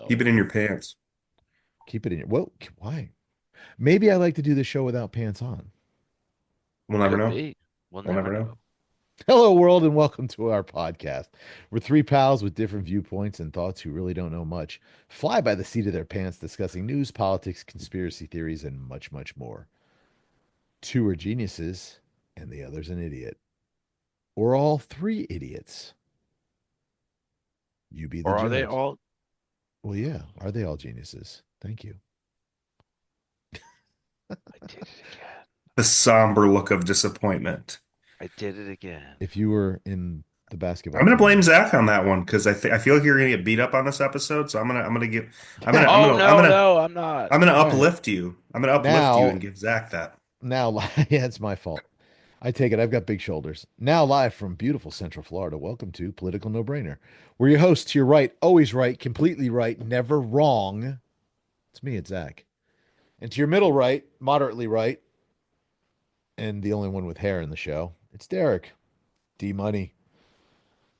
Keep it in your pants. Keep it in your, well, why? Maybe I like to do the show without pants on. We'll never Could know. be. We'll We'll never never know. know. Hello, world, and welcome to our podcast. We're three pals with different viewpoints and thoughts who really don't know much, fly by the seat of their pants discussing news, politics, conspiracy theories, and much, much more. Two are geniuses, and the other's an idiot. Or all three idiots. You be the Or are they judge. all? Well, yeah. Are they all geniuses? Thank you. I did it again. The somber look of disappointment. I did it again. If you were in the I'm basketball gonna blame team, Zach on that one because I feel like you're gonna get beat up on this episode. So I'm gonna give I'm gonna I'm Oh gonna I'm no, gonna no, I'm not. I'm gonna all right. uplift you. I'm gonna uplift you Now, and give Zach that. now, yeah, it's my fault. I take it. I've got big shoulders. Now, live from beautiful Central Florida, welcome to Political No Brainer. We're your hosts. To your right, always right, completely right, never wrong. It's me, it's Zach. And to your middle right, moderately right, and the only one with hair in the show, it's Derek, D Money.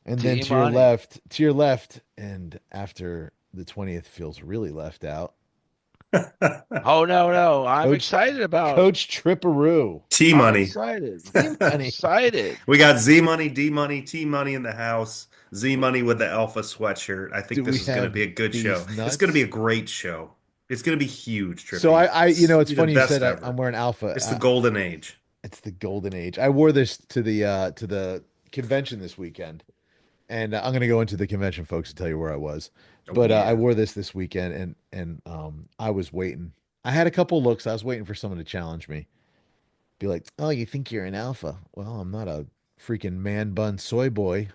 And then D Money. to your left, and after the 20th feels really left out, Oh no, no. I'm Coach excited about. Coach Tripperoo. T I'm money. excited. D I'm Money. excited. We got Z money, D money, T money in the house. Z money with the alpha sweatshirt. I think Do we this is gonna have be a good show. these It's gonna be nuts? a great show. It's gonna be huge, So Trippy. It's it's be the funny you best said I'm ever. wearing Alpha. It's the golden age. It's the golden age. I wore this to the convention this weekend, and I'm going to go into the convention, folks, to tell you where I was. Oh But I yeah. wore this weekend, and I was waiting. I had a couple looks. I was waiting for someone to challenge me, be like, "Oh, you think you're an alpha? Well, I'm not a freaking man bun soy boy.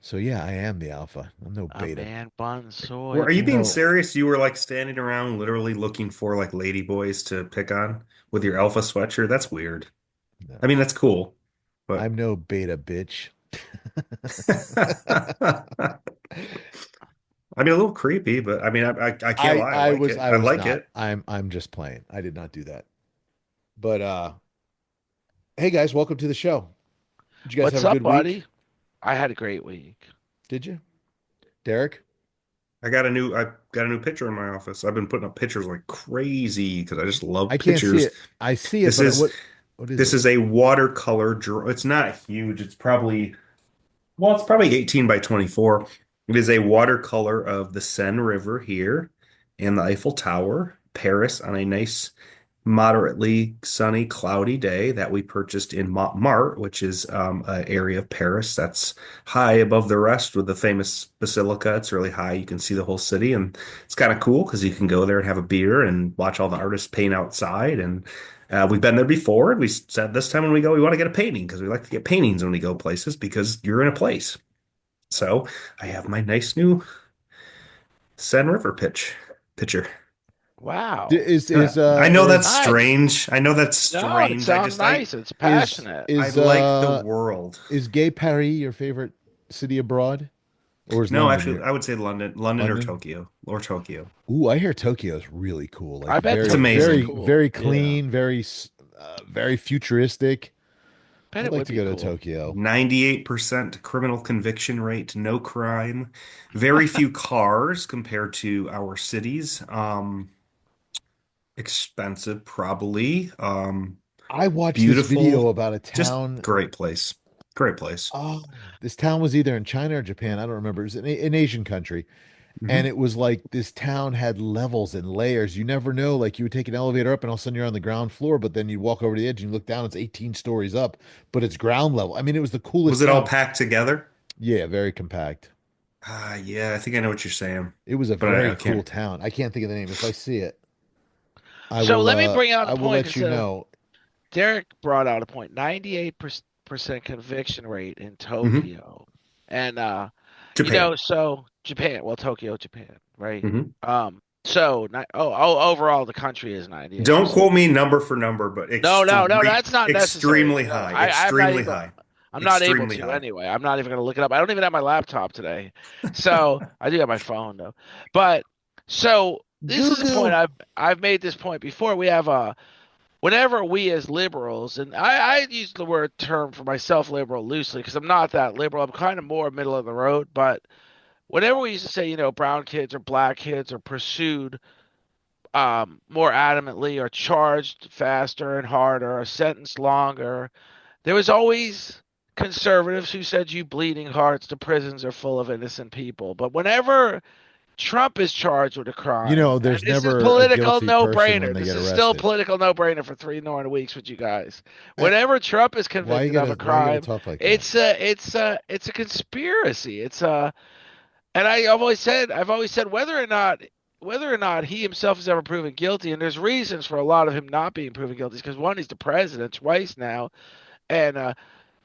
So yeah, I am the alpha. I'm no A beta. man bun Well, soy are you being No, boy. serious? You were like standing around literally looking for like lady boys to pick on with your alpha sweatshirt. That's weird. I no, mean, that's cool, but I'm no beta, bitch. I mean, a little creepy, but I mean, I can't lie. I like it. I I was like not. it. I'm just playing. I did not do that. But hey guys, welcome to the show. Did you guys have What's a up, good buddy? week? I had a great week. Did you? Derek? I got a new picture in my office. I've been putting up pictures like crazy because I just love I can't see pictures. it. I see it, This but is what is this it? is a watercolor draw. It's not huge. It's probably 18 by 24. It is a watercolor of the Seine River here and the Eiffel Tower, Paris on a nice, moderately sunny, cloudy day that we purchased in Montmartre, which is an area of Paris that's high above the rest with the famous basilica. It's really high. You can see the whole city, and it's kind of cool because you can go there and have a beer and watch all the artists paint outside. And we've been there before, and we said this time when we go, we want to get a painting because we like to get paintings when we go places because you're in a place. So I have my nice new Seine River pitcher. Wow. I know that's Nice. strange. I know that's No, it strange. sounds nice. It's is passionate. I is like the uh world. is Gay Paris your favorite city abroad? Or is No, London actually, your I would say London or London? Tokyo or Tokyo. Ooh, I hear Tokyo is really cool. Like I bet It's very, Tokyo is amazing. very, cool. very Yeah. clean, very futuristic. Bet I'd it like would to be go to cool. Tokyo. 98% criminal conviction rate, no crime, very few cars compared to our cities. Expensive, probably. I watched this Beautiful, video about a just town. great place. Great place. Oh, this town was either in China or Japan. I don't remember. It was an Asian country. And Hmm. it was like this town had levels and layers. You never know. Like you would take an elevator up and all of a sudden you're on the ground floor, but then you walk over the edge and you look down, it's 18 stories up, but it's ground level. I mean, it was the Was coolest it all town. packed together? Yeah, very compact. Yeah, I think I know what you're saying, It was a but very I cool can't. town. I can't think of the name. If I see it, So let me bring out a I will point let you because know. Derek brought out a point. 98% conviction rate in Hmm. Tokyo. And Japan. so Japan, well, Tokyo, Japan, right? Hmm. Overall the country is Don't 98%. quote me number for number, but No, no, no, that's not necessary. extremely No, high, I'm not extremely able. high, I'm not able extremely to high. anyway. I'm not even going to look it up. I don't even have my laptop today. So I do have my phone though. But so this Goo is a point goo. I've made this point before. We have whenever we as liberals, and I use the word term for myself liberal loosely because I'm not that liberal. I'm kind of more middle of the road, but whenever we used to say, brown kids or black kids are pursued more adamantly or charged faster and harder or sentenced longer, there was always conservatives who said, you bleeding hearts, the prisons are full of innocent people. But whenever Trump is charged with a crime, and There's this is never a political guilty person when no-brainer. they This get is still arrested. political no-brainer for 3 more weeks with you guys. Eh, Whenever Trump is convicted of a why you gotta crime, talk like that? it's a conspiracy. And I've always said whether or not he himself is ever proven guilty, and there's reasons for a lot of him not being proven guilty, because one, he's the president twice now, and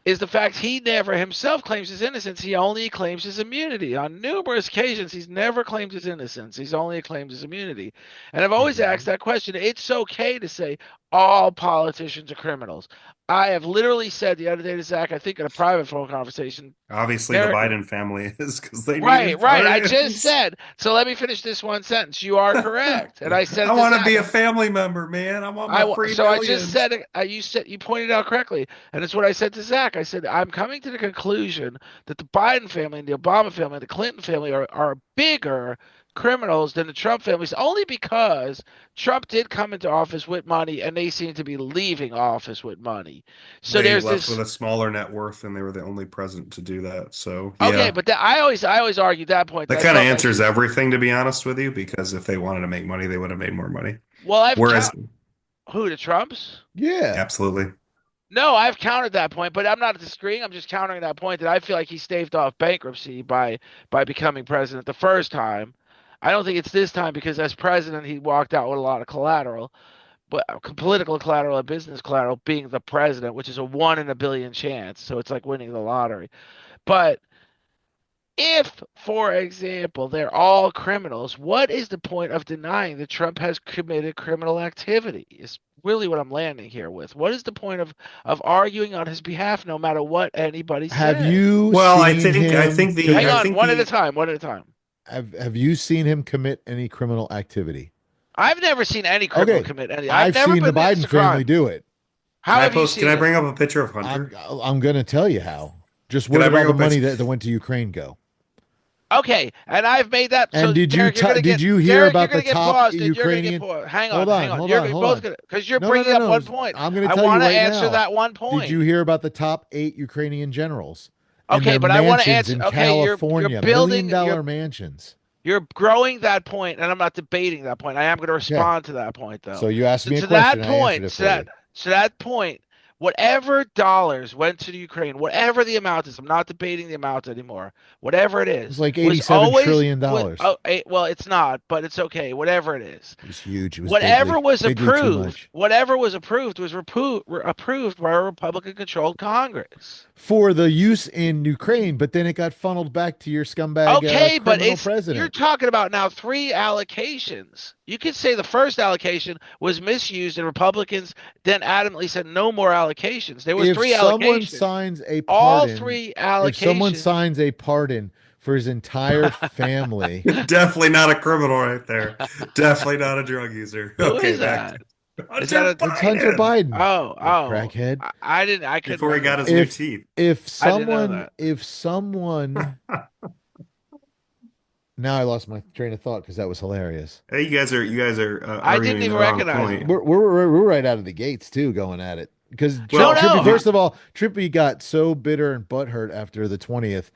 is the fact he never himself claims his innocence. He only claims his immunity. On numerous occasions, he's never claimed his innocence. He's only claimed his immunity. And I've always asked Mhm. that question. It's okay to say all politicians are criminals. I have literally said the other day to Zach, I think in a private phone conversation, Obviously, the there, Biden family is because they right, needed right. I just pardons. said, so let me finish this one sentence. You are correct. And I said I it to want to Zach. be a family member, man. I want my free So I just millions. said it. You pointed out correctly, and it's what I said to Zach. I said I'm coming to the conclusion that the Biden family and the Obama family and the Clinton family are bigger criminals than the Trump families, only because Trump did come into office with money, and they seem to be leaving office with money. So They there's left with this. a smaller net worth, and they were the only president to do that. So, Okay, yeah, but I always argued that point that that I kind of felt like answers everything, to be honest with you, because if they wanted to make money, they would have made more money. well, I've Whereas, count who the Trumps. Yeah. absolutely. No, I've countered that point, but I'm not disagreeing. I'm just countering that point that I feel like he staved off bankruptcy by becoming president the first time. I don't think it's this time because as president he walked out with a lot of collateral, but political collateral and business collateral being the president, which is a 1 in a billion chance. So it's like winning the lottery. But if, for example, they're all criminals, what is the point of denying that Trump has committed criminal activity? Is really what I'm landing here with. What is the point of arguing on his behalf no matter what anybody Have says? you Well, seen him Hang I commit on, think one at a the time, one at a time. have you seen him commit any criminal activity? I've never seen any criminal Okay. commit any. I've I've never seen the been witness Biden to family crime. do it. How have you Can seen I it? bring up a picture of I'm Hunter? I'm gonna tell you how. Just Can where I did all bring the up a money picture? that went to Ukraine go? Okay, and I've made that. And So Derek, did you hear Derek, you're about the gonna get top paused, dude. You're gonna get Ukrainian? paused. Hang on, Hold hang on, on. hold on, You're hold both on. gonna because you're No, no, bringing no, up no. one point. I'm going to I tell you want to right answer now. that one Did you point. hear about the top 8 Ukrainian generals and Okay, their but I want to mansions answer. in Okay, you're California, million building. dollar mansions? You're growing that point, and I'm not debating that point. I am going to Okay. respond to that point, So though. you asked So me a to question, that I answered point, it for you. to that point, whatever dollars went to the Ukraine, whatever the amount is, I'm not debating the amount anymore. Whatever it It was is, like was 87 always trillion with. dollars. Oh, well, it's not, but it's okay. Whatever it is, It was huge. It was bigly, bigly too much. whatever was approved was approved by a Republican-controlled Congress. For the use in Ukraine, but then it got funneled back to your scumbag Okay, but criminal it's you're president. talking about now three allocations. You could say the first allocation was misused and Republicans then adamantly said no more allocations. There was If three someone allocations. signs a All pardon, three if someone allocations. signs a pardon for his entire family, Definitely not a criminal right there. Definitely not a drug user. Who Okay, is back that? to Is that Hunter a it's Hunter Biden Biden, you oh, crackhead. I couldn't before he got recognize his new it. If teeth. if I didn't know someone that. if someone now I lost my train of thought because that was hilarious. Hey, you guys are I didn't arguing even the wrong recognize point. him. We're right out of the gates too, going at it because No, Well, Trippy. no. First of all, Trippy got so bitter and butthurt after the 20th.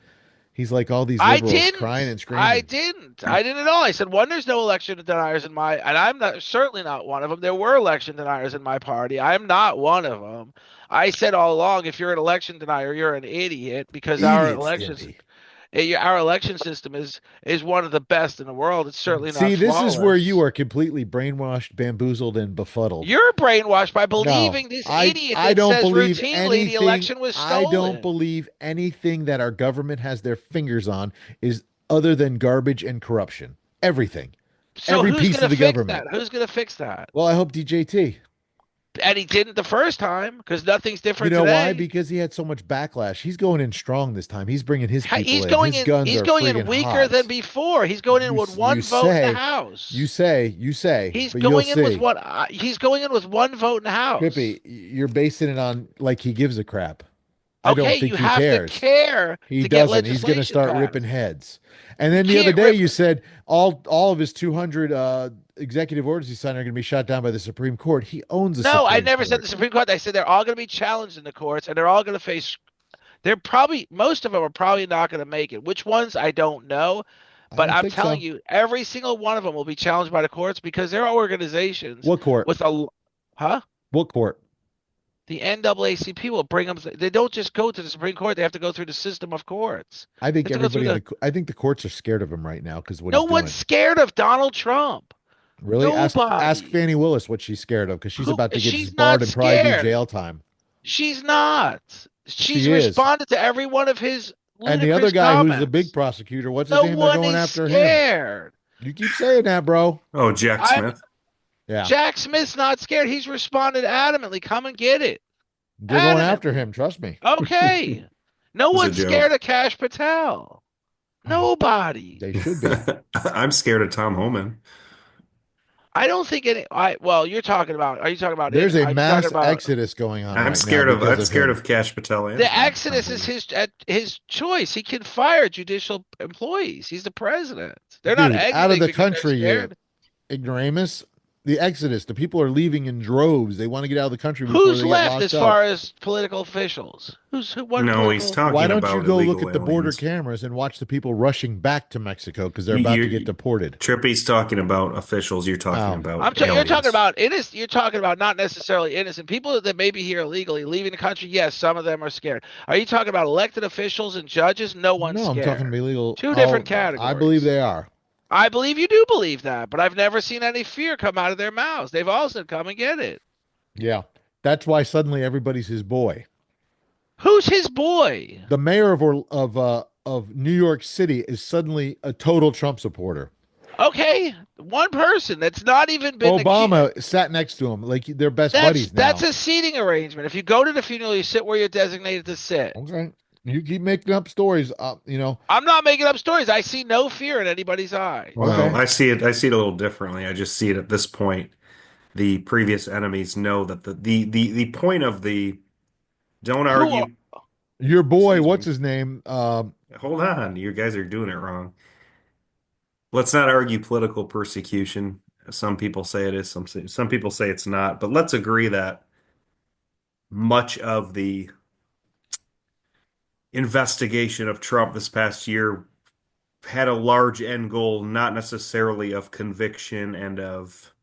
He's like all these I liberals crying didn't. and screaming. I didn't at all. I said, one, there's no election deniers in my, and I'm not certainly not one of them. There were election deniers in my party. I'm not one of them. I said all along, if you're an election denier, you're an idiot because Idiot Stimpy. our election system is one of the best in the world. It's certainly not See, this is where you flawless. are completely brainwashed, bamboozled, and befuddled. You're brainwashed by No, believing this idiot I that don't says believe routinely the anything. election was I don't stolen. believe anything that our government has their fingers on is other than garbage and corruption. Everything. So Every who's piece going of to the fix government. that? Who's going to fix that? Well, I hope DJT. And he didn't the first time because nothing's You different know why? today. Because he had so much backlash. He's going in strong this time. He's bringing his people in. His guns He's are going in friggin' weaker than hot. before. He's going in with You one vote in the say, House. you say, He's but you'll going in with see. what he's going in with one vote in the House. Trippy, you're basing it on like he gives a crap. I don't Okay, think you he have to cares. care He to get doesn't. He's going to legislation start ripping passed. heads. And You then the other can't day rip. you said all of his 200 executive orders he signed are going to be shot down by the Supreme Court. He owns the No, I Supreme never said Court. the Supreme Court. I said they're all going to be challenged in the courts, and they're all going to face. They're probably most of them are probably not going to make it. Which ones I don't know, I but don't I'm think telling so. you, every single one of them will be challenged by the courts because there are organizations What court? with a, huh? What court? The NAACP will bring them. They don't just go to the Supreme Court. They have to go through the system of courts. I They think have to go through everybody in the. the I think the courts are scared of him right now because of what No he's one's doing. scared of Donald Trump. Really? Ask Nobody. Fannie Willis what she's scared of because she's Who? about to get She's barred not and probably do scared. jail time. She's not. She's She is. responded to every one of his And the other ludicrous guy who's the big comments. prosecutor, what's his No name? They're one going is after him. scared. You keep saying that, bro. Oh, Jack I'm Smith. Yeah. Jack Smith's not scared. He's responded adamantly. Come and get it. They're going after Adamantly. him, trust me. Okay. No It's a one's scared joke. of Cash Patel. Nobody. They should be. I'm scared of Tom Homan. I don't think any. I well, you're talking about. Are you talking about in? There's a Are you talking mass about exodus going on right now because I'm of scared him. of Cash Patel and the Tom Exodus? Is Homan. his choice. He can fire judicial employees. He's the president. They're not Dude, out of exiting the because they're country, you scared. ignoramus. The exodus. The people are leaving in droves. They want to get out of the country before Who's they get left locked as up. far as political officials? What No, he's political? Why talking don't you about go look illegal at the border aliens. cameras and watch the people rushing back to Mexico because they're You, about to get you, deported? Trippy's talking about officials. You're talking Oh, about You're talking aliens. about innocent. You're talking about not necessarily innocent people that may be here illegally leaving the country. Yes, some of them are scared. Are you talking about elected officials and judges? No one's no, I'm talking scared. about illegal. Two different Oh, I believe categories. they are. I believe you do believe that, but I've never seen any fear come out of their mouths. They've all said, "Come and get it." Yeah. That's why suddenly everybody's his boy. Who's his boy? The mayor of New York City is suddenly a total Trump supporter. Okay, one person that's not even been the key. Obama sat next to him like they're best That's buddies that's now. a seating arrangement. If you go to the funeral, you sit where you're designated to sit. Okay. You keep making up stories, I'm not making up stories. I see no fear in anybody's eyes. Well, Okay. I see it a little differently. I just see it at this point. The previous enemies know that the point of the don't Who are, argue. Your boy, Excuse what's me. his name? Hold on. You guys are doing it wrong. Let's not argue political persecution. Some people say it is, some people say it's not, but let's agree that much of the investigation of Trump this past year had a large end goal, not necessarily of conviction and of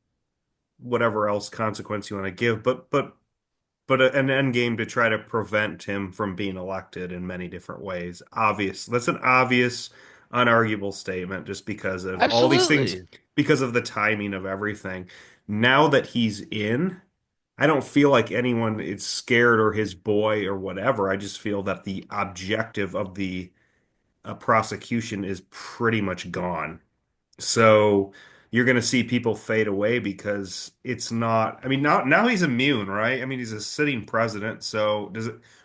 whatever else consequence you want to give, but an end game to try to prevent him from being elected in many different ways. Obvious. That's an obvious, unarguable statement just because of all these things, absolutely. because of the timing of everything. Now that he's in, I don't feel like anyone is scared or his boy or whatever. I just feel that the objective of the prosecution is pretty much gone. So you're going to see people fade away because it's not, I mean, now he's immune, right? I mean, he's a sitting president. So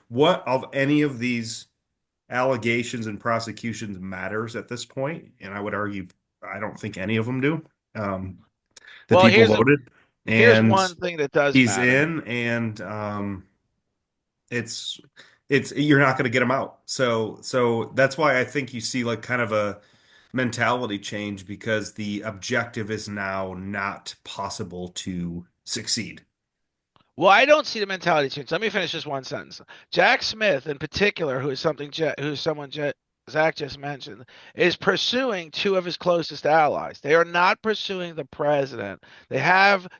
what of any of these allegations and prosecutions matters at this point? And I would argue, I don't think any of them do. Um, the Well, people voted here's and one thing that does he's matter. in and it's you're not going to get him out. So that's why I think you see like kind of a mentality change because the objective is now not possible to succeed. Well, I don't see the mentality change. Let me finish this one sentence. Jack Smith, in particular, Zach just mentioned, is pursuing two of his closest allies. They are not pursuing the president.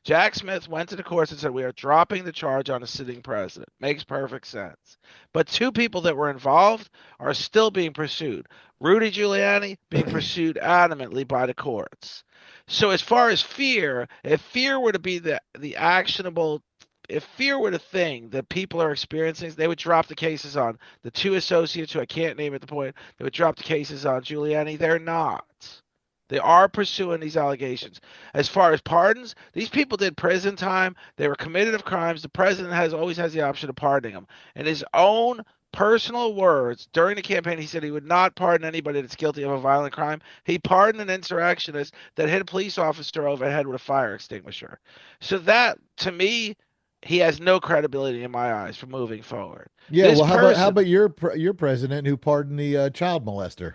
Jack Smith went to the courts and said, we are dropping the charge on a sitting president. Makes perfect sense. But two people that were involved are still being pursued. Rudy Giuliani being pursued adamantly by the courts. So as far as fear, if fear were to be the actionable if fear were the thing that people are experiencing, they would drop the cases on the two associates who I can't name at the point. They would drop the cases on Giuliani. They're not. They are pursuing these allegations. As far as pardons, these people did prison time. They were committed of crimes. The president always has the option of pardoning them. In his own personal words during the campaign, he said he would not pardon anybody that's guilty of a violent crime. He pardoned an insurrectionist that hit a police officer over the head with a fire extinguisher. So that, to me, he has no credibility in my eyes for moving forward. Yeah, This well, how person, about your president who pardoned the child molester?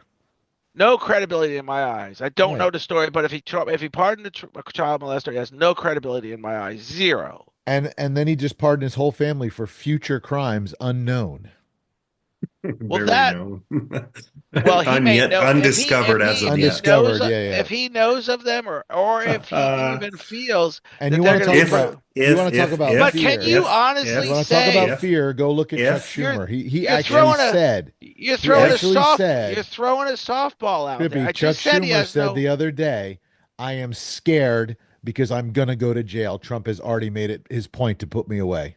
no credibility in my eyes. I don't know Right. the story, but if he pardoned a child molester, he has no credibility in my eyes. Zero. And then he just pardoned his whole family for future crimes unknown. Well, Very that known. well, he may Yet know undiscovered as of yet. knows Undiscovered, yeah, yeah. if he knows of them, or if he even feels And that you they're want to going to talk be if about pro. you want to talk about But can you fear. You honestly want to talk about say if fear, go look at Chuck if Schumer. He you're actually throwing said, he actually you're said, throwing a softball out there? Trippy, I Chuck just said he Schumer has said no. the other day, I am scared because I'm gonna go to jail. Trump has already made it his point to put me away.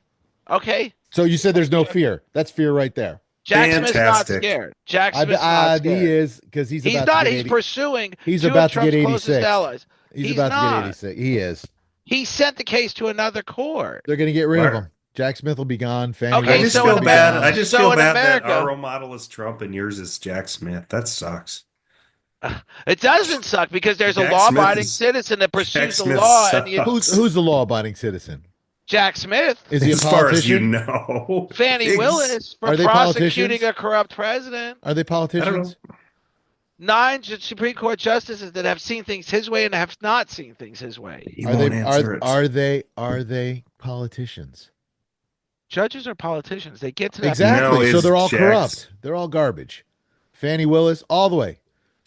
Okay, So you said there's no fear. That's fear right there. Jack Smith's not fantastic. scared. Jack Smith's not He scared. is because he's He's about to not. get He's 80. pursuing He's two of about to get Trump's closest 86. allies. He's He's about to get not. 86. He is. He sent the case to another court. They're going to get rid of him. Where Jack Smith will be gone. Fannie I Okay, Willis just is so going in to feel be bad. I America, gone. just feel so in bad that our America, role model is Trump and yours is Jack Smith. That sucks. it doesn't suck because there's a Jack Smith law-abiding is citizen that Jack pursues the Smith law, and you, sucks. Who's the law-abiding citizen? Jack Smith, Is he a As far as you politician? know. Fannie Willis for Are they prosecuting politicians? a corrupt president. Are they I don't know. politicians? Supreme Court justices that have seen things his way and have not seen things his way. He Are they won't answer it. are they politicians? Judges are politicians. They get to that point. No, Exactly. So is they're all Jack's. corrupt. They're all garbage. Fannie Willis, all the way.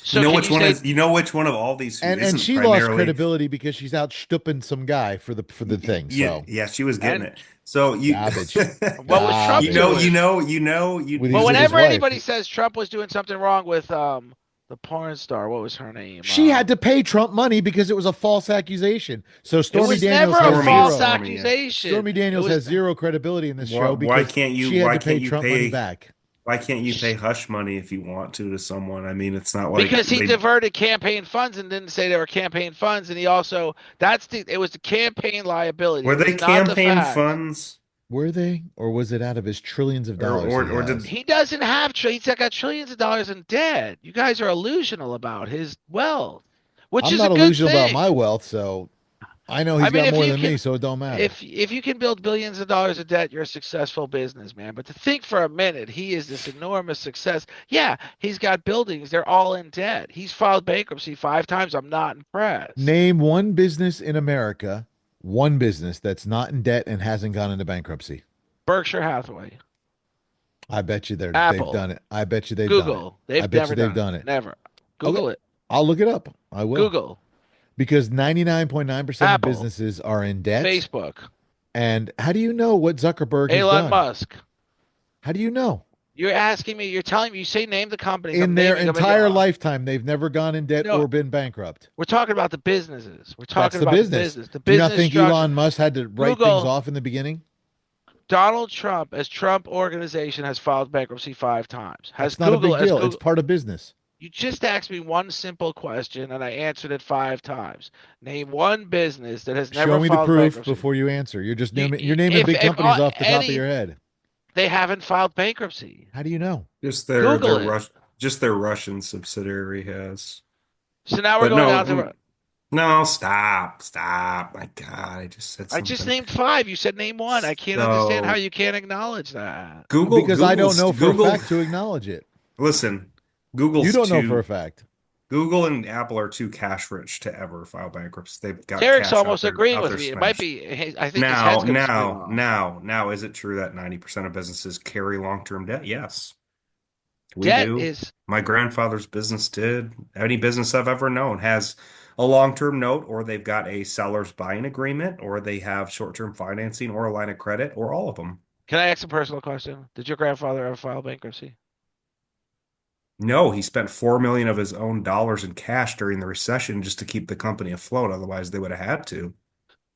You So know can which you one say is? You know which one of all these who And isn't she lost primarily? credibility because she's out stooping some guy for the thing. Yeah, So yeah, she was getting and it. So you, garbage. what was Trump you know, Garbage. doing? With Well, with his whenever wife. anybody says Trump was doing something wrong with the porn star, what was her name? She had to pay Trump money because it was a false accusation. So It Stormy was Daniels never a has Stormy, false zero. Stormy, yeah. accusation. Stormy It Daniels was has zero credibility in this show Why because can't you? she had Why to pay can't you Trump money pay? back. Why can't you pay hush money if you want to someone? I mean, it's not like because he they diverted campaign funds and didn't say they were campaign funds, and he also it was the campaign liability. were It they was not the campaign facts. funds Were they, or was it out of his trillions of dollars he or did has? He doesn't have he's got trillions of dollars in debt. You guys are illusional about his wealth, which I'm is not a good illusional about thing. my wealth, so I know I he's mean, got if more you than me, can so it don't matter. if you can build billions of dollars of debt, you're a successful businessman. But to think for a minute, he is this enormous success. Yeah, he's got buildings; they're all in debt. He's filed bankruptcy 5 times. I'm not impressed. Name one business in America, one business that's not in debt and hasn't gone into bankruptcy. Berkshire Hathaway, I bet you they've Apple, done it. I bet you they've done it. Google. I They've bet never you they've done done it. it. Never. Okay, Google it. I'll look it up. I will. Google. Because 99.9% of Apple. businesses are in debt. Facebook. And how do you know what Zuckerberg has Elon done? Musk. How do you know? You're asking me. You're telling me. You say name the companies. In I'm their naming them, entire lifetime, they've never gone in debt No, or been bankrupt. we're talking about the businesses. We're That's talking the about the business. business. The Do you not business think structure. Elon Musk had to write things Google. off in the beginning? Donald Trump, as Trump Organization, has filed bankruptcy 5 times. Has That's not Google, a big as deal. Google, It's part of business. you just asked me one simple question and I answered it 5 times. Name one business that has never Show me the filed proof bankruptcy. before you answer. You- You're naming big if companies off the top of any, your head. they haven't filed bankruptcy. How do you know? just Google it. Just their Russian subsidiary has. So now we're But going no, down to. no, stop. My God, I just said I just something. named 5. You said name one. I can't understand how you can't acknowledge that. Because I don't Google's know for Google. a fact to acknowledge it. Listen, You Google's don't know for a too. fact. Google and Apple are too cash rich to ever file bankruptcy. They've got Derek's cash almost agreeing out with their me. It might smash. be. I think his head's going to spin off. Now, is it true that 90% of businesses carry long-term debt? Yes, we Debt do. is. My grandfather's business did. Any business I've ever known has a long-term note, or they've got a seller's buying agreement, or they have short-term financing, or a line of credit, or all of them. Can I ask a personal question? Did your grandfather ever file bankruptcy? No, he spent 4 million of his own dollars in cash during the recession just to keep the company afloat. Otherwise, they would have had to.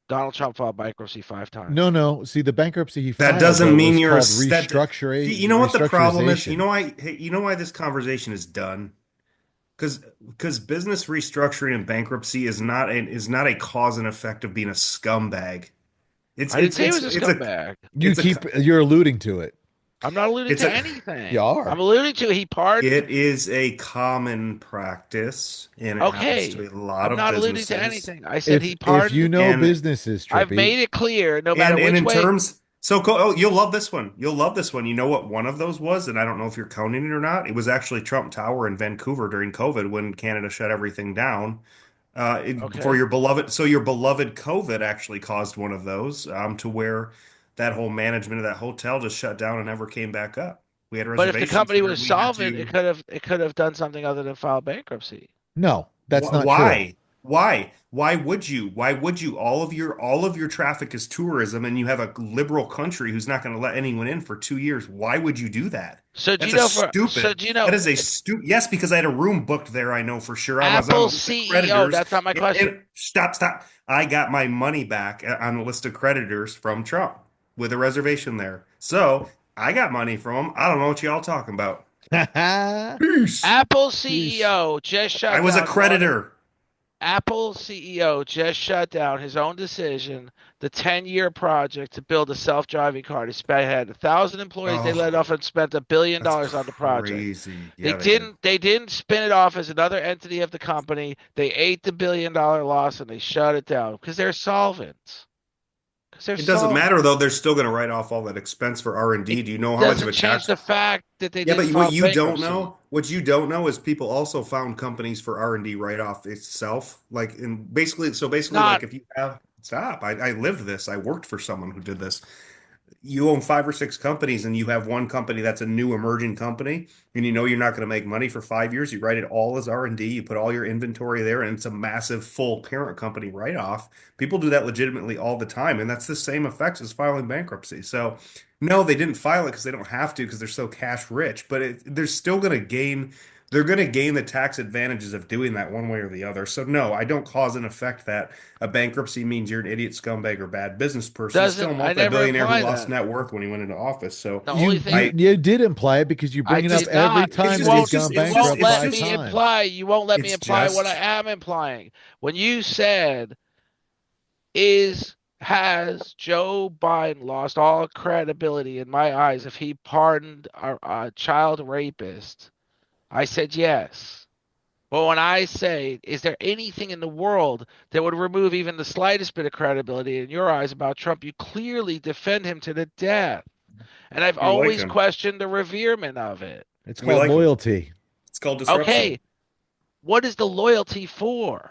Donald Trump filed bankruptcy 5 times. No. See, the bankruptcy he That filed doesn't though, mean was you're called that, restructuring. you know what the problem is? Restructurization. You know why this conversation is done? Because business restructuring and bankruptcy is not a cause and effect of being a scumbag. I didn't say he was a it's a scumbag. You it's a keep you're alluding to it. I'm not alluding It's to a You anything. I'm are. alluding to he pardoned. it is a common practice, and it happens to Okay. a lot I'm of not alluding to businesses. anything. I said he If you pardoned. know And businesses, I've Trippy, made it clear, no matter and which in way. terms, oh, you'll love this one. You'll love this one. You know what one of those was, and I don't know if you're counting it or not. It was actually Trump Tower in Vancouver during COVID when Canada shut everything down. For Okay. your beloved, so your beloved COVID actually caused one of those, to where that whole management of that hotel just shut down and never came back up. We had But if the reservations company there, was and we had solvent, to. it could have done something other than file bankruptcy. no, that's not true. Why? Why? Why would you? Why would you? All of your traffic is tourism, and you have a liberal country who's not going to let anyone in for 2 years. Why would you do that? So do you That's a know so stupid. do you know That is a stupid. Yes, because I had a room booked there. I know for sure. I was on a Apple list of CEO? creditors. That's not my question. And stop. I got my money back on a list of creditors from Trump with a reservation there. So I got money from him. I don't know what y'all talking about. Peace. Apple Peace. CEO just I shut was a down one. creditor. Apple CEO just shut down his own decision, the 10-year project to build a self-driving car. They had 1,000 employees they let off Oh. and spent $1 billion That's on the project. crazy. They Yeah, they did. didn't they didn't spin it off as another entity of the company. They ate the $1 billion loss and they shut it down because they're solvent. Because they're It doesn't solvent. matter though. They're still going to write off all that expense for It R&D. Do you know how much of doesn't a change tax? the fact that they Yeah, didn't but file bankruptcy. what you don't know is people also found companies for R&D write-off itself. Like, and basically, Not like if you have, stop. I lived this. I worked for someone who did this. You own five or six companies and you have one company that's a new emerging company and you know you're not going to make money for 5 years, you write it all as R&D, you put all your inventory there, and it's a massive full parent company write-off. People do that legitimately all the time, and that's the same effects as filing bankruptcy. So no, they didn't file it because they don't have to because they're so cash rich, but they're still going to gain, they're going to gain the tax advantages of doing that one way or the other. So no, I don't cause and effect that a bankruptcy means you're an idiot, scumbag, or bad business person. He's still doesn't a I never multi-billionaire who imply lost that. net worth when he went into office. So The only You thing you I, you did imply it because you I bring it up did just, every not. it's time just, that he's it's gone just, You it's just, won't bankrupt it's let five me just, times. imply. You won't let me it's imply what I just, am implying. When you said, is has Joe Biden lost all credibility in my eyes if he pardoned a child rapist? I said yes. But when I say, is there anything in the world that would remove even the slightest bit of credibility in your eyes about Trump? You clearly defend him to the death. And I've we like always him. questioned the reverement of it. It's We called like him. loyalty. It's called disruption. Okay, what is the loyalty for?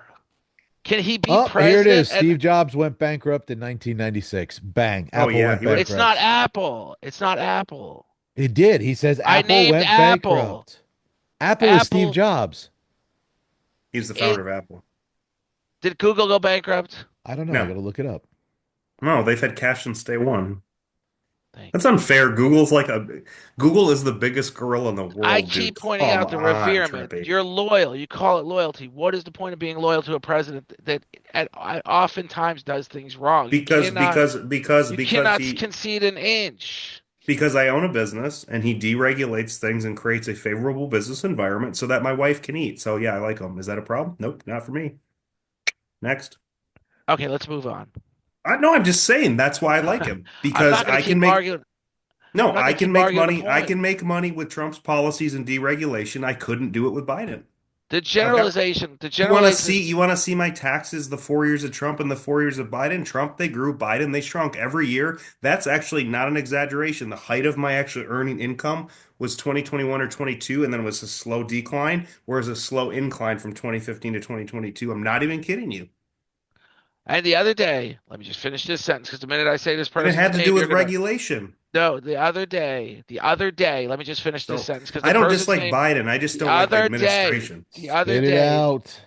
Can he be Oh, here it president is. and Steve Jobs went bankrupt in 1996. Bang. Oh Apple yeah, went he went. it's not bankrupt. Apple. It's not Apple. It did. He says I Apple named went Apple. bankrupt. Apple is Steve Apple Jobs. He's the it founder of Apple. did Google go bankrupt? I don't know. I No, got to look it up. no, they've had cash since day one. Thank That's you. unfair. Google is the biggest gorilla in the I world, dude. keep pointing Come out the on, reverement. Trippy. You're loyal. You call it loyalty. What is the point of being loyal to a president that oftentimes does things wrong? Because because because You because cannot he concede an inch. because I own a business and he deregulates things and creates a favorable business environment so that my wife can eat. So yeah, I like him. Is that a problem? Nope, not for me. Next. Okay, let's move on. No, I'm just saying that's why I like him I'm because not going to I can keep make arguing. I'm no, not I going to can keep make arguing the money. I point. can make money with Trump's policies and deregulation. I couldn't do it with Biden. I've got The You want to generalization. see my taxes the 4 years of Trump and the 4 years of Biden? Trump they grew, Biden they shrunk every year. That's actually not an exaggeration. The height of my actually earning income was 2021 or 22 and then it was a slow decline, whereas a slow incline from 2015 to 2022. I'm not even kidding you. And the other day, let me just finish this sentence because the minute I say this And it person's had to name, do with you're gonna regulation. no. The other day, let me just finish this So sentence because the I don't person's dislike name, Biden. I just the don't like the other day, administration. the other Spit it day, out.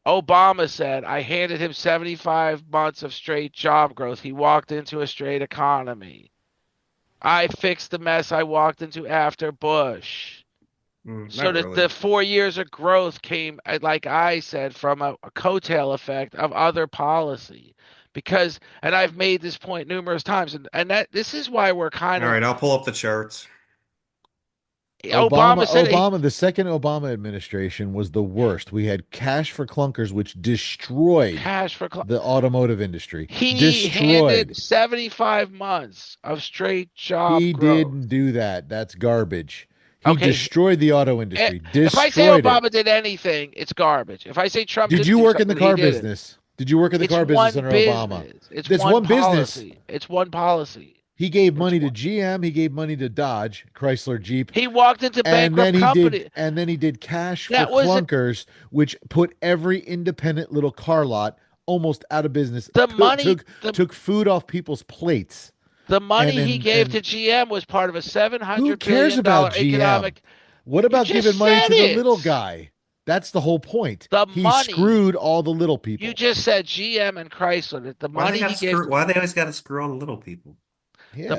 Obama said, I handed him 75 months of straight job growth. He walked into a straight economy. I fixed the mess I walked into after Bush. So Not that the really. 4 years of growth came, like I said, from a coattail effect of other policy. Because, and I've made this point numerous times, and that this is why we're kind All of right, I'll pull up the charts. Obama said The second Obama administration was the worst. We had cash for clunkers, which destroyed cash for the automotive industry. he handed Destroyed. 75 months of straight job He growth. didn't do that. That's garbage. He Okay, destroyed the auto eh, industry, if I say destroyed it. Obama did anything, it's garbage. If I say Trump Did didn't you do work in the something, he car didn't. business? Did you work in the It's car business one under Obama? business. It's That's one one business. policy. It's one policy. He gave It's money to one. GM, he gave money to Dodge, Chrysler, Jeep, He walked into bankrupt company. and then he did cash for That was clunkers, which put every independent little car lot almost out of business. the Took money. took took food off people's plates. The money he gave And to GM was part of a seven who hundred cares billion about dollar GM? economic. What You about giving just money said to the little it. guy? That's the whole point. The He money. screwed all the little You people. just said GM and Chrysler. That the money he gave Why they always gotta screw all the little people? Yeah,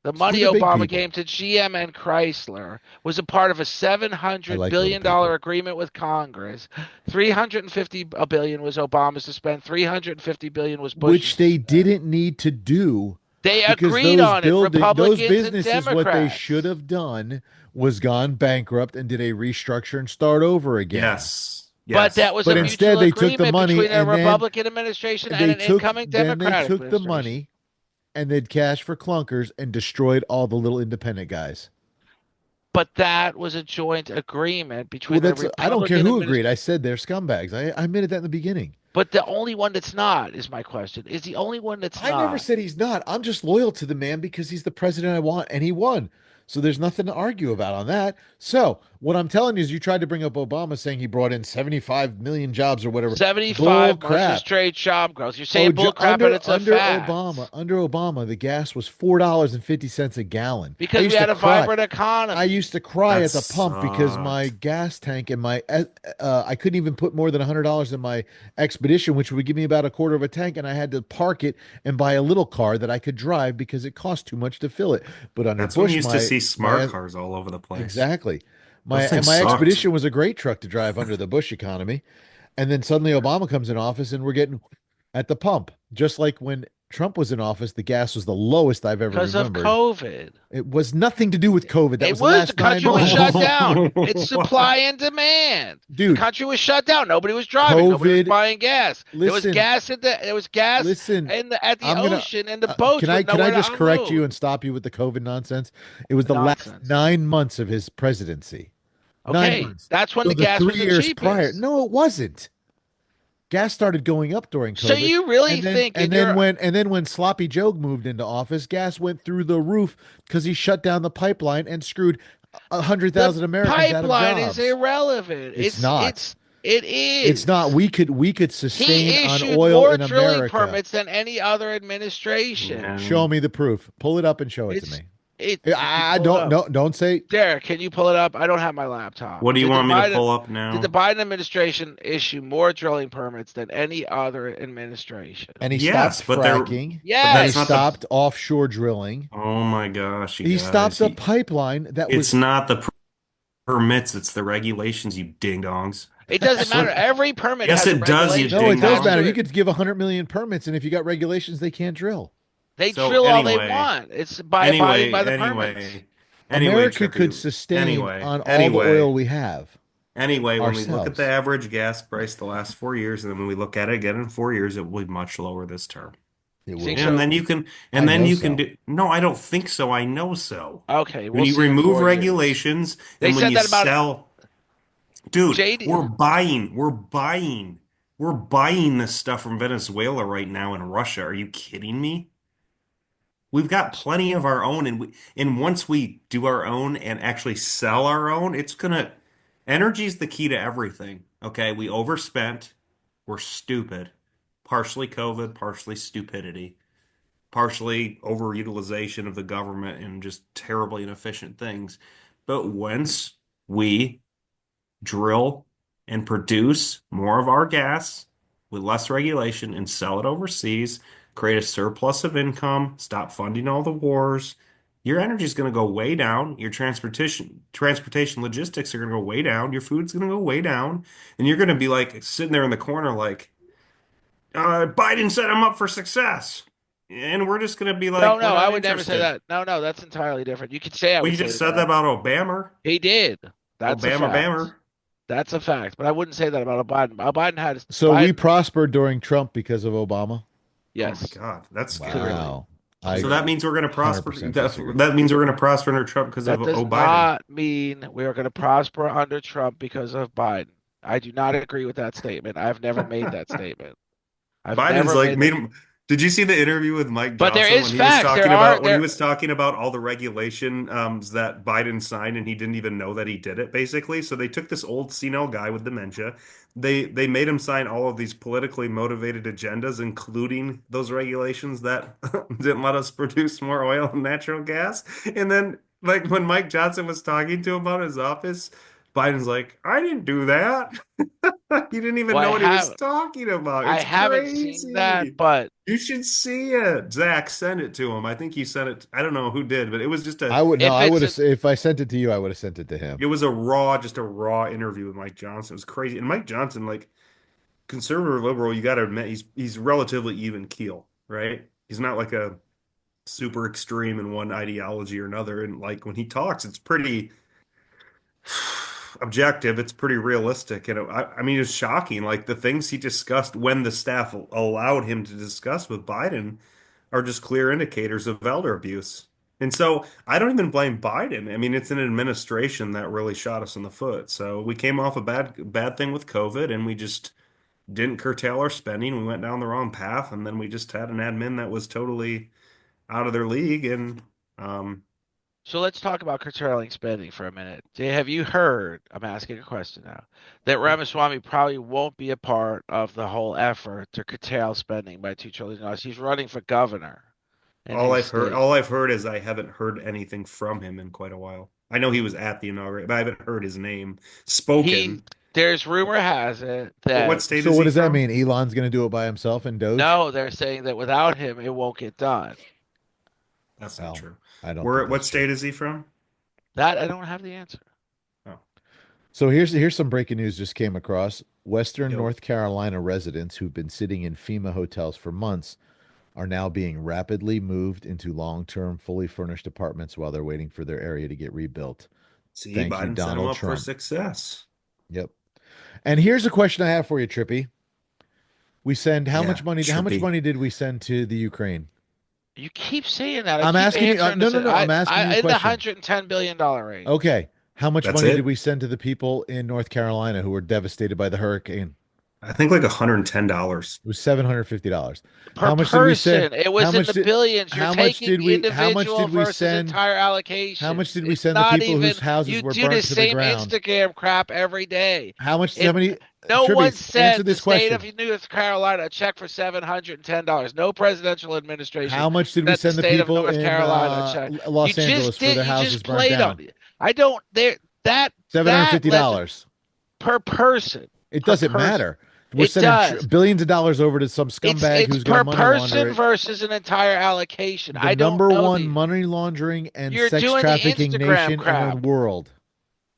the screw money the big Obama people. gave to GM and Chrysler was a part of a seven I hundred like little billion dollar people. agreement with Congress. 350 billion was Obama's to spend. 350 billion was Which Bush's to they spend. didn't need to do They because agreed on it, those Republicans and businesses, what they should Democrats. have done was gone bankrupt and did a restructure and start over again. Yes. But that Yes. was But a instead mutual they took the agreement money between a and then Republican administration and an incoming they Democratic took the administration. money and they'd cash for clunkers and destroyed all the little independent guys. But that was a joint agreement Well, between the that's I don't care Republican who agreed. I administration. said they're scumbags. I admitted that in the beginning. But the only one that's not is my question. Is the only one that's I never not. said he's not. I'm just loyal to the man because he's the president I want and he won. So there's nothing to argue about on that. So what I'm telling you is you tried to bring up Obama saying he brought in 75 million jobs or whatever. Bull 75 months of crap. straight job growth. You're saying Oh, bull crap and it's a fact. Under Obama, the gas was $4.50 a gallon. Because we had a vibrant I economy. used to cry That at the pump because my sucked. gas tank and I couldn't even put more than $100 in my Expedition, which would give me about a quarter of a tank, and I had to park it and buy a little car that I could drive because it cost too much to fill it. But under That's when you Bush, used to see smart cars all over the place. exactly Those things my sucked. Expedition was a great truck to drive under the Bush economy, and then suddenly Obama comes in office and we're getting at the pump, just like when Trump was in office, the gas was the lowest I've ever Because of remembered. COVID. It was nothing to do with COVID. That It was the was the last nine country was shut months. down. It's supply What? and demand. The Dude, country was shut down. Nobody was driving. Nobody was COVID, buying gas. listen, There was gas listen, in the at the I'm gonna ocean and the boats with can I nowhere to just correct you unload. and stop you with the COVID nonsense? It was the last Nonsense. 9 months of his presidency. Nine Okay, months. that's when So the the gas was three the years prior, cheapest. no, it wasn't. Gas started going up during So COVID, you really think in your and then when Sloppy Joe moved into office, gas went through the roof because he shut down the pipeline and screwed a hundred the thousand Americans out of pipeline is jobs. irrelevant. It's not. It It's not. is. We could sustain He on issued oil more in drilling America. permits than any other administration. Show No. me the proof. Pull it up and show it to It's me. it. If you I pull it don't up, no don't say Derek, can you pull it up? I don't have my laptop. What do you want me to pull up Did the now? Biden administration issue more drilling permits than any other administration? and he stopped Yes, fracking but and he that's Yes. not the. stopped offshore drilling. Oh my gosh, you He stopped guys. a pipeline that It's was not the permits, it's the regulations, you ding dongs. It doesn't matter. What? Every permit Yes, has a it does, you no, regulation it ding does attached dong. matter. to You it. could give 100 million permits, and if you got regulations, they can't drill. They So drill all they anyway, want. It's by abiding by the permits. anyway, America could Trippy. sustain Anyway, on all the anyway, oil we have when we look at the ourselves. average gas price the last 4 years, and then when we look at it again in 4 years, it will be much lower this term. It You think will And be. so? I know then you can so. do, no, I don't think so. I know so. Okay, When we'll you see in remove 4 years. regulations They and when said you that about sell, dude, JD. we're buying this stuff from Venezuela right now and Russia. Are you kidding me? We've got plenty of our own, and once we do our own and actually sell our own, energy is the key to everything. Okay, we overspent, we're stupid, partially COVID, partially stupidity, partially overutilization of the government and just terribly inefficient things. But once we drill and produce more of our gas with less regulation and sell it overseas, create a surplus of income, stop funding all the wars. Your energy is going to go way down. Your transportation logistics are going to go way down. Your food's going to go way down. And you're going to be like sitting there in the corner like, Biden set him up for success. And we're just gonna be No, like, we're no, I not would never say interested. that. No, no, that's entirely different. You could say I would We say just that said that about. about Obama. He did. That's a Obama fact. Bammer. That's a fact. But I wouldn't say that about Biden. Biden had So we Biden. prospered during Trump because of Obama. Oh my Yes, God, that's scary. clearly, Wow. I So that clearly. means we're going to prosper. 100% That, disagree. that means we're going to prosper under Trump because of That does Biden. not mean we are going to prosper under Trump because of Biden. I do not agree with that statement. I've never made that statement. I've Biden's never like made that. made him. Did you see the interview with Mike But there Johnson is when he was facts. There talking are about when he there. was talking about all the regulation that Biden signed and he didn't even know that he did it basically. So they took this old senile guy with dementia. They made him sign all of these politically motivated agendas, including those regulations that didn't let us produce more oil and natural gas. And then like when Mike Johnson was talking to him about his office, Biden's like, I didn't do that. He didn't even Well, know what he was talking about. I It's haven't seen that, crazy. but You should see it. Zach sent it to him. I think he sent it. I don't know who did, but it was just I would no, if I would it's have a, if I sent it to you, I would have sent it to him. it was a raw, just a raw interview with Mike Johnson. It was crazy. And Mike Johnson, like conservative liberal, you got to admit he's relatively even keel, right? He's not like a super extreme in one ideology or another. And like when he talks, it's pretty objective. It's pretty realistic. And I mean, it's shocking. Like the things he discussed when the staff allowed him to discuss with Biden are just clear indicators of elder abuse. And so I don't even blame Biden. I mean, it's an administration that really shot us in the foot. So we came off a bad thing with COVID and we just didn't curtail our spending. We went down the wrong path and then we just had an admin that was totally out of their league and um so let's talk about curtailing spending for a minute. Jay, have you heard? I'm asking a question now. That Ramaswamy probably won't be a part of the whole effort to curtail spending by $2 trillion. He's running for governor in his state. all I've heard is I haven't heard anything from him in quite a while. I know he was at the inauguration, but I haven't heard his name He spoken. there's rumor has it What that state So is what he does that from? mean? Elon's going to do it by himself in Doge? no, they're saying that without him it won't get done. That's not Well, true. I don't think Where, that's what true. state is he from? That I don't have the answer. Oh, So here's some breaking news just came across. Western yo, North Carolina residents who've been sitting in FEMA hotels for months are now being rapidly moved into long-term, fully furnished apartments while they're waiting for their area to get rebuilt. see, Thank you, Biden set him Donald up for Trump. success. Yep. And here's a question I have for you, Trippy. We send how Yeah, much money? How much trippy. money did we send to the Ukraine? You keep saying that. I I'm keep asking you. answering No, this. no, no. I'm asking you a In the question. $110 billion range. Okay. How much That's money did it. we send to the people in North Carolina who were devastated by the hurricane? I think like $110. It was $750. Per How much did we send? person. It How was in much the did billions. You're taking how much individual did we versus send? entire How much allocations. did we It's send the not people even, whose houses you were do the burnt to the same ground? Instagram crap every day. How It many no one Tribbies, answer sent the this state of question. North Carolina a check for $710. No presidential administration How much did we sent the send the state of people North in Carolina a check. You Los Angeles just for did. their You houses just burnt played on down? it. I don't. There. That led $750. per person. It Per doesn't person. matter. We're It sending does. billions of dollars over to some scumbag It's who's going to per money launder person it. versus an entire allocation. The I don't number know one the. money laundering and You're sex doing the trafficking Instagram nation in the crap. world.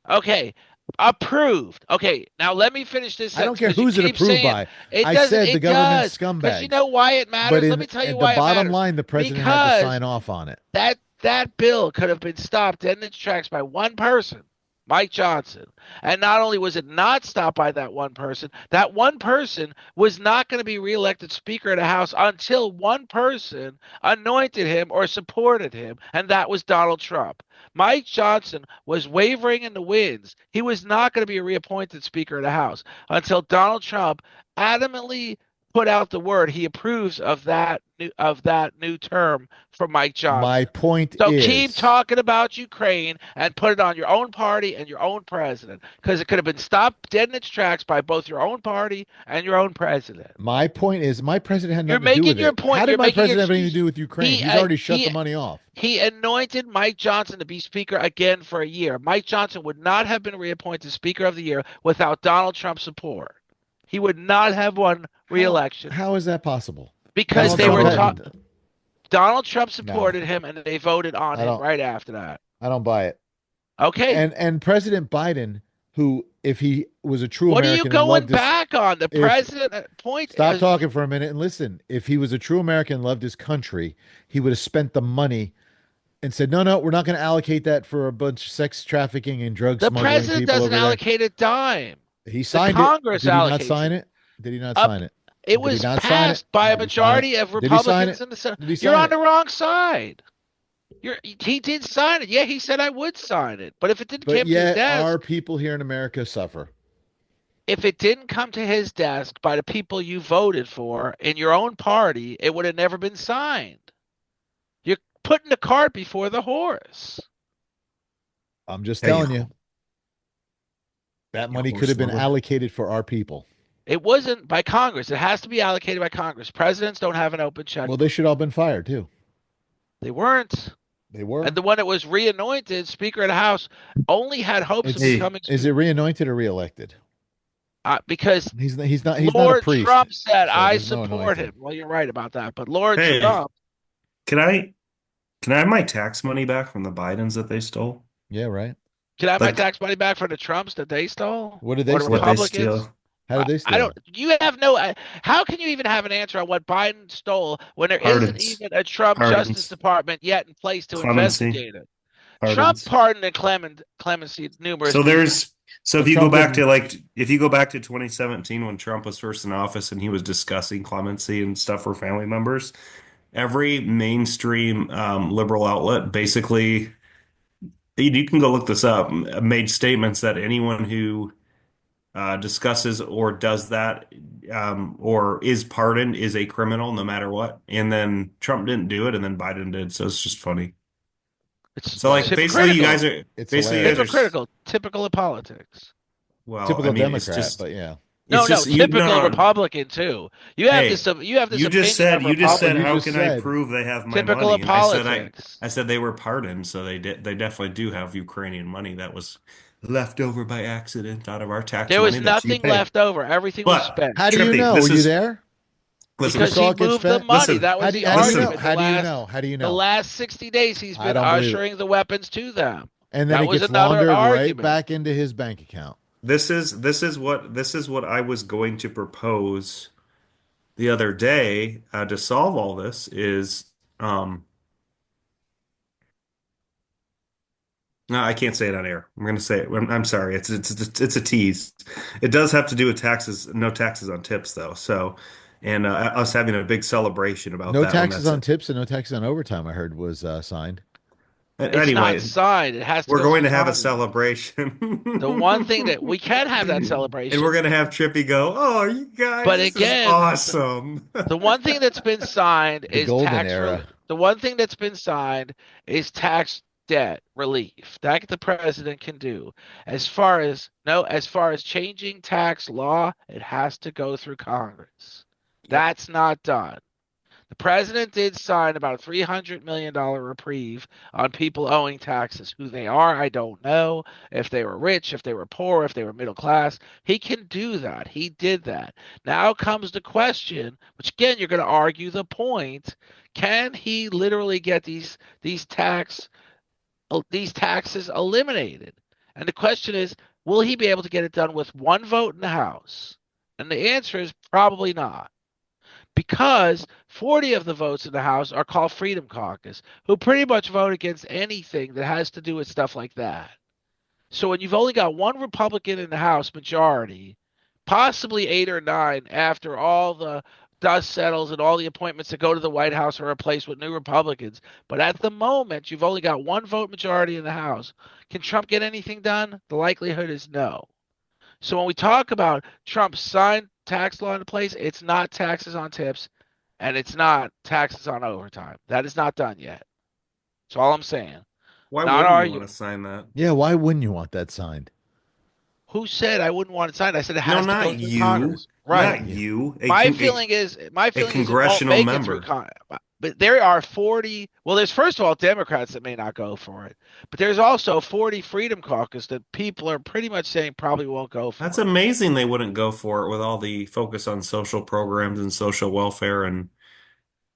Okay. Approved. Okay. Now let me finish this I don't sentence care because you who's it keep approved saying by. it I doesn't. said the It government does. Because you scumbags. know why it But matters? Let in me tell you at the why it bottom matters. line, the president had to Because sign off on it. that bill could have been stopped dead in its tracks by one person, Mike Johnson. And not only was it not stopped by that one person was not going to be reelected Speaker of the House until one person anointed him or supported him, and that was Donald Trump. Mike Johnson was wavering in the winds. He was not going to be reappointed Speaker of the House until Donald Trump adamantly put out the word he approves of that new term for Mike My Johnson. point So keep is, talking about Ukraine and put it on your own party and your own president because it could have been stopped dead in its tracks by both your own party and your own president. my president had You're nothing to do making with your it. How point. did You're my making president have anything to excuses. do with Ukraine? He He's uh, already shut the he money off. he anointed Mike Johnson to be Speaker again for a year. Mike Johnson would not have been reappointed Speaker of the Year without Donald Trump's support. He would not have won How reelection how is that possible? because That's Donald they Trump were total. taught. had Donald Trump no. supported him and they voted on I him don't right after that. I don't buy it. Okay. And President Biden, who if he was a true What are you American and going loved his back on? The if president point. stop talking for a minute and listen. If he was a true American and loved his country, he would have spent the money and said, "No, no, we're not going to allocate that for a bunch of sex trafficking and drug The smuggling president people doesn't over there." allocate a dime. He The signed it. Congress Did he not allocates sign it. it? Did he not Up, sign it? it Did he was not sign it? passed by a Did he sign it? majority of Did he sign Republicans it? in the Senate. Did he You're sign on it? the wrong side. He did sign it. Yeah, he said I would sign it. But if it didn't But come to his yet, our desk, people here in America suffer. if it didn't come to his desk by the people you voted for in your own party, it would have never been signed. You're putting the cart before the horse. I'm just Hey, telling you, that money could have horse been lover. allocated for our people. It wasn't by Congress. It has to be allocated by Congress. Presidents don't have an open Well, they checkbook. should all been fired too. They weren't. They And were. the one that was reanointed Speaker of the House only had hopes of It's Hey, becoming is it reanointed or reelected? because He's not a Lord priest, Trump said, so I there's no support him. anointing. Well, you're right about that. But Lord hey, Trump, can I can I have my tax money back from the Bidens that they stole? Yeah, right. can I have my Like tax money back for the Trumps that they stole What did they or the what steal? they Republicans? steal? How did they I steal don't, it? you have no, how can you even have an answer on what Biden stole when there isn't Pardons. even a Trump Justice Pardons. Department yet in place to Clemency. investigate it? Trump Pardons. pardoned and clemency numerous So people. there's so But Trump didn't. if you go back to 2017 when Trump was first in office and he was discussing clemency and stuff for family members, every mainstream liberal outlet basically you can go look this up made statements that anyone who discusses or does that or is pardoned is a criminal no matter what. And then Trump didn't do it, and then Biden did. So it's just funny. It's So Well, like hypocritical. it's basically you guys are hilarious. Hypocritical. Typical of politics. well, I Typical mean it's Democrat, just but yeah. No, it's no, just you typical no. Republican too. Hey, You have this opinion of you just Well, said you how Republicans. just can I said prove they have my Typical money? of And politics. I said they were pardoned, so they definitely do have Ukrainian money that was left over by accident out of our tax There was money that you nothing pay. left over. Everything was But spent how do you Trippy, know? Were you there? You listen, because saw he it get moved the spent? money. That was the How do you know? argument. listen. How do you know? How do you The know? last 60 days he's I been don't believe it. ushering the weapons to them. And then That it was gets another laundered right argument. back into his bank account. This is what I was going to propose the other day to solve all this is no, I can't say it on air. I'm going to say it. I'm sorry. It's a tease. It does have to do with taxes. No taxes on tips though. So, and us having a big celebration about No that when taxes that's on it. tips and no taxes on overtime, I heard was signed. It's not Anyway, signed. It has to we're go through going to have a Congress. The one celebration. thing that we can have that And we're celebration, going to have Trippy go, "Oh, you guys, but this is again, awesome." the one thing that's been signed The is golden era. the one thing that's been signed is tax debt relief. That the president can do. As far as no, as far as changing tax law, it has to go through Congress. Yep. That's not done. The president did sign about a $300 million reprieve on people owing taxes. Who they are, I don't know. If they were rich, if they were poor, if they were middle class, he can do that. He did that. Now comes the question, which again you're going to argue the point: can he literally get these taxes eliminated? And the question is, will he be able to get it done with one vote in the House? And the answer is probably not because 40 of the votes in the House are called Freedom Caucus, who pretty much vote against anything that has to do with stuff like that. So when you've only got one Republican in the House majority, possibly 8 or 9 after all the dust settles and all the appointments that go to the White House are replaced with new Republicans, but at the moment you've only got one vote majority in the House. Can Trump get anything done? The likelihood is no. So when we talk about Trump's signed tax law into place, it's not taxes on tips and it's not taxes on overtime. That is not done yet. That's all I'm saying. Why Not wouldn't you want argue. to sign that? Yeah, why wouldn't you want that signed? Who said I wouldn't want it signed? I said it No, has to go not through you. Congress. Right. Not Yeah. you. My A feeling is it won't congressional make it through member. Congress. But there are 40. Well, there's first of all Democrats that may not go for it, but there's also 40 Freedom Caucus that people are pretty much saying probably won't go That's for it. amazing they wouldn't go for it with all the focus on social programs and social welfare. And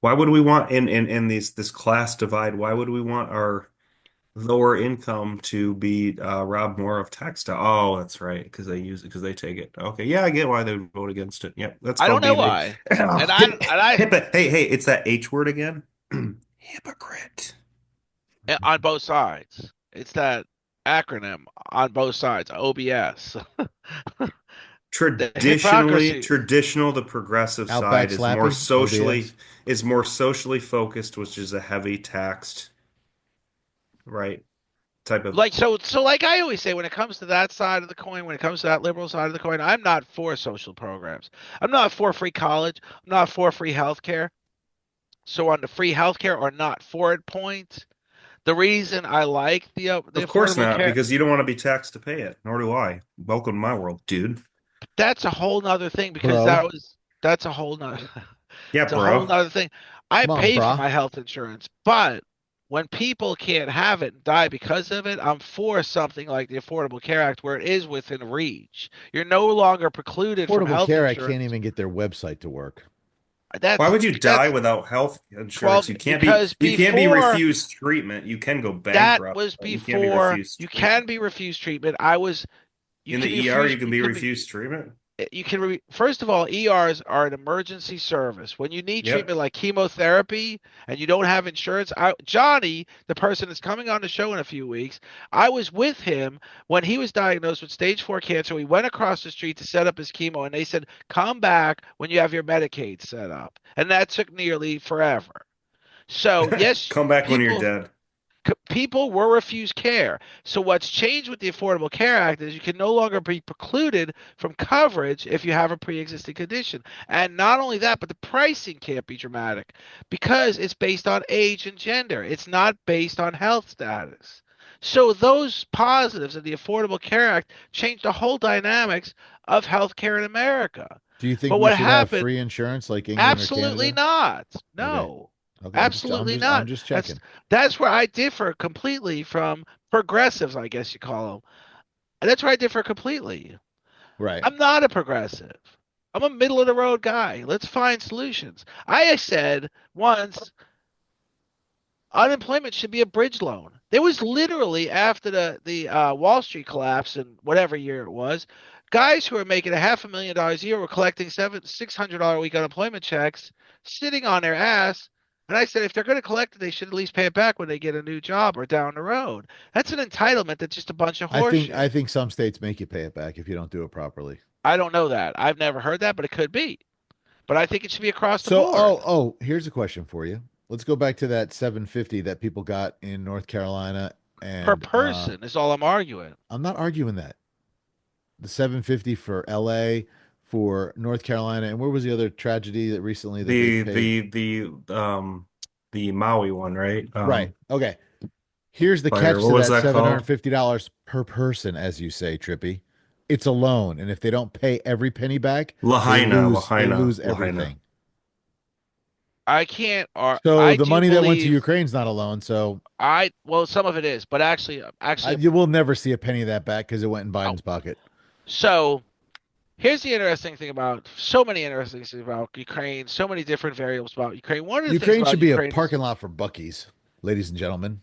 why would we want in this class divide? Why would we want our lower income to be robbed more of tax. Oh, that's right, because they use it because they take it. Okay, yeah, I get why they would vote against it. Yep, that's I don't called know being a why. Hey, hey, it's that H word again. Hypocrite. On both sides. It's that acronym on both sides, OBS. The hypocrisy. Traditional, the progressive Outback side Slappy, OBS. is more socially focused, which is a heavy taxed, right, type of. Like I always say, when it comes to that side of the coin, when it comes to that liberal side of the coin, I'm not for social programs. I'm not for free college. I'm not for free healthcare. So on the free healthcare or not for it point, the reason I like the Of course affordable not, care, because you don't want to be taxed to pay it. Nor do I. Welcome to my world, dude. that's a whole nother thing because Bro. that's a whole nother Yeah, it's a whole bro. nother thing. I Come on, pay for brah. my health insurance, but when people can't have it and die because of it, I'm for something like the Affordable Care Act where it is within reach. You're no longer precluded from Affordable health Care, I can't insurance. even get their website to work. Why That's would you die that's without health insurance? 12 because You can't be before refused treatment. You can go that bankrupt, was but you can't be before refused you can treatment. be refused treatment. I was you In can the be ER, refused you can be refused treatment. first of all, ERs are an emergency service. When you need Yep. treatment like chemotherapy and you don't have insurance, Johnny, the person that's coming on the show in a few weeks, I was with him when he was diagnosed with stage 4 cancer. We went across the street to set up his chemo and they said, "Come back when you have your Medicaid set up." And that took nearly forever. So, yes, Come back when you're people dead. people were refused care. So what's changed with the Affordable Care Act is you can no longer be precluded from coverage if you have a pre-existing condition. And not only that, but the pricing can't be dramatic because it's based on age and gender. It's not based on health status. So those positives of the Affordable Care Act changed the whole dynamics of healthcare in America. Do you think But we what should have happened? free insurance like England or Absolutely Canada? not. Okay. No. Okay. Absolutely I'm not. just That's checking. that's where I differ completely from progressives, I guess you call them. And that's where I differ completely. Right. I'm not a progressive. I'm a middle of the road guy. Let's find solutions. I said once unemployment should be a bridge loan. There was literally after the Wall Street collapse in whatever year it was, guys who were making a $500,000 a year were collecting $600 a week unemployment checks, sitting on their ass. And I said, if they're going to collect it, they should at least pay it back when they get a new job or down the road. That's an entitlement that's just a bunch of horseshit. I think some states make you pay it back if you don't do it properly. I don't know that. I've never heard that, but it could be. But I think it should be across the So, board here's a question for you. Let's go back to that 750 that people got in North Carolina per and person is all I'm arguing. I'm not arguing that. The 750 for LA, for North Carolina, and where was the other tragedy that recently that they The paid? the Maui one, right? Right. Okay. Here's the Fire. catch What to was that that called? $750 per person, as you say, Trippy. It's a loan, and if they don't pay every penny back, they lose Lahaina. everything. I can't. Or So I the do money that went to believe Ukraine's not a loan. So well, some of it is, but actually, you will never see a penny of that back because it went in oh, Biden's pocket. so here's the interesting thing about so many interesting things about Ukraine, so many different variables about Ukraine. One of the things Ukraine about should be a Ukraine is parking lot for Bucky's, ladies and gentlemen.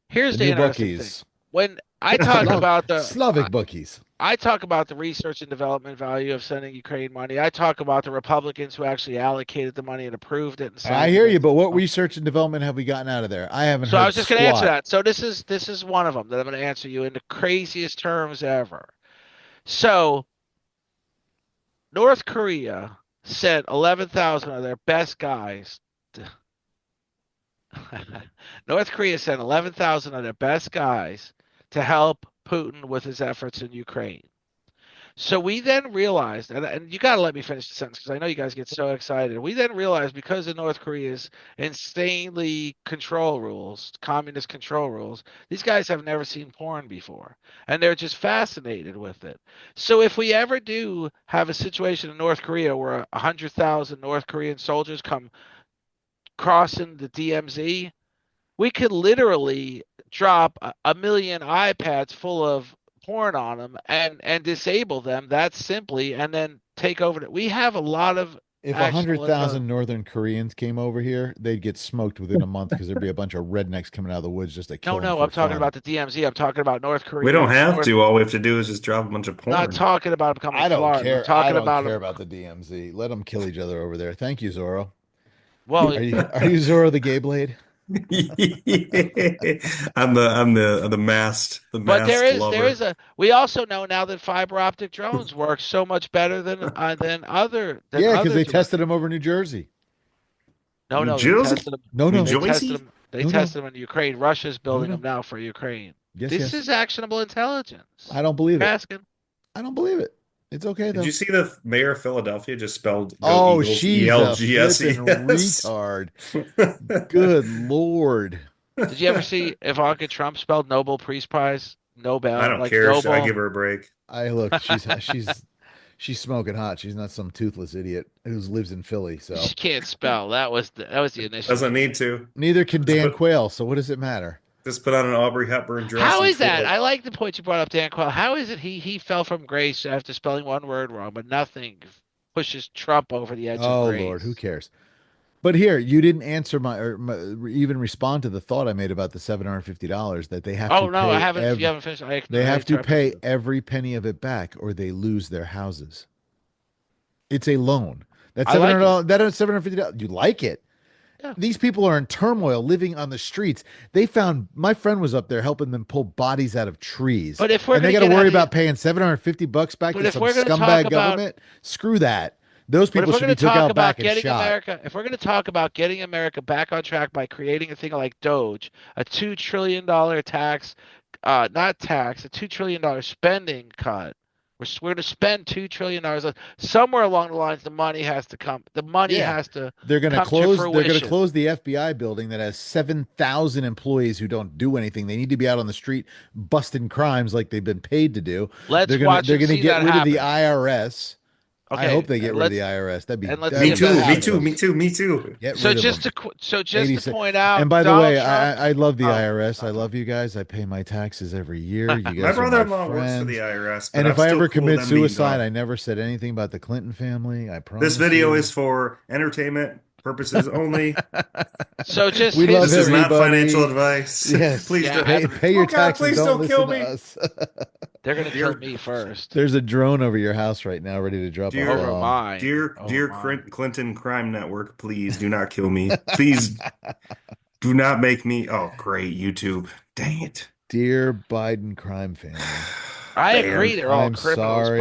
The here's the new interesting thing. Bucky's. When I talk about Slavic Bucky's. I talk about the research and development value of sending Ukraine money. I talk about the Republicans who actually allocated the money and approved it and I signed hear you, it. but what research and development have we gotten out of there? I haven't So I heard was just going to answer squat. that. So this is one of them that I'm going to answer you in the craziest terms ever. So North Korea sent 11,000 of their best guys. North Korea sent 11,000 of their best guys to help Putin with his efforts in Ukraine. So we then realized, and you got to let me finish the sentence because I know you guys get so excited. We then realized because of North Korea's insanely communist control rules, these guys have never seen porn before. And they're just fascinated with it. So if we ever do have a situation in North Korea where 100,000 North Korean soldiers come crossing the DMZ, we could literally drop a million iPads full of porn on them and disable them that simply and then take over. We have a lot of If a hundred Actionable thousand intelligence. Northern Koreans came over here, they'd get smoked within a month because there'd be a bunch of rednecks coming out of the woods just to No, kill them no, for I'm talking fun. about the DMZ. I'm talking about North We don't Korea. have North. to. All we have to do is just drop a bunch of Not porn. talking about them coming to I don't Florida. I'm care. I talking don't about care them. about the DMZ. Let them kill each other over there. Thank you, Zorro. Well, Are you Zorro the Gay Blade? I'm the but there masked is there lover. is a. We also know now that fiber optic drones work so much better than Yeah, because other they direct. tested them over New Jersey. No, New no, they Jersey? tested them. No, New no, They tested Jersey? them. They no, no, tested them in Ukraine. Russia's no, building them no. now for Ukraine. Yes, This yes. is actionable I intelligence. don't believe You're it. asking. I don't believe it. It's okay Did you though. see the mayor of Philadelphia just spelled Go Oh, Eagles she's a flippin' ELGSES? retard. Good Lord. Did you ever see Ivanka Trump spelled Nobel Peace Prize? I Nobel, don't like care. I Noble. give her a break. I look, she's smoking hot. She's not some toothless idiot who lives in Philly. So She can't spell. That was the Doesn't initiative. need to. neither can Just Dan put Quayle. So what does it matter? just put on an Aubrey Hepburn dress How and is twirl that? it. I like the point you brought up, Dan Quayle. How is it he fell from grace after spelling one word wrong, but nothing pushes Trump over the edge of Oh Lord, who grace? cares? But here, you didn't answer or even respond to the thought I made about the $750 that they have to Oh no, I pay haven't. You haven't finished. they I have to interrupted pay you. every penny of it back or they lose their houses. It's a loan. That's I seven like hundred it. dollars. That is $750. You like it? Yeah. These people are in turmoil, living on the streets. They found my friend was up there helping them pull bodies out of trees, But if we're and they gonna got to get out worry of the, about paying $750 back but to if some we're gonna talk scumbag about government. Screw that. Those But if people we're should going be to took talk out about back and getting shot. America, if we're going to talk about getting America back on track by creating a thing like Doge, a $2 trillion tax, not tax, a $2 trillion spending cut. We're going to spend $2 trillion. Somewhere along the lines, the money has to come. The money Yeah. has to They're going to come to close they're going to fruition. close the FBI building that has 7,000 employees who don't do anything. They need to be out on the street busting crimes like they've been paid to do. Let's watch They're and going to see get that rid of the happen. IRS. I hope Okay, they get and rid of the let's IRS. let's see Me if that too. Me Get rid too. of Me them. happens. too. Me too. Get So rid of just them. to so just to 86. point And out, by the Donald way, Trump. I love the Oh, IRS. I okay. love you guys. I pay my taxes every year. You My guys are my brother-in-law works for the friends. IRS, but And I'm if I still ever cool with commit them being suicide, gone. I never said anything about the Clinton family. I This promise video you. is for entertainment purposes only. So just We love This is not financial everybody. advice. Yes. Please yeah, don't. Pay your Oh God, taxes. please Don't don't listen kill to me. us. they're gonna kill Dear, me first There's a drone over your house right now ready to drop a dear, over bomb. mine. Over dear mine. Clinton crime network, please do not kill me. Please do not make me. Oh, great, YouTube. Dang it. Dear Biden crime family, I agree Banned. they're all I'm criminals, but sorry.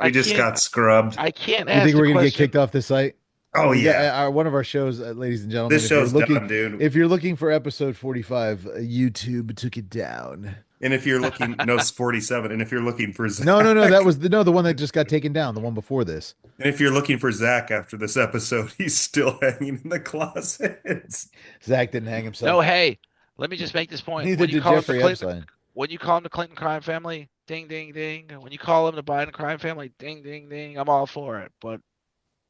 We just got scrubbed. I can't You think ask the we're gonna get question. kicked off the site? Oh We got yeah. one of our shows, ladies and gentlemen. This show's done, dude. If you're looking for episode 45, YouTube took it down. And if you're looking, no, it's 47. And if you're looking for No, no, no. That Zach, was the one that just got taken down. The one before this. and if you're looking for Zach after this episode, he's still hanging in the closet. Zach didn't hang No, himself. hey, let me just make this point. Neither When you did call them the Jeffrey Clinton, Epstein. when you call them the Clinton crime family, ding, ding, ding. When you call them the Biden crime family, ding, ding, ding. I'm all for it, but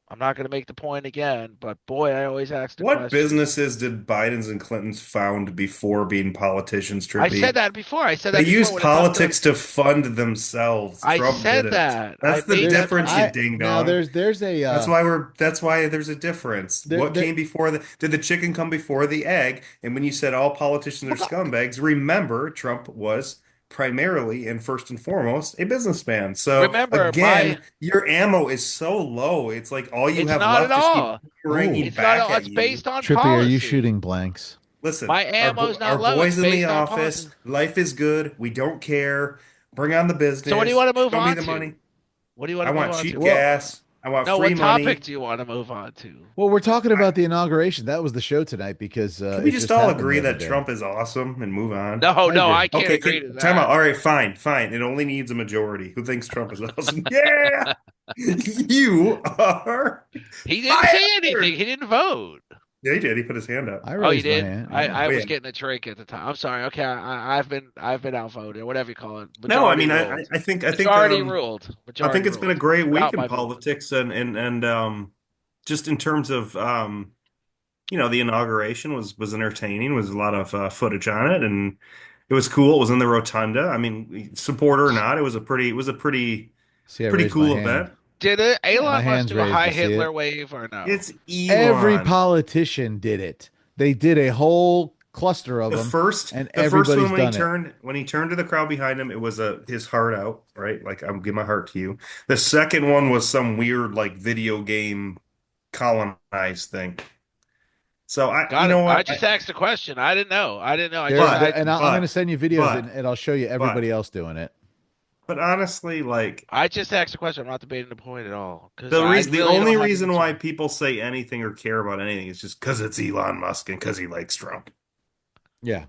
I'm not going to make the point again. But boy, I always ask the What question. businesses did Bidens and Clintons found before being politicians, I said Trippy? that before. I said They that before used when it comes to. politics to fund themselves. I Trump said didn't. that. I That's the made There's that difference, you point. I ding now dong. there's a That's why there's a difference. there What there came before did the chicken come before the egg? And when you said all politicians are scumbags, remember Trump was primarily and first and foremost a businessman. So Remember, again, your ammo is so low. It's like all you it's have not at left just keeps all. bringing oh It's not. back All. at It's you. based on Trippy, are you policy. shooting blanks? Listen, My ammo's our not low. It's boys in the based on policy. office, life is good. We don't care. Bring on the So what do you business. want to move Show me on the to? money. What do you want I to move want on cheap to? Well, gas. I want No, free what topic money. do you want to move on to? we're talking I, about the inauguration. That was the show tonight because can we it just just all happened the agree other that day. Trump is awesome and move on? No, I no, agree. I can't Okay, agree to time out. that. All right, fine, fine. It only needs a majority. Who thinks Trump is awesome? Yeah, you are He didn't say anything. fired. He didn't vote. Yeah, he did. He put his hand up. I Oh, you raised my did? hand. I, Yeah. I Oh was yeah. getting a drink at the time. I'm sorry. Okay, I've been outvoted or whatever you call it. No, I Majority mean, ruled. I think Majority ruled. I think Majority it's been a ruled. great week Without in my vote. politics and just in terms of the inauguration was entertaining. Was a lot of footage on it, and it was cool. It was in the rotunda. I mean, supporter or not, it was a pretty See, I pretty raised my cool hand. event. Did My Elon Musk hand's do a raised. high You see Hitler it? wave or no? It's Every Elon. politician did it. They did a whole cluster of The them, first, and the first one everybody's done it. when he turned to the crowd behind him, it was his heart out, right? Like I'm giving my heart to you. The second one was some weird like video game colonized thing. So you Got it. know I what? just asked a question. I didn't know. I didn't know. I just There, But I and I'm going to but send you videos, but and I'll show you but everybody else doing it. but honestly, like I just asked a question. I'm not debating the point at all because the I reason, the really don't only have the reason why answer. people say anything or care about anything is just because it's Elon Musk and because he likes Trump. Yeah,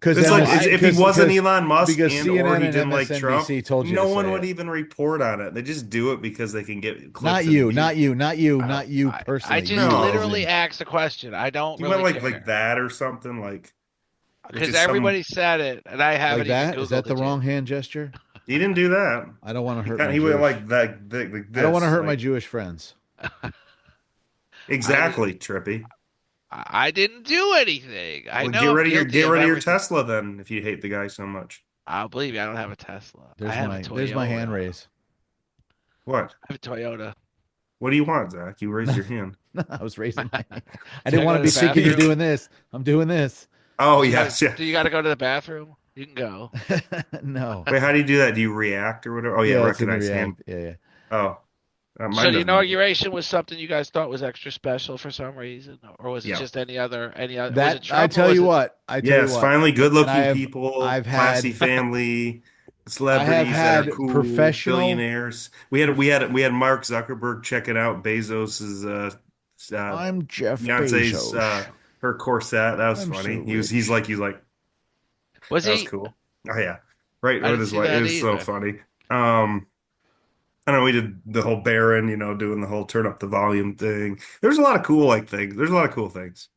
because It's like I if he wasn't because Elon Musk and or CNN he and didn't like Trump, MSNBC told you to no one say would it. even report on it. They just do it because they can get Not clicks and you, views. not you, not you, I don't. not you I personally. just You as No, literally in asked a question. I don't you meant really like care that or something like because just some. everybody said it, and I like haven't even that. Is that Googled the it yet. wrong hand gesture? He didn't do that. I don't want to hurt my He went Jewish. like that like I don't want to this hurt my like Jewish friends. I just exactly Trippy. I didn't do anything. I Well, know I'm get guilty of rid of your everything. Tesla then if you hate the guy so much. I'll believe you. I don't have a Tesla. I have a There's my hand Toyota. raise. What? I have a Toyota. What do you want, Zach? You raised your hand. I was raising my hand. I Can didn't I want go to to be the thinking you're bathroom? doing this. I'm doing this. Oh Do you got yes, yeah. do you got to go to the bathroom? You can go. No. Wait, how do you do that? Do you react or whatever? Oh yeah, Yeah, it's in the recognize hand. React. Yeah, yeah. Oh, So mine the doesn't. inauguration was something you guys thought was extra special for some reason, or was it Yeah. just any other? Was it That I Trump or tell was you it? what, I tell you Yes, what. finally And good-looking people, I've classy had family, I have celebrities that are had cool, professional billionaires. prof We had Mark Zuckerberg checking out Bezos's I'm Jeff Beyonce's Bezos. her corset. That was I'm so funny. rich. He's like Was that was he? cool. Oh yeah. Right I with didn't his see wife. It that was so either. funny. I don't know, we did the whole Baron, you know, doing the whole turn up the volume thing. There's a lot of cool like things. There's a lot of cool things.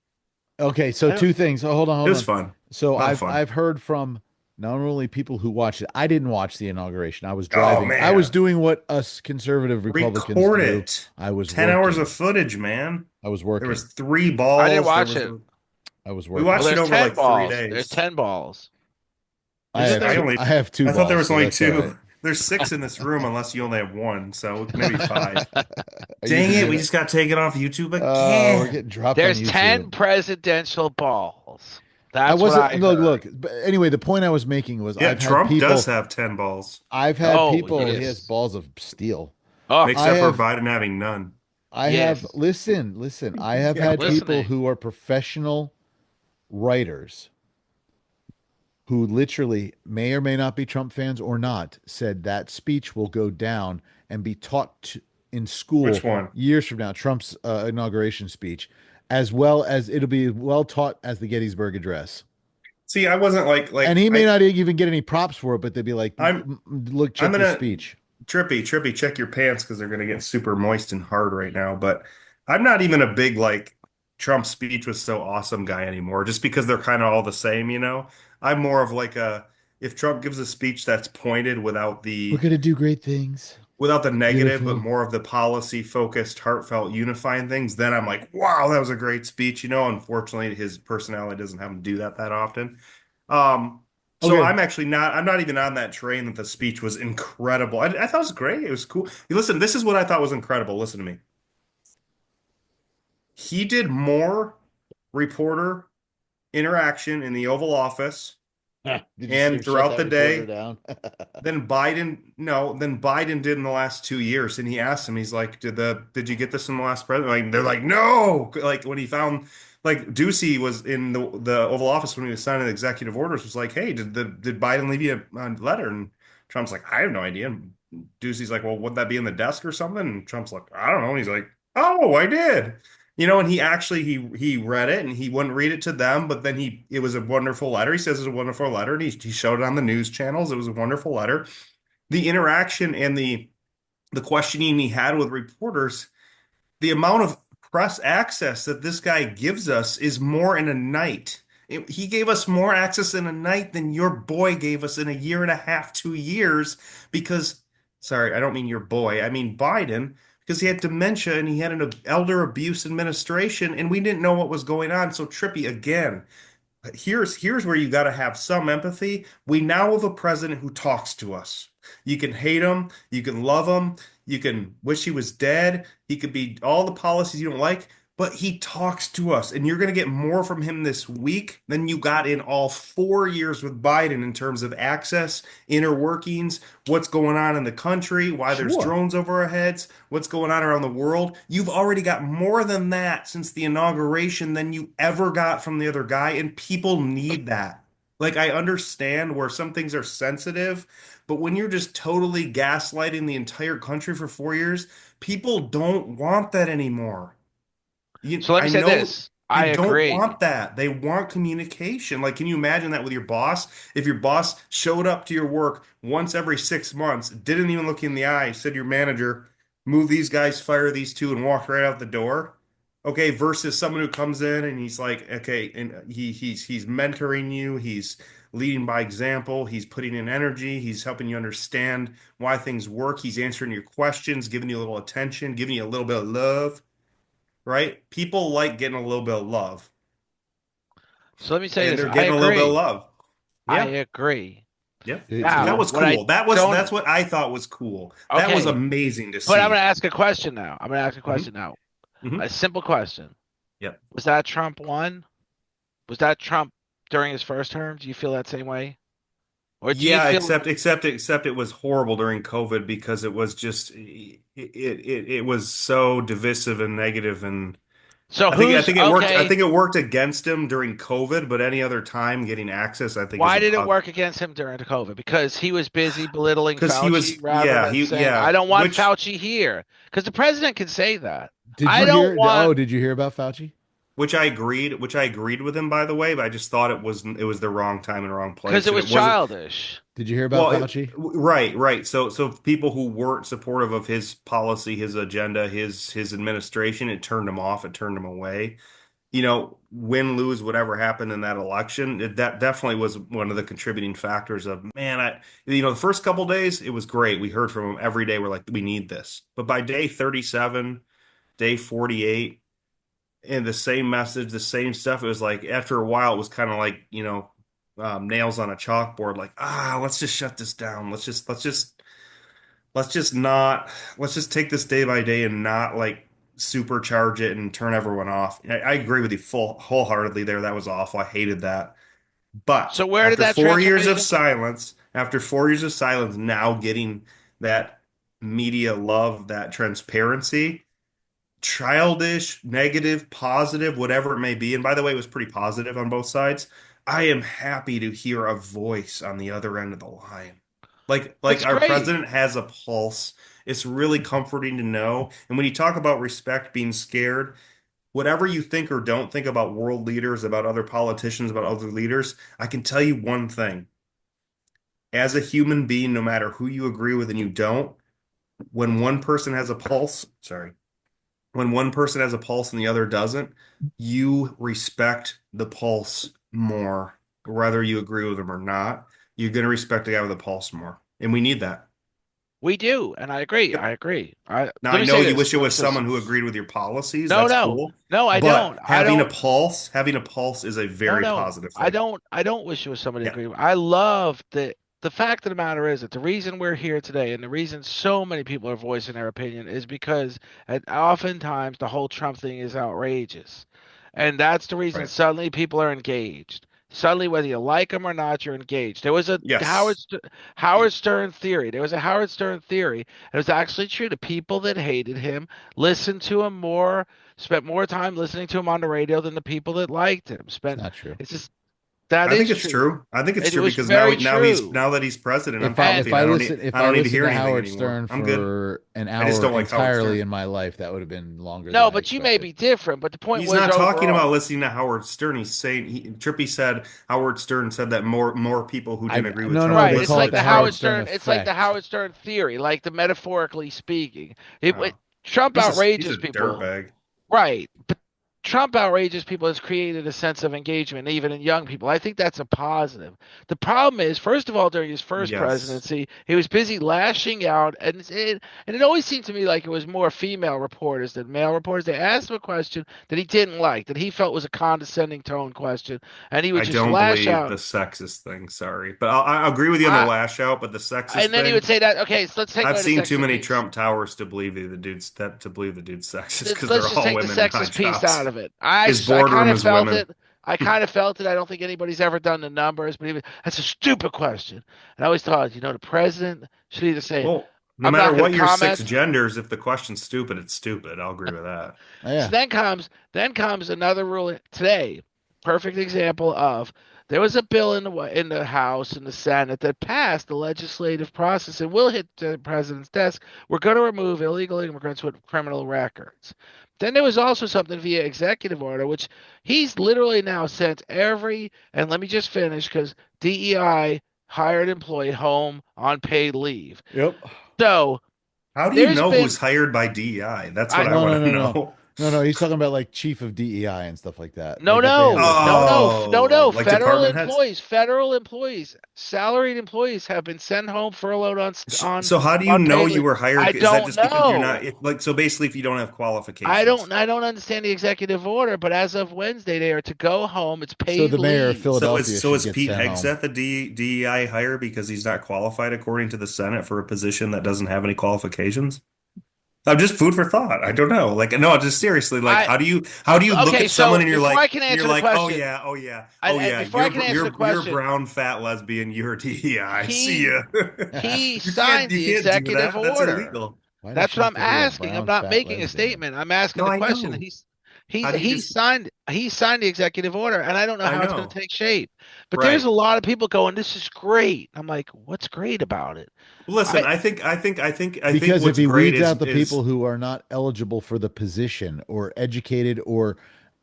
Okay, so I don't. two things. Oh, hold on, It hold was on. fun. So A lot of fun. I've heard from not only people who watched it. I didn't watch the inauguration. I was Oh driving. I was man. doing what us conservative Republicans Record do. it. I was 10 hours of working. footage, man. I was There was working. three I didn't balls. watch it. I was We Well, working. watched it there's over ten like three balls. There's days. 10 balls. Isn't there? I have two I thought there balls, was so only that's all two. right. There's six in this room unless you only have one, so maybe five. Are you Dang even it, we gonna? just got taken off YouTube We're again. getting dropped on There's YouTube. 10 presidential balls. I That's what wasn't. I Look. heard. But anyway, the point I was making was Yeah, Trump does have 10 balls. I've had Oh people. He has yes. balls of steel. Oh I Except for have. Biden having none. I have. yes. Listen. I have Yeah, I'm had well, people listening. who are professional writers who literally may or may not be Trump fans or not said that speech will go down and be in which school one? years from now. Trump's inauguration speech, as well as it'll be well taught as the Gettysburg Address. See, I wasn't And he may not even get any props for it, but they'd be like, I'm "Look, I'm check this gonna speech." Trippy, check your pants because they're gonna get super moist and hard right now. But I'm not even a big like Trump speech was so awesome guy anymore, just because they're kind of all the same, you know. I'm more of like a if Trump gives a speech that's pointed We're gonna do great things. without the negative, but Beautiful. more of the policy focused, heartfelt, unifying things, then I'm like, wow, that was a great speech. You know, unfortunately, his personality doesn't have him do that often. So Okay. I'm not even on that train that the speech was incredible. I thought it was great. It was cool. Listen, this is what I thought was incredible. Listen to me. He did more reporter interaction in the Oval Office Did you see and him shut throughout that the reporter day down? than Biden did in the last 2 years. And he asked him, he's like, did you get this in the last president? Like, they're like, no. Like when he found like Ducey was in the Oval Office when he was signing the executive orders, was like, hey, did Biden leave you a letter? And Trump's like, I have no idea. And Ducey's like, well, would that be in the desk or something? And Trump's like, I don't know. And he's like, oh, I did. You know, and he actually he read it and he wouldn't read it to them, but then it was a wonderful letter. He says it's a wonderful letter, and he showed it on the news channels. It was a wonderful letter. The interaction and the questioning he had with reporters, the amount of press access that this guy gives us is more in a night. He gave us more access in a night than your boy gave us in a year and a half, 2 years, because, sorry, I don't mean your boy, I mean Biden, because he had dementia and he had an elder abuse administration and we didn't know what was going on. So Trippy, again, here's where you got to have some empathy. We now have a president who talks to us. You can hate him, you can love him, You can wish he was dead. He could be all the policies you don't like, but he talks to us, and you're going to get more from him this week than you got in all 4 years with Biden in terms of access, inner workings, what's going on in the country, why there's Sure. drones over our heads, what's going on around the world. You've already got more than that since the inauguration than you ever got from the other guy, and people need that. Like, I understand where some things are sensitive, but when you're just totally gaslighting the entire country for 4 years, people don't want that anymore. So let I me say know this. they I don't agree. want that. They want communication. Like, can you imagine that with your boss? If your boss showed up to your work once every 6 months, didn't even look you in the eye, said to your manager, move these guys, fire these two, and walk right out the door. Okay, versus someone who comes in and he's like, okay, and he's mentoring you, he's leading by example, he's putting in energy, he's helping you understand why things work, he's answering your questions, giving you a little attention, giving you a little bit of love, right? People like getting a little bit of love, So let me say and this. they're I getting a little bit of agree. love. I Yeah, agree. yeah. It, That Now, was what I cool. That's don't, what I thought was cool. That was okay, amazing to but I'm see. going to ask a question now. I'm going to ask a Hmm. question now. Hmm. A simple question. Yep. Was that Trump one? Was that Trump during his first term? Do you feel that same way? Or do you Yeah, feel except it was horrible during COVID because it was just it was so divisive and negative, and so I who's think it worked. I okay? think it worked against him during COVID, but any other time getting access I think is Why a did it positive. work against him during the COVID? Because he was busy belittling Because he Fauci was, rather than saying, I yeah, don't want Fauci here. Because the president can say that. did I you don't hear? want. Oh, did you hear about Fauci? which I agreed with him by the way, but I just thought it was the wrong time and wrong Because place, it and was it wasn't. Did childish. you hear about Well, Fauci? right, right. So people who weren't supportive of his policy, his agenda, his administration, it turned him off, it turned him away. Win, lose, whatever happened in that election, that definitely was one of the contributing factors of, man, the first couple days, it was great. We heard from him every day. We're like, we need this. But by day 37, day 48, and the same message, the same stuff, it was like, after a while, it was kind of like, nails on a chalkboard, like, let's just shut this down. Let's just not, let's just take this day by day and not like supercharge it and turn everyone off. I agree with you wholeheartedly there. That was awful. I hated that. But So where did that transformation after 4 years of silence, now getting that media love, that transparency, childish, negative, positive, whatever it may be. And by the way, it was pretty positive on both sides. I am happy to hear a voice on the other end of the line. Like It's our great. president has a pulse. It's really comforting to know. And when you talk about respect being scared, whatever you think or don't think about world leaders, about other politicians, about other leaders, I can tell you one thing. As a human being, no matter who you agree with and you don't, when one person has a pulse, sorry, when one person has a pulse and the other doesn't, you respect the pulse more, whether you agree with them or not. You're going to respect the guy with a pulse more. And we need that. We do, and I agree. Yep. I agree. Now, Let I me know say you this. wish it Let me was say this. someone who agreed with your policies. No, That's no, cool. no. I But don't. I don't. having a pulse is a No, very no. positive I thing. don't. I don't wish it was somebody to Yeah. agree with. I love that. The fact of the matter is that the reason we're here today and the reason so many people are voicing their opinion is because oftentimes the whole Trump thing is outrageous. And that's the reason Right. suddenly people are engaged. Suddenly, whether you like them or not, you're engaged. There was a Yes. Howard Stern theory. There was a Howard Stern theory. And it was actually true. The people that hated him listened to him more, spent more time listening to him on the radio than the people that liked him. It's Spent. not true. It's just that I think is it's true. true. I think it's It true was because very true. now that he's president, I'm And comfy and If I I don't need to listened hear to anything Howard anymore. Stern I'm good. for an I just hour don't like Howard entirely Stern. in my life, that would have been longer than no, I but you may expected. be different. But the point He's was not talking about overall. listening to Howard Stern. He's saying Trippi said Howard Stern said that more people who didn't I agree with no Trump no, would Right. they It's listen call to it like the the the show. Howard Howard Stern Stern. It's like the effect. Howard Stern theory, like the metaphorically speaking. Oh, Trump he's a outrages people. dirtbag. Right. But Trump outrages people has created a sense of engagement, even in young people. I think that's a positive. The problem is, first of all, during his first Yes, presidency, he was busy lashing out, and it always seemed to me like it was more female reporters than male reporters. They asked him a question that he didn't like, that he felt was a condescending tone question, and he would I just don't lash believe the out. sexist thing. Sorry, but I agree with you on the I, lash out. But the sexist and then he thing, would say that, okay, so let's take I've away the seen too sexist many piece. Trump towers to believe the dude's sexist because Let's they're just all take the women in high sexist piece out jobs. of it. His I boardroom kind of is felt women. it. I kind of felt it. I don't think anybody's ever done the numbers, but even, that's a stupid question. And I always thought, the president should either say, Well, no I'm matter not going what to your six comment. genders, if the question's stupid, it's stupid. I'll agree with that. So Yeah. then comes another ruling today. Perfect example of there was a bill in the House and the Senate that passed the legislative process and will hit the president's desk. We're going to remove illegal immigrants with criminal records. Then there was also something via executive order, which he's literally now sent every, and let me just finish because DEI hired employee home on paid leave. Yep. So How do you there's know been who's hired by DEI? That's what I I No, no, want to no, no. know. No, no. He's talking about like chief of DEI and stuff like that. No, Like if they have no, their no, title. no, no, Oh, no. like department heads? Federal employees, salaried employees have been sent home furloughed on So how do you on know paid you leave. were I hired? Is that don't just because you're not know. so basically if you don't have I qualifications? don't. I don't understand the executive order, but as of Wednesday, they are to go home. It's So paid the mayor of leave. Philadelphia So should is get Pete sent home. Hegseth a DEI hire because he's not qualified according to the Senate for a position that doesn't have any qualifications? I'm just food for thought. I don't know. Like, no, just seriously, like, I how do you look okay. at someone So and before I can you're answer the like, oh question, yeah, oh yeah, and, oh and yeah, before I can answer the you're a question, brown fat lesbian, you're DEI. See he ya. he signed You the can't do executive that. That's order. illegal. Why does That's she what have I'm to be a asking. I'm brown not fat making a lesbian? statement. I'm asking No, the I question. know. He's How do you he just? signed he signed the executive order, and I don't know I how it's going know. to take shape. But there's a Right. lot of people going, "This is great." I'm like, "What's great about it?" Listen, I I think Because if what's he great weeds out the is people who are not eligible for the position or educated or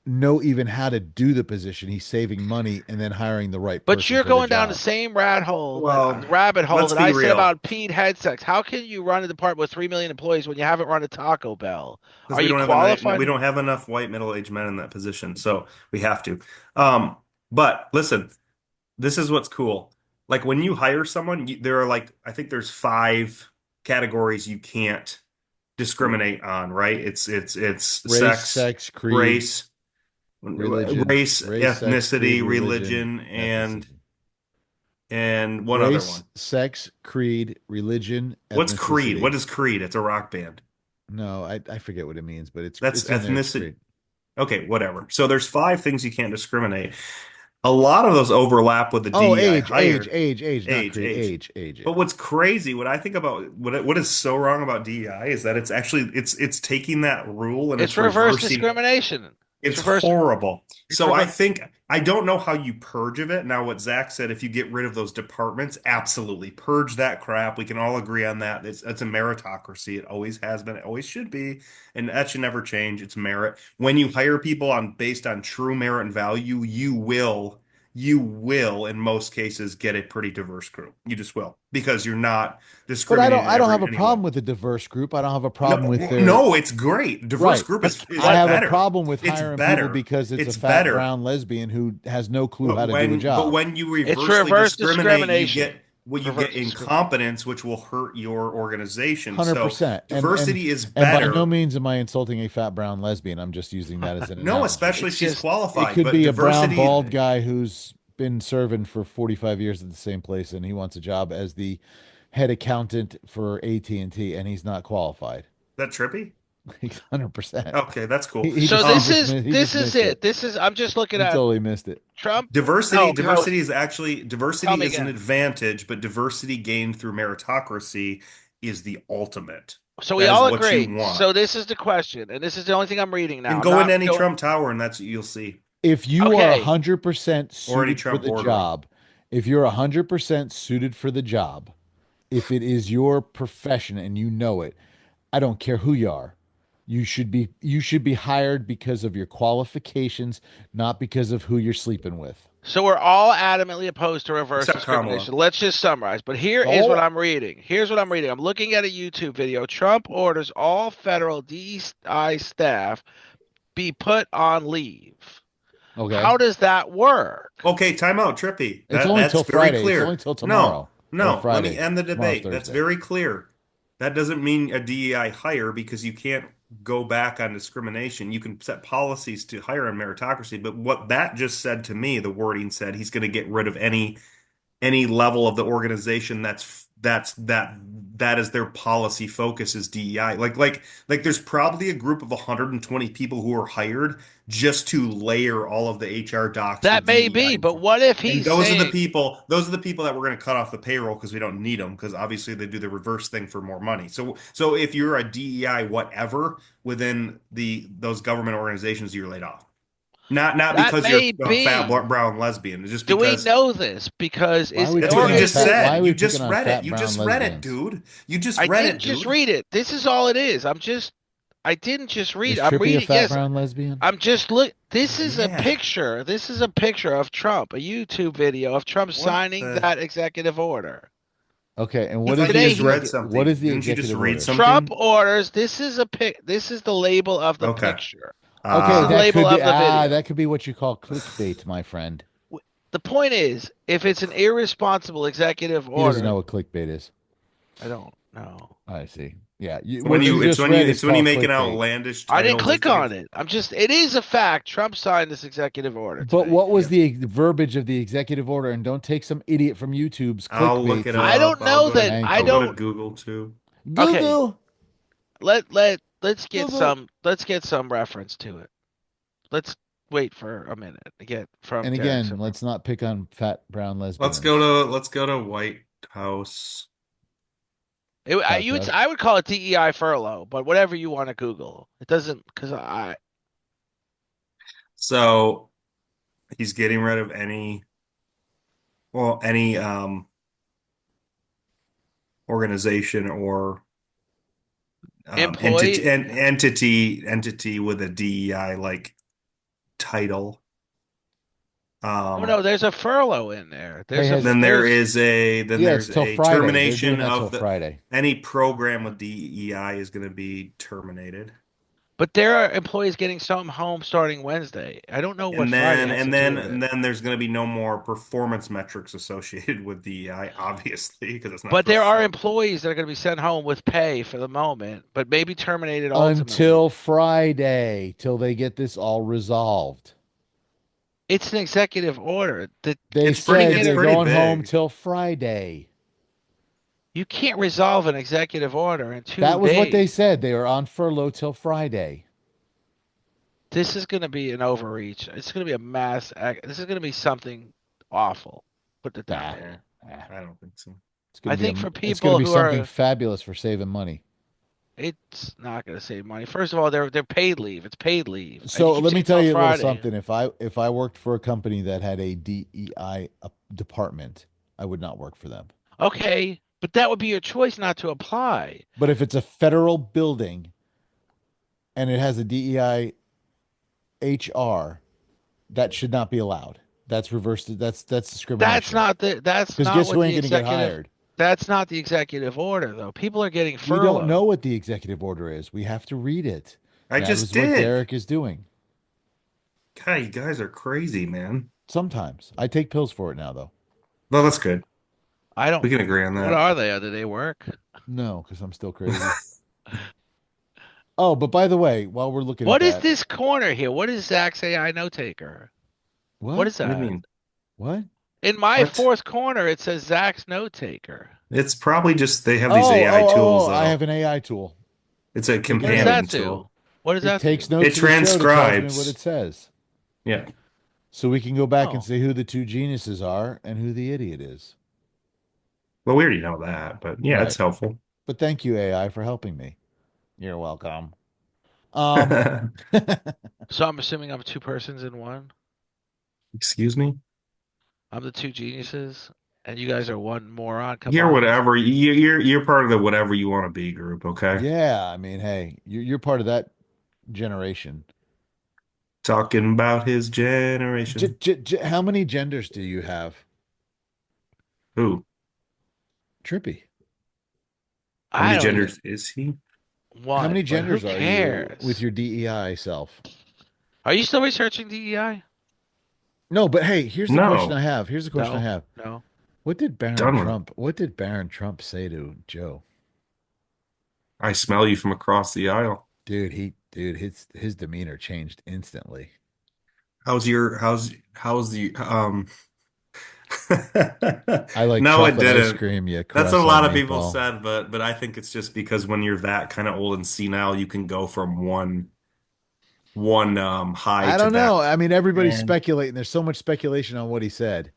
know even how to do the position, he's saving money and then hiring the right But person you're for the going down the job. same rat hole that well, rabbit hole let's that be I said real. about Pete Hegseth. How can you run a department with 3 million employees when you haven't run a Taco Bell? Because Are you we qualified? don't have enough white middle-aged men in that position, so we have to. But listen, this is what's cool. Like when you hire someone, there are like I think there's five categories you can't discriminate on, right? It's Race, sex, sex, creed, race, religion, race, sex, creed, ethnicity, religion, religion, ethnicity. and one other Race, one. sex, creed, religion, What's Creed? ethnicity. What is Creed? It's a rock band. No, I forget what it means, but That's it's in there. It's ethnicity. creed. Okay, whatever. So there's five things you can't discriminate. A lot of those overlap with the Oh, DEI hire age, not creed, age. age. But what's crazy, what I think about what is so wrong about DEI is that it's taking that rule and It's it's reverse reversing it. discrimination. It's It's reverse. horrible. It's So I reverse. think I don't know how you purge of it. Now, what Zach said, if you get rid of those departments, absolutely purge that crap. We can all agree on that. It's a meritocracy. It always has been. It always should be, and that should never change. It's merit. When you hire people on based on true merit and value, you will in most cases get a pretty diverse group. You just will because you're not But discriminating in I don't have every a anyway. problem with a diverse group. I don't have a problem with No, their no, it's great. Diverse right. group is I What? have a better. problem with It's hiring people better. because it's a It's fat better. brown lesbian who has no clue how to do a But job. when you It's reversely reverse discriminate, discrimination. you get Reverse discrimination. incompetence, which will hurt your organization. So 100%. diversity is And by no better. means am I insulting a fat brown lesbian. I'm just using that as an No, analogy. especially if It's she's just It qualified. could But be a brown bald diversity, guy who's been serving for 45 years at the same place and he wants a job as the head accountant for AT&T and he's not qualified. that trippy? He's 100%. Okay, that's cool. so. Um, He This just is missed it. it. This is. I'm just looking He at totally missed it. Trump. No, no. Tell diversity me is an again. advantage, but diversity gained through meritocracy is the ultimate. So we That is all what you agree. want. So this is the question, and this is the only thing I'm reading now. And I'm go into not any going. Trump tower, and that's what you'll see. If you are Okay. 100% Or any suited for Trump the boardroom. job, if you're 100% suited for the job, if it is your profession and you know it, I don't care who you are. You should be hired because of your qualifications, not because of who you're sleeping with. So we're all adamantly opposed to reverse Except discrimination. Kamala. Let's just summarize. But here is what Oh, I'm reading. Here's what I'm reading. I'm looking at a YouTube video. Trump orders all federal DEI staff be put on leave. Okay. How does that work? Okay, time out, Trippy. It's That only that's till very Friday. It's only clear. till No, tomorrow or no, let me Friday. end the Tomorrow's debate. That's Thursday. very clear. That doesn't mean a DEI hire because you can't go back on discrimination. You can set policies to hire on meritocracy, but what that just said to me, the wording said he's going to get rid of any level of the organization that is their policy focus is DEI. Like there's probably a group of 120 people who are hired just to layer all of the HR docs That with may DEI. be, but what if And he's saying those are the people that we're going to cut off the payroll because we don't need them because obviously they do the reverse thing for more money. So if you're a DEI whatever within those government organizations, you're laid off. Not that because you're may a fat be? brown lesbian. It's just Do we because know this? Because Why are is we that's picking what you or on is just this? fat? Why said. are You we picking just on read it. fat You brown just read it, lesbians? dude. You just I read didn't it, just dude. read it. This is all it is. I didn't just read Is it. I'm Trippy a reading. fat Yes, brown lesbian? I'm just look. This is a Yeah. picture. This is a picture of Trump, a YouTube video of Trump What signing the? that executive order. Okay, and I what is thought you the Today just he's read executive? What something. is the Didn't you just executive read order? Trump something? orders. This is a pic. This is the label of the Okay. picture. This Okay, is the Uh, that label could be of the video. that could be what you call clickbait, my friend. The point is, if it's an irresponsible executive He doesn't know order, what clickbait is. I don't know. I see. Yeah, you, when what you you just read is it's when you called make an clickbait. outlandish I didn't title just click to get. on it. It is a fact. Trump signed this executive order But today. what was Yeah. the verbiage of the executive order? And don't take some idiot from YouTube's I'll look clickbait it to I up. don't know that. thank I I'll go you. to don't. Google too. Okay, Google, Google. let's get some reference to it. Let's wait for a minute to get from And Derek again, some. let's not pick on fat brown Let's lesbians. go to White House. You would .gov. I would call it DEI furlough, but whatever you want to Google, it doesn't because I So he's getting rid of any organization or employee. entity with a DEI like title. Oh no, Um, there's a furlough in there. Hey, has then There's yeah, it's there's till a Friday. They're doing termination that till of the Friday. any program with DEI is going to be terminated. but there are employees getting some home starting Wednesday. I don't know what Friday has to do with And it. then there's going to be no more performance metrics associated with DEI, obviously, because it's not But there are perform. employees that are going to be sent home with pay for the moment, but maybe terminated ultimately. Until Friday, till they get this all resolved. It's an executive order that They you can't said It's they're get. pretty going home big. till Friday. You can't resolve an executive order in two That was what they days. said. They were on furlough till Friday. This is going to be an overreach. It's going to be a mass. This is going to be something awful. Put it that Nah, way. nah. I don't think so. I think for It's gonna people be who something are, fabulous for saving money. it's not going to save money. First of all, they're paid leave. It's paid leave, and you So keep let me saying tell till you a little Friday. something. If I worked for a company that had a DEI department, I would not work for them. Okay, but that would be your choice not to apply. But if it's a federal building and it has a DEI HR, that should not be allowed. That's reversed. That's That's discrimination. not the. That's Because not guess what who the ain't going to get executive. hired? That's not the executive order, though. People are getting We don't know furloughed. what the executive order is. We have to read it. I That just was what did. Derek is doing. God, you guys are crazy, man. Sometimes I take pills for it now, though. Well, that's good. I don't. We can agree on What that. are they? Do they work? No, because I'm still crazy. Oh, but by the way, while we're looking at What is that, this corner here? What is Zach's AI note taker? What what? is What do you that? mean? What? In my What? fourth corner, it says Zach's note taker. It's probably just they have these Oh, AI oh, tools oh, oh, I though. have an AI tool. It's a Figured What it does out. that companion do? tool. What does It that takes do? It notes of the show to tells me what it transcribes. says. Yeah. So we can go back and Oh, say who the two geniuses are and who the idiot is. Well, we already know that, but yeah, it's Right. helpful. But thank you, AI, for helping me. You're welcome. Um, so I'm assuming I'm two persons in one. Excuse me? I'm the two geniuses, and you guys are one moron You're combined. whatever. You're part of the whatever you want to be group, okay? yeah, I mean, hey, you're part of that generation. Talking about his generation. How many genders do you have, Who? Trippy? How I many don't even genders is he? How many one, but who genders are you with cares? your DEI self? Are you still researching DEI? No, but hey, here's the question I No, have. Here's the question I No, have. no. done with it. What did Baron Trump say to Joe? I smell you from across the aisle. Dude, his demeanor changed instantly. How's the I like No, it chocolate ice didn't. cream, you That's what a caress-o lot of people meatball. said, but I think it's just because when you're that kind of old and senile, you can go from one high I to don't know. that. I mean, everybody's And speculating. There's so much speculation on what he said.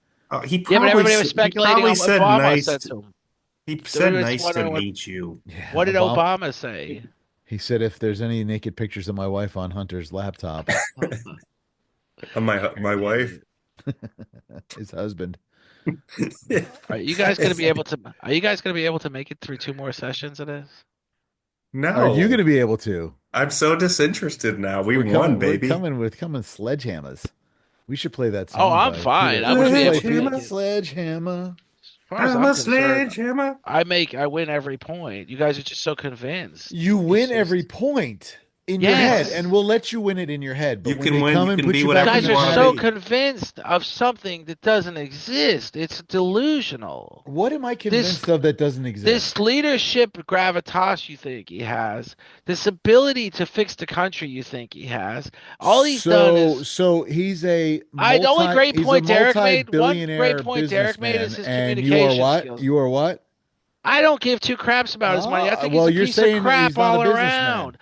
Yeah, but everybody was he speculating probably on what said Obama nice said to, to him. he Everybody said was nice to wondering meet you. Yeah, what did Obama. Obama say? He said if there's any naked pictures of my wife on Hunter's laptop, My wife. his husband. Are you guys gonna be able to make it through two more sessions of this? Are you going No, to be able to? I'm so disinterested now. We won, baby. We're coming sledgehammers. We should play that Oh, song I'm by fine. Peter. I We would should be play able to Pete make Sledgehammer. it. Sledgehammer. As far as I'm I'm a concerned, sledgehammer. I win every point. You guys are just so convinced. You It's win every just point in your head, and yes. we'll let you win it in your head. But You when can they win. come You and can put be you You back whatever in guys the you are want to so paddock, be. convinced of something that doesn't exist. It's delusional. what am I This convinced of that doesn't this exist? leadership gravitas you think he has, this ability to fix the country you think he has, all he's done So, is so the only great he's a point Derek made, one great multi-billionaire point Derek made is businessman, his and you are communication what? skills. You are what? I don't give two craps about his money. I think he's Well, a you're piece of saying that he's crap not a all businessman. around.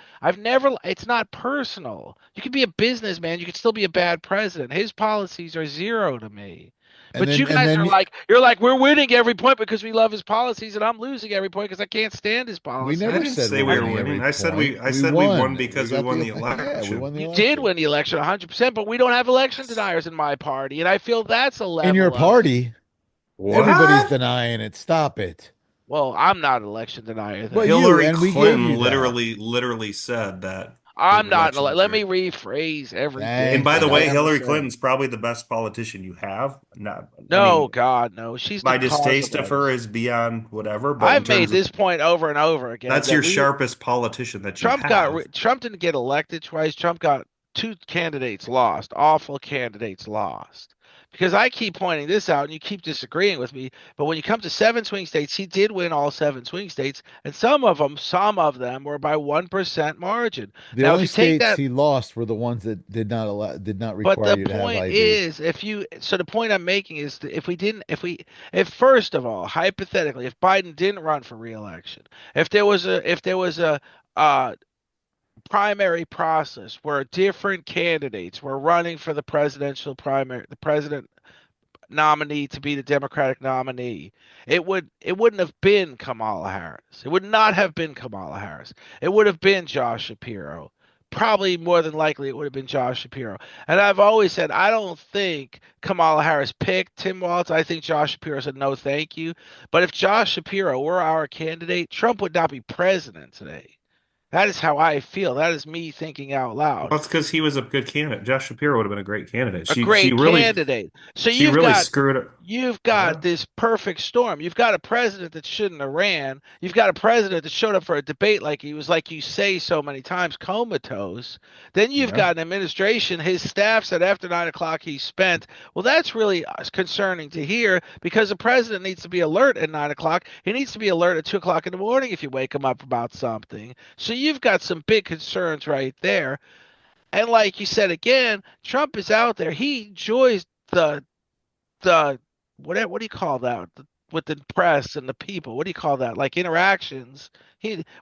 It's not personal. You can be a businessman, you can still be a bad president. His policies are zero to me. And But you and guys then are y- like, you're like, we're winning every point because we love his policies, and I'm losing every point because I can't stand his we I never policies. didn't said say we're we And were winning winning. every point. I We said we won won. We because we got won the the yeah, we won election. the you did election. win the election 100%, but we don't have election deniers in my party, and I feel that's a In your level of, party, everybody's What? denying it. Stop it. well, I'm not an election denier Well, then. you Hillary and we gave Clinton you that. literally said that the I'm not. election was Let me rigged. rephrase And everything Thank by the that I way, you. ever Hillary said. Clinton's probably the best politician you have. Not, I No, mean, God, no. She's the my cause of distaste of all her this. is beyond whatever, but in I've made terms of this point over and over again that's that your we sharpest politician that you have. Trump didn't get elected twice. Trump got two candidates lost, awful candidates lost. Because I keep pointing this out and you keep disagreeing with me, but when you come to seven swing states, he did win all seven swing states, and some of them were by 1% margin. The Now, if only you take states that. he lost were the ones that did not But require the you to have point ID. is, the point I'm making is that if we didn't, if first of all, hypothetically, if Biden didn't run for reelection, if there was a, uh, primary process where different candidates were running for the presidential primary, the president nominee to be the Democratic nominee, it wouldn't have been Kamala Harris. It would not have been Kamala Harris. It would have been Josh Shapiro. Probably more than likely it would have been Josh Shapiro. And I've always said I don't think Kamala Harris picked Tim Walz. I think Josh Shapiro said no thank you. But if Josh Shapiro were our candidate, Trump would not be president today. That is how I feel. That is me thinking out loud. Well, it's because he was a good candidate. Josh Shapiro would have been a great candidate. A great candidate. So She really screwed it. you've got Yeah, this perfect storm. You've got a president that shouldn't have ran. You've got a president that showed up for a debate like he was, like you say so many times, comatose. Then you've yeah. got an administration. His staff said after 9 o'clock he's spent. Well, that's really concerning to hear because the president needs to be alert at 9 o'clock. He needs to be alert at 2 o'clock in the morning if you wake him up about something. So you've got some big concerns right there. And like you said again, Trump is out there. He enjoys the what do you call that? With the press and the people. What do you call that? Like interactions.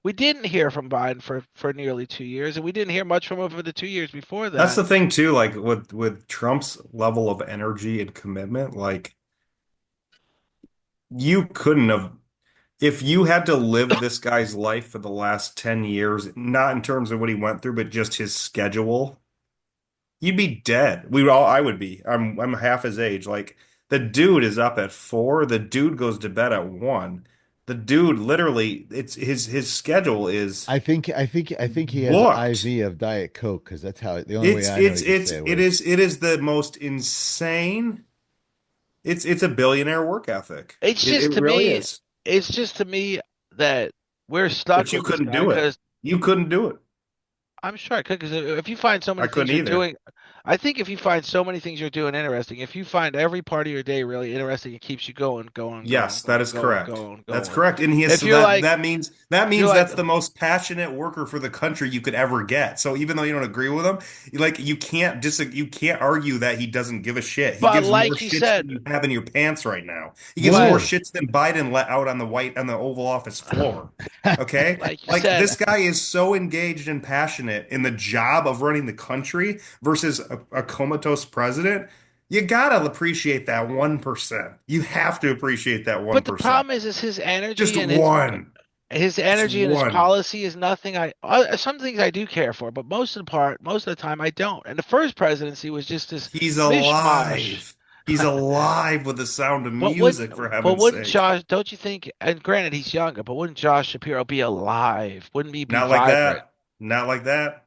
We didn't hear from Biden for nearly 2 years, and we didn't hear much from him for the 2 years before That's that. the thing too, like with Trump's level of energy and commitment, like you couldn't have if you had to live this guy's life for the last 10 years, not in terms of what he went through, but just his schedule, you'd be dead. I would be. I'm half his age. Like the dude is up at 4, the dude goes to bed at 1. The dude literally it's his schedule is I think he has booked. IV of Diet Coke because that's how the only way I know he can stay awake. It is the most insane. It's a billionaire work ethic. It's It just to really me, is. that we're stuck But you with this couldn't guy do it. because You couldn't do it. I'm sure I could, because if you find so I many things couldn't you're either. doing, I think if you find so many things you're doing interesting, if you find every part of your day really interesting, it keeps you going, going, going, Yes, that going, is going, correct. going, That's going. correct. And he is If so you're that like, that means if you're like, that's the most passionate worker for the country you could ever get. So even though you don't agree with him, like you can't argue that he doesn't give a shit. He but gives more like you shits than said, you have in your pants right now. He gives more but Whoa. shits than Biden let out on the Oval Office floor. Okay? like you Like this said, guy is so engaged and passionate in the job of running the country versus a comatose president. You gotta appreciate that 1%. You have to appreciate that but the 1%. problem is his Just energy and one. his Just energy and his one. policy is nothing. Some things I do care for, but most of the time I don't. And the first presidency was just this He's mishmash. alive. He's alive with the sound of But wouldn't music, for but heaven's wouldn't sake. Josh? Don't you think? And granted, he's younger, but wouldn't Josh Shapiro be alive? Wouldn't he be Not like vibrant? that. Not like that.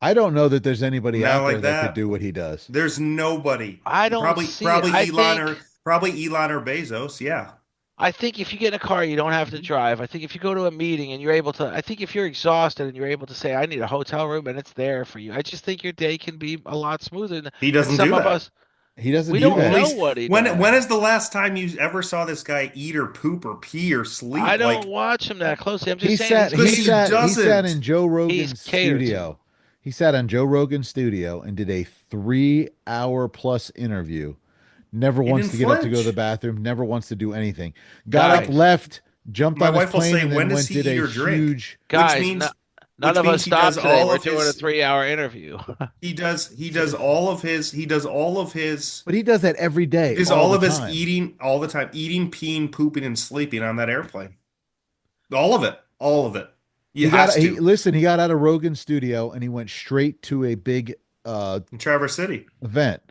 I don't know that there's anybody Not out there like that could that. do what he does. There's nobody. I don't see it. Probably Elon or Bezos. Yeah. I think if you get in a car, you don't have to drive. I think if you go to a meeting and you're able to, I think if you're exhausted and you're able to say, I need a hotel room and it's there for you, I just think your day can be a lot smoother. He And doesn't some do of that. us, He doesn't we do don't At that. know least what he does. when is the last time you ever saw this guy eat or poop or pee or I sleep? don't Like, watch him that closely. I'm He just saying sat he's he because he catered sat to. he sat doesn't. in Joe He's Rogan's catered to. studio. He sat on Joe Rogan's studio and did a 3 hour plus interview. Never He wants didn't to get up to go to the flinch. bathroom, never wants to do anything. Got up, Like, Guys, left, jumped my on his wife will plane, say, and when then does went he did eat a or drink? huge Which guys, no, none which of us means he stopped does today. all We're of doing a his 3 hour interview. he does all of but he does that every he day, does all all the of his time. eating all the time, eating, peeing, pooping, and sleeping on that airplane. All of it. All of it. He has He to listen, he got out of Rogan's studio and he went straight to a big in Traverse City. event.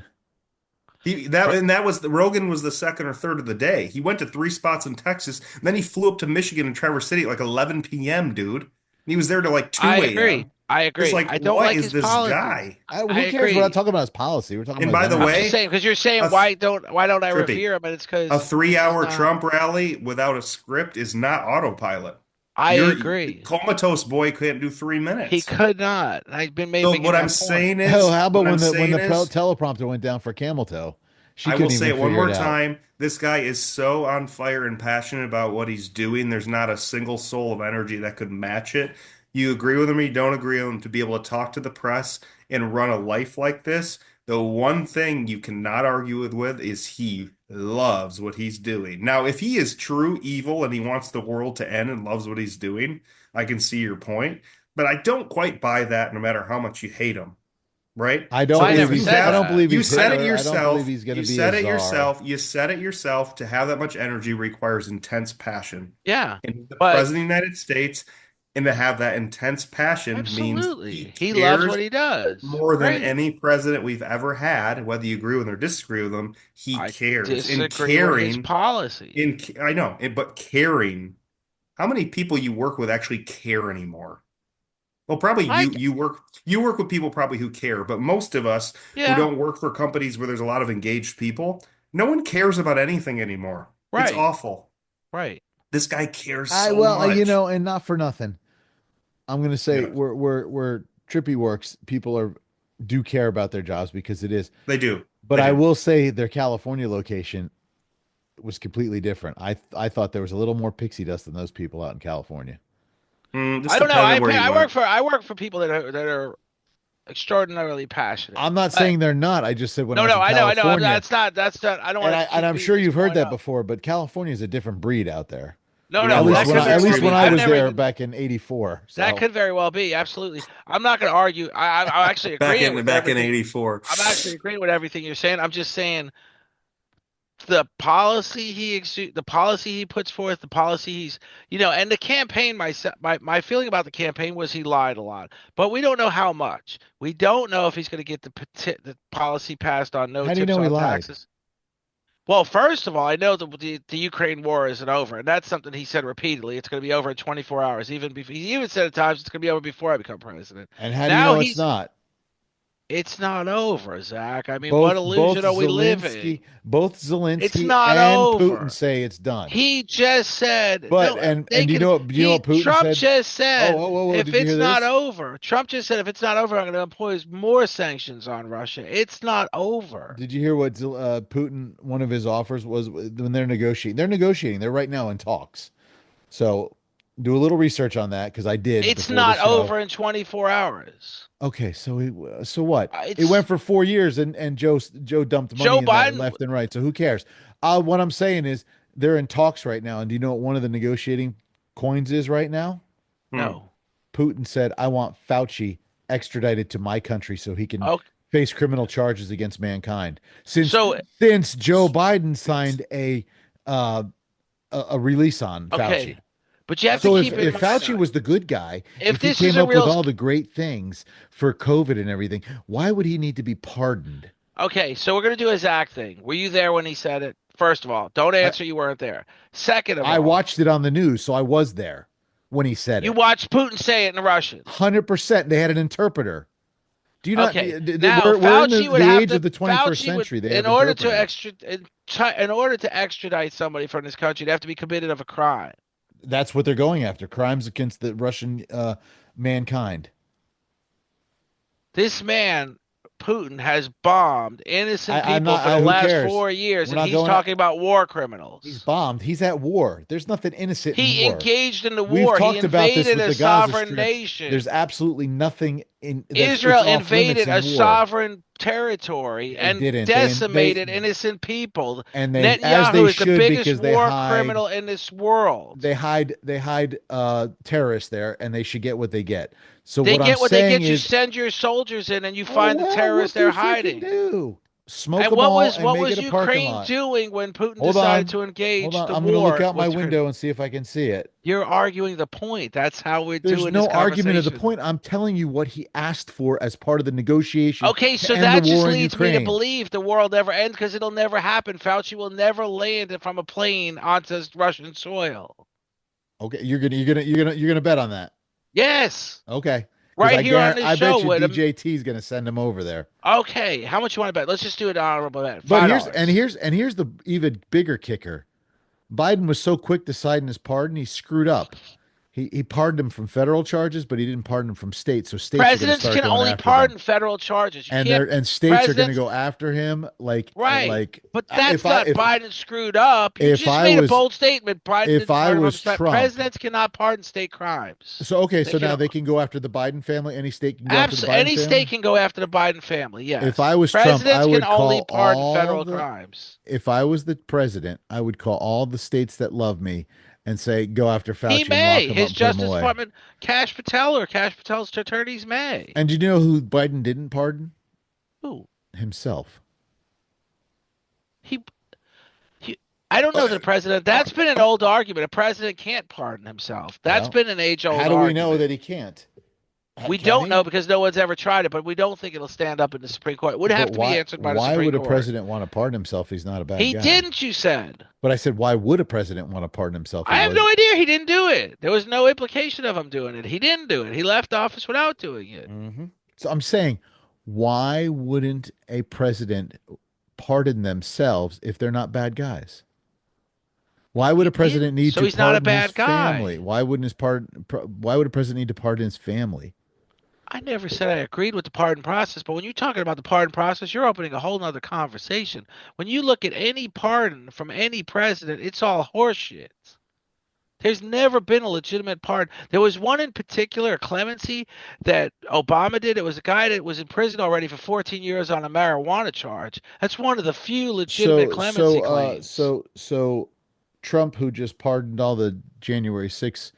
That was the Rogan was the second or third of the day. He went to three spots in Texas, and then he flew up to Michigan and Traverse City at like 11 p.m., dude. And he was there till like I 2 agree. a.m. I Just agree. like, I don't what like is his this policies. guy? I Who cares? We're not agree. talking about his policy. We're talking And about his by the I'm just energy. way, saying because you're saying a th why don't I Trippy, revere him? And it's a because he's 3 hour not. Trump rally without a script is not autopilot. I You're agree. comatose boy can't do three He minutes. could not. I've been So making what I'm that point. saying Hell, is, how about what I'm when saying the is, teleprompter went down for camel toe? She I will couldn't say even it one figure more it out. time. This guy is so on fire and passionate about what he's doing. There's not a single soul of energy that could match it. You agree with him or you don't agree with him, to be able to talk to the press and run a life like this. The one thing you cannot argue with is he loves what he's doing. Now, if he is true evil and he wants the world to end and loves what he's doing, I can see your point. But I don't quite buy that no matter how much you hate him, right? I Well, don't So I if believe never you he's. said I have don't that. believe you he's I said it never. Hitler. I don't believe yourself, he's going to be a czar. you said it yourself, to have that much energy requires intense passion. Yeah, And the but President of the United States, and to have that intense passion means he absolutely, he loves cares what he does. more than Great. any president we've ever had, whether you agree with him or disagree with him. He I cares. In disagree with his caring, policies. I know, but caring, how many people you work with actually care anymore? Well, probably I you work with people probably who care, but most of us who yeah, don't work for companies where there's a lot of engaged people, no one cares about anything anymore. It's right, awful. right. This guy cares I so well, much. and not for nothing. I'm going to say Yeah, where Trippy works, people are do care about their jobs because it is. they do. But They I do. will say their California location was completely different. I thought there was a little more pixie dust than those people out in California. Just I don't know. depending where you went. I work for people that are extraordinarily passionate. I'm not But saying they're not. I just said when I no, was no, in I know. California, That's not. I don't and want to I'm beat sure this you've heard point that up. before, but California is a different breed out there. No, Elon no, that Musk could is very At well least when be. extremely I I've was never passionate. there even. back in '84. That So could very well be. Absolutely. I'm not going to argue. I'm actually agreeing with Back in everything. 84. I'm actually agreeing with everything you're saying. I'm just saying the policy the policy he puts forth, the policy and the campaign. My feeling about the campaign was he lied a lot, but we don't know how much. We don't know if he's going to get the policy passed on no how do you tips know he on lied? taxes. Well, first of all, I know the Ukraine war isn't over, and that's something he said repeatedly. It's going to be over in 24 hours. Even before, he even said at times it's going to be over before I become president. And how do you Now know it's he's not? It's not over, Zach. I mean, what illusion are we living? Both It's Zelensky not and Putin over. say it's done. He just said But no. They do you can. know what Putin Trump said? just Oh, said if did you hear it's not this? over. Trump just said if it's not over, I'm going to impose more sanctions on Russia. It's not over. Did you hear what Putin, one of his offers was when they're negotiating? They're negotiating. They're right now in talks. So do a little research on that because I did It's before the not show. over in 24 hours. Okay, so what? It It's went for 4 years, and Joe dumped money Joe in that Biden. left and right. So who cares? What I'm saying is they're in talks right now. And do you know what one of the negotiating coins is right now? Hmm. No. Putin said, "I want Fauci extradited to my country so he can Okay. face criminal charges against mankind." Since So since Joe Biden signed uh, a release on Fauci. okay, but you have to So keep in if mind Fauci was the good guy, if if he this is came a up with real. all the great things for COVID and everything, why would he need to be pardoned? Okay, so we're gonna do a Zach thing. Were you there when he said it? First of all, don't I, answer you weren't there. Second of I all, watched it on the news, so I was there when he said you it. watched Putin say it in Russian. 100%. They had an interpreter. Do you not? Okay, now We're in Fauci would the have age to. of the 21st Fauci would, century. They in have order to interpreters. in order to extradite somebody from this country, they have to be committed of a crime. That's what they're going after. Crimes against the Russian mankind. This man, Putin, has bombed innocent I'm people not. for the Who last cares? 4 years, We're and not he's going. talking about war He's criminals. bombed. He's at war. There's nothing innocent in He war. engaged in the We've war. He talked about this invaded with a the Gaza sovereign Strip. There's nation. absolutely nothing in that's it's Israel off limits invaded a in war. sovereign territory They and didn't. decimated innocent people. They as Netanyahu they is the should biggest because war criminal in this world. they hide terrorists there and they should get what they get. So They what I'm get what they saying get. You is, send your soldiers in and you oh find the well, terrorists what do they're you freaking hiding. do? Smoke And them all and what make it was a parking Ukraine lot. doing when Putin Hold decided on. to Hold engage on. the I'm going to look war out my with Ukraine? window and see if I can see it. You're arguing the point. That's how we're There's doing this no argument of the conversation. point. I'm telling you what he asked for as part of the negotiation Okay, to so end the that just war in leads me to Ukraine. believe the world never ends because it'll never happen. Fauci will never land from a plane onto Russian soil. Okay, you're gonna bet on that. Yes, Okay, because right here on this I bet show you with him. DJT is gonna send him over there. Okay, how much you want to bet? Let's just do an honorable bet. But $5. here's the even bigger kicker. Biden was so quick to sign his pardon, he screwed up. He pardoned him from federal charges, but he didn't pardon him from states. So states are going to Presidents start can going only after them, pardon federal charges. You and can't. states are going to Presidents, go after him. right? But If that's I not Biden screwed up. You if just I made a was bold statement. Biden if didn't I pardon was him. Trump, Presidents cannot pardon state crimes. so okay, They so can. now they can go after the Biden family. Any state can go after the Biden Any state family. can go after the Biden family. If Yes, I was Trump, I presidents can would only call pardon all federal the crimes. if I was the president, I would call all the states that love me and say, go after He Fauci and lock may. him up His and put him Justice away. Department, Cash Patel or Cash Patel's attorneys may. And do you know who Biden didn't pardon? Ooh, Himself. he, he. I don't know that a president. That's been an old argument. A president can't pardon himself. That's Well, been an age-old how do we know argument. that he can't? We Can don't he? know because no one's ever tried it, but we don't think it'll stand up in the Supreme Court. It would have But to be answered by the why Supreme would a Court. president want to pardon himself if he's not a bad He guy? didn't, you said. But I said, why would a president want to pardon himself? I have no idea. He didn't do it. There was no implication of him doing it. He didn't do it. He left office without doing it. So I'm saying, why wouldn't a president pardon themselves if they're not bad guys? Why would a president need So to he's not a pardon his bad guy. family? Why wouldn't why would a president need to pardon his family? I never said I agreed with the pardon process, but when you're talking about the pardon process, you're opening a whole nother conversation. When you look at any pardon from any president, it's all horseshit. There's never been a legitimate pardon. There was one in particular, a clemency, that Obama did. It was a guy that was in prison already for 14 years on a marijuana charge. That's one of the few legitimate clemency claims. So Trump, who just pardoned all the January 6th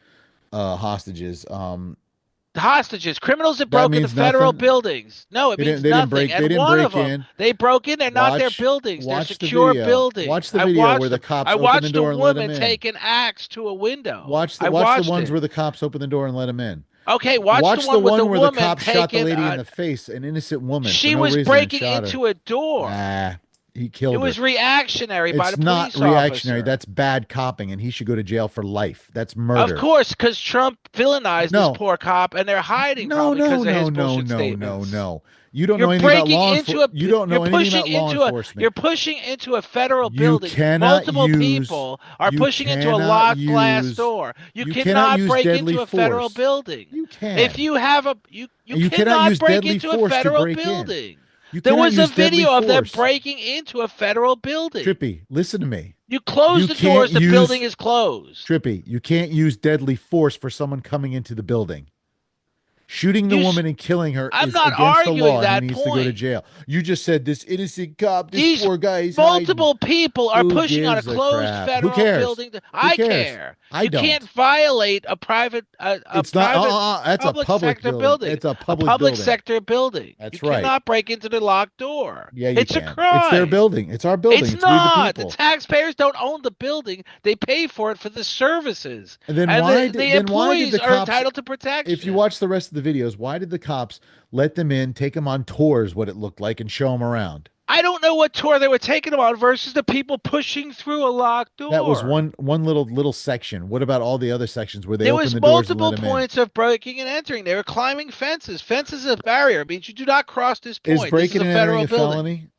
hostages, The hostages, criminals that that broke into means federal nothing. buildings. No, it means They didn't nothing. break. They And didn't one break of them, in. they broke in. They're not their Watch, buildings. They're watch the secure video. buildings. Watch the I video watched where the them. cops I open the watched a door and let him woman in. take an axe to a window. Watch I the watched ones it. where the cops open the door and let him in. Okay, watch Watch the one with the where the woman cops shot the taking. lady in the face, an innocent woman, for She no was reason, and breaking shot her. into a door. Ah, He It killed her. was reactionary by It's the not police reactionary. officer. That's bad copping, and he should go to jail for life. That's Of murder. course, because Trump villainized this No, poor cop, and they're hiding no, probably no, because of no, his no, bullshit no, no, statements. no. You don't You're know anything about breaking law into enforcement. a You don't you're know anything pushing about law into a enforcement. you're pushing into a federal You building. cannot Multiple use. people are You pushing into a cannot locked glass use. door. You You cannot cannot use break deadly into a federal force. building. You If can, you have a you and you cannot cannot use break deadly into a force to federal break in. building. You There cannot was a use deadly video of them force. breaking into a federal building. Trippy, listen to me. You close You the can't doors, the building use is closed. Trippy. You can't use deadly force for someone coming into the building. Shooting the You woman and killing her I'm is not against the arguing law, and he that needs to go to point. jail. You just said this innocent cop, this These poor guy, he's hiding. multiple people are Who pushing on a gives a closed crap? Who federal cares? building. Who I cares? care. I You can't don't. violate a It's not. private That's a public public sector building. building, It's a a public public building. sector building. You That's right. cannot break into the locked door. Yeah, you It's a can. It's their crime. building. It's our building. It's It's we the not. The people. taxpayers don't own the building. They pay for it for the services. And then And why the did employees the are cops? entitled to If you protection. watch the rest of the videos, why did the cops let them in, take them on tours, what it looked like, and show them around? I don't know what tour they were taking them on versus the people pushing through a locked That was door. one little section. What about all the other sections where they There open was the doors and let multiple them in? points of breaking and entering. They were climbing fences. Fence is a barrier. It means you do not cross this Is point. This is breaking a and entering federal a building. felony?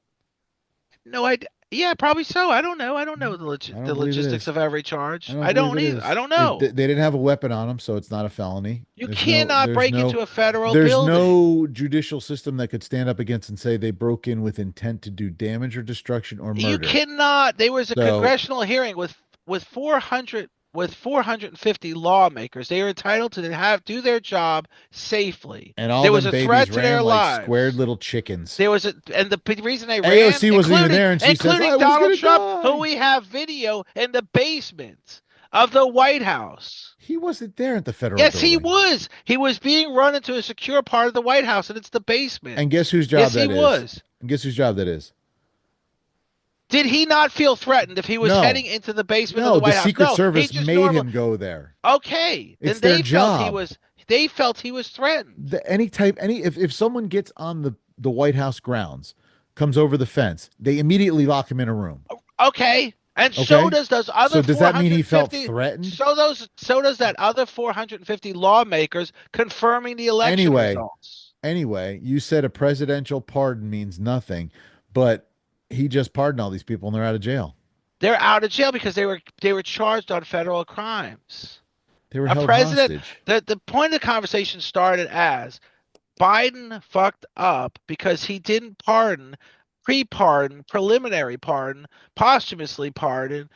No idea. Yeah, probably so. I don't know. I don't know I don't the believe it logistics is. of every I charge. don't I believe don't it either. I is. don't They know. didn't have a weapon on them, so it's not a felony. You cannot break into a federal There's building. no judicial system that could stand up against and say they broke in with intent to do damage or destruction or You murder. cannot. There was a So, congressional hearing with 450 lawmakers. They are entitled to have do their job safely. and all There was them a babies threat to ran their like squared lives. little chickens. There was a and the reason they ran, AOC wasn't even there, and she says, including I was Donald going to Trump, who die. we have video in the basement of the White House. He wasn't there at the federal Yes, he building. was. He was being run into a secure part of the White House, and it's the basement. And guess whose job Yes, he that is? was. And guess whose job that is? Did he not feel threatened if he was No, heading into the basement of no, the the White House? Secret No, he Service just made normal. him go there. Okay, It's then their job. they felt he was threatened. If someone gets on the White House grounds, comes over the fence, they immediately lock him in a room. Okay, and so Okay? does those So other does that mean he felt 450. threatened? So does that other 450 lawmakers confirming the election Anyway, results. anyway, you said a presidential pardon means nothing, but he just pardoned all these people and they're out of jail. They're out of jail because they were charged on federal crimes. They were A held president. hostage. The point of the conversation started as Biden fucked up because he didn't pardon, pre-pardon, preliminary pardon, posthumously pardon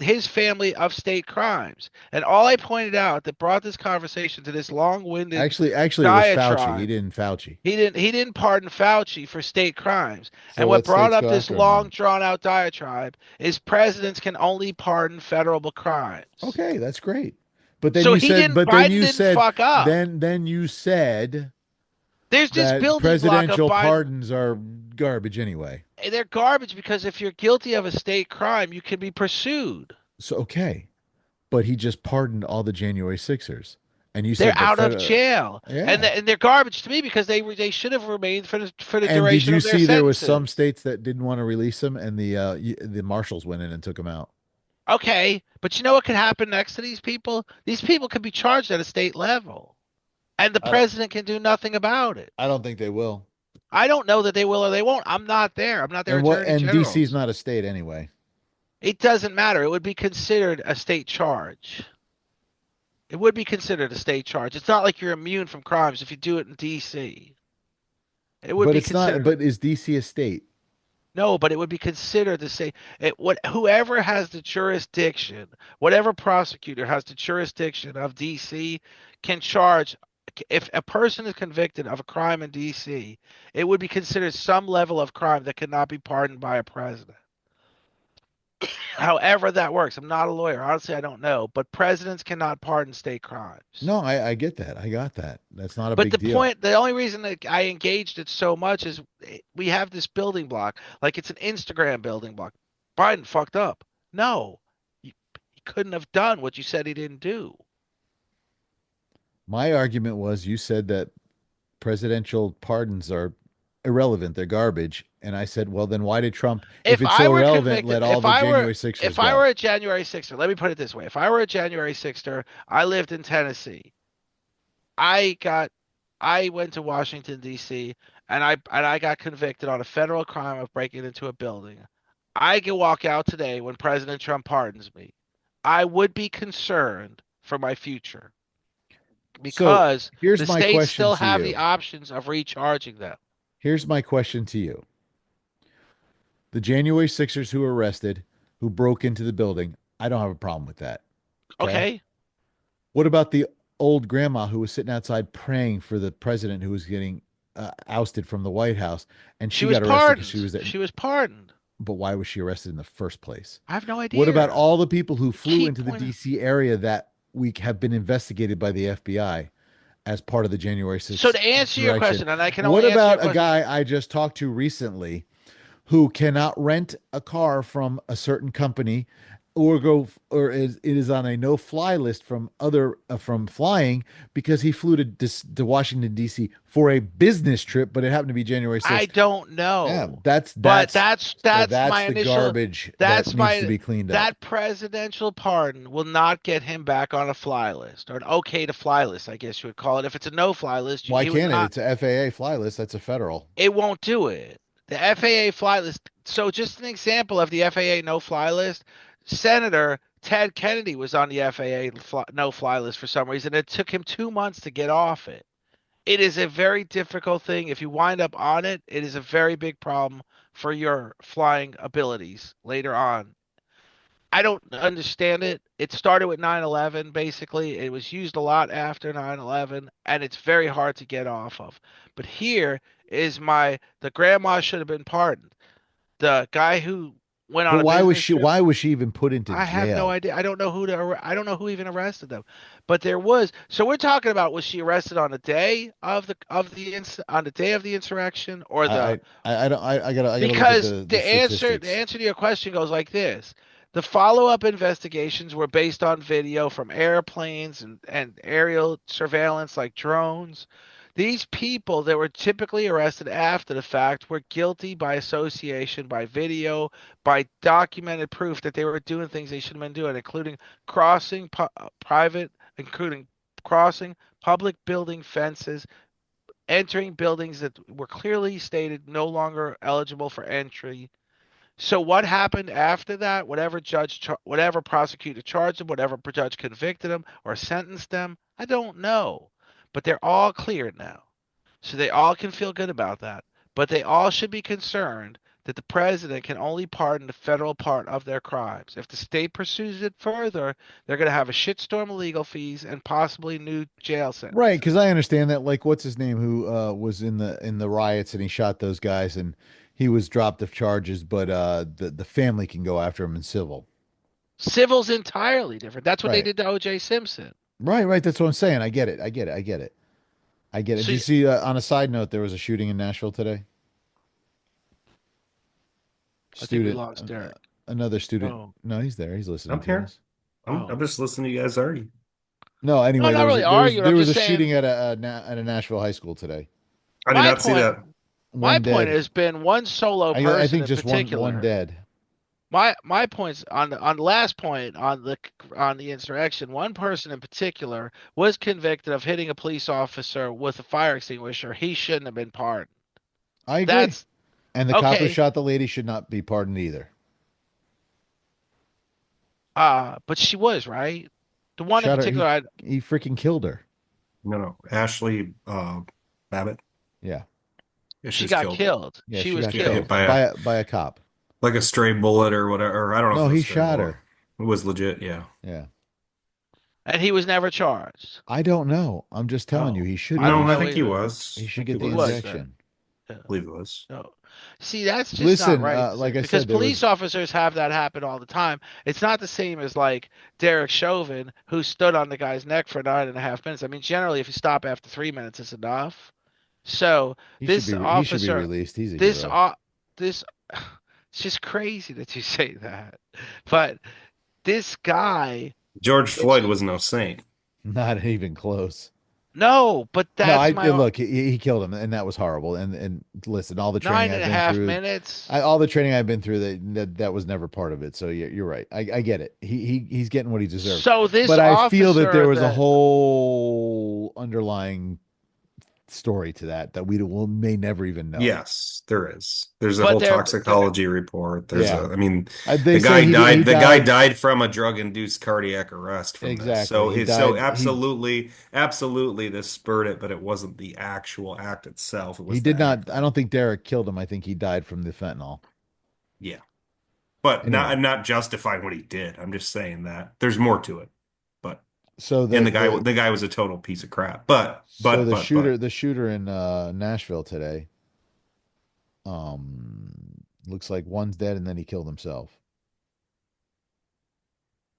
his family of state crimes. And all I pointed out that brought this conversation to this long-winded Actually, it was Fauci. He diatribe. didn't Fauci. He didn't pardon Fauci for state crimes. So And what what brought states up go this after him long then? drawn out diatribe is presidents can only pardon federal crimes. Okay, that's great. But then So you he said, didn't but then Biden you didn't said, fuck up. then you said There's this that building block of presidential Biden. pardons are garbage anyway. They're garbage because if you're guilty of a state crime, you can be pursued. So okay, but he just pardoned all the January Sixers, and you They're said the out of federal, jail, and yeah. they're garbage to me because they should have remained for the And did duration you of their see there was some sentences. states that didn't want to release him, and the marshals went in and took him out? Okay, but you know what could happen next to these people? These people could be charged at a state level, and the I don't, president can do nothing about it. I don't think they will. I don't know that they will or they won't. I'm not there. I'm not their And what? attorney And DC is generals. not a state anyway. It doesn't matter. It would be considered a state charge. It would be considered a state charge. It's not like you're immune from crimes if you do it in D.C. It would But be it's not. considered. But is DC a state? No, but it would be considered to say it. What whoever has the jurisdiction, whatever prosecutor has the jurisdiction of D.C. can charge. If a person is convicted of a crime in D.C., it would be considered some level of crime that cannot be pardoned by a president. However that works. I'm not a lawyer. Honestly, I don't know. But presidents cannot pardon state crimes. No, I get that. I got that. That's not a But big deal. the only reason that I engaged it so much is we have this building block. Like it's an Instagram building block. Biden fucked up. No, he couldn't have done what you said he didn't do. My argument was you said that presidential pardons are irrelevant. They're garbage. And I said, well, then why did Trump, if it's so irrelevant, let all the January Sixers If I go? were a January 6er, let me put it this way. If I were a January 6er, I lived in Tennessee. I got I went to Washington D.C. and I got convicted on a federal crime of breaking into a building. I can walk out today when President Trump pardons me. I would be concerned for my future So because here's the my states question still to have the you. options of recharging them. Here's my question to you. The January Sixers who were arrested, who broke into the building, I don't have a problem with that. Okay. Okay? What about the old grandma who was sitting outside praying for the president who was getting ousted from the White House, and She she was got arrested because she pardoned. was there? She was pardoned. But why was she arrested in the first place? I have no What about idea. all the people who You flew keep into the pointing. DC area that week have been investigated by the FBI as part of the January So 6th to answer your insurrection? question, and I can What only answer your about a question. guy I just talked to recently who cannot rent a car from a certain company or go or it is on a no fly list from other from flying because he flew to Washington D.C. for a business trip, but it happened to be January I 6th. don't Yeah, know. that's But that's that's that's my the initial garbage that that's needs to my be cleaned up. that presidential pardon will not get him back on a fly list or an okay to fly list, I guess you would call it. If it's a no fly list, Why he would can't it? not It's a FAA fly list. That's a federal. it won't do it. The FAA fly list. So just an example of the FAA no fly list, Senator Ted Kennedy was on the FAA no fly list for some reason. It took him 2 months to get off it. It is a very difficult thing. If you wind up on it, it is a very big problem for your flying abilities later on. I don't understand it. It started with 9/11 basically. It was used a lot after 9/11 and it's very hard to get off of. But here is my the grandma should have been pardoned. The guy who went But on a why was business she? trip, Why was she even put into I have no jail? idea. I don't know I don't know who even arrested them. But there was so we're talking about was she arrested on the day of on the day of the insurrection or the I don't. I gotta look at because the the statistics. answer to your question goes like this. The follow-up investigations were based on video from airplanes and aerial surveillance like drones. These people that were typically arrested after the fact were guilty by association, by video, by documented proof that they were doing things they shouldn't have been doing, including crossing private, including crossing public building fences, entering buildings that were clearly stated no longer eligible for entry. So what happened after that? Whatever prosecutor charged them, whatever judge convicted them or sentenced them, I don't know. But they're all cleared now. So they all can feel good about that. But they all should be concerned that the president can only pardon the federal part of their crimes. If the state pursues it further, they're going to have a shitstorm of legal fees and possibly new jail Right, sentences. because I understand that. Like, what's his name? Who was in the riots and he shot those guys and he was dropped of charges, but the family can go after him in civil. Civil's entirely different. That's what they Right, did to O.J. Simpson. right. That's what I'm saying. I get it. I get it. I get it. I get it. Did So you see? On a side note, there was a shooting in Nashville today. I think we Student, lost Derek. another student. Oh, No, he's there. He's listening I'm to here. us. I'm oh. just listening to you guys argue. No, No, anyway, not really arguing. I'm there was just a saying shooting at a Nashville high school today. I did my not see point. that. My One point dead. has been one solo I person think in just one particular. dead. My points on the last point on the insurrection. One person in particular was convicted of hitting a police officer with a fire extinguisher. He shouldn't have been pardoned. I agree. That's And the cop who okay. shot the lady should not be pardoned either. But she was right. The one in Shot her. particular, He freaking killed her. No, no. Ashley Babbitt. Yeah. Yeah, she she was got killed. killed. Yeah, She she was got She got hit killed killed, by by a cop. like a stray bullet or whatever. Or I don't know if No, it was he a stray shot bullet. her. It was legit. Yeah. Yeah. and he was never charged. I don't know. I'm just telling you, Oh, he should I No, don't be. I know think he either. was. He I should think he get the He was. was I then. injection. Yeah. believe it was. No. See, that's just not Listen, right like I because said, there police was. officers have that happen all the time. It's not the same as like Derek Chauvin, who stood on the guy's neck for 9.5 minutes. I mean, generally, if you stop after 3 minutes, it's enough. So this He should be officer, released. He's a this hero. this, it's just crazy that you say that. But this guy George Floyd gets was no saint. Not even close. No, but No, that's my look, he killed him, and that was horrible. And listen, all the training nine I've and a been half through, minutes. all the training I've been through, that was never part of it. So you're right. I get it. He's getting what he deserves. So this But I feel that there officer was a that whole underlying story to that we may never even know. Yes, there is. There's a but whole they're toxicology report. Yeah. I mean, They say he The guy died died from a drug-induced cardiac arrest from this. exactly. So He it's so died. absolutely this spurred it, but it wasn't the actual act itself. It He was the did not. act I of, don't think Derek killed him. I think he died from the fentanyl. yeah. But not Anyway, I'm not justifying what he did. I'm just saying that there's more to it. But so and the guy was a total piece of crap. But the shooter in Nashville today, looks like one's dead and then he killed himself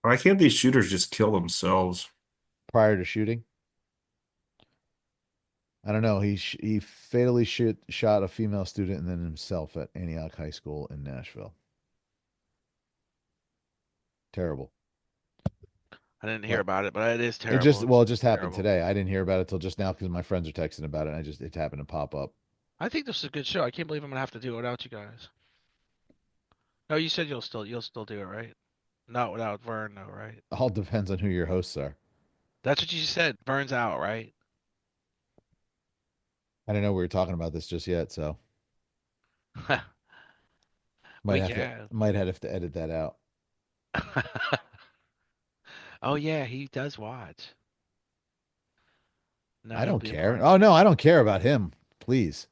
why can't these shooters just kill themselves? prior to shooting. I don't know. He fatally shot a female student and then himself at Antioch High School in Nashville. Terrible. I didn't hear But about it, but it is terrible. it just happened Terrible. today. I didn't hear about it till just now because my friends are texting about it. And it happened to pop up. I think this is a good show. I can't believe I'm gonna have to do it without you guys. No, you said you'll still do it, right? Not without Vern, though, right? All depends on who your hosts are. That's what you said. Vern's out, right? I don't know we were talking about this just yet, so We can. might have to edit that out. Oh yeah, he does watch. No, I he'll don't be a care. part of Oh it. no, I don't care about him. Please.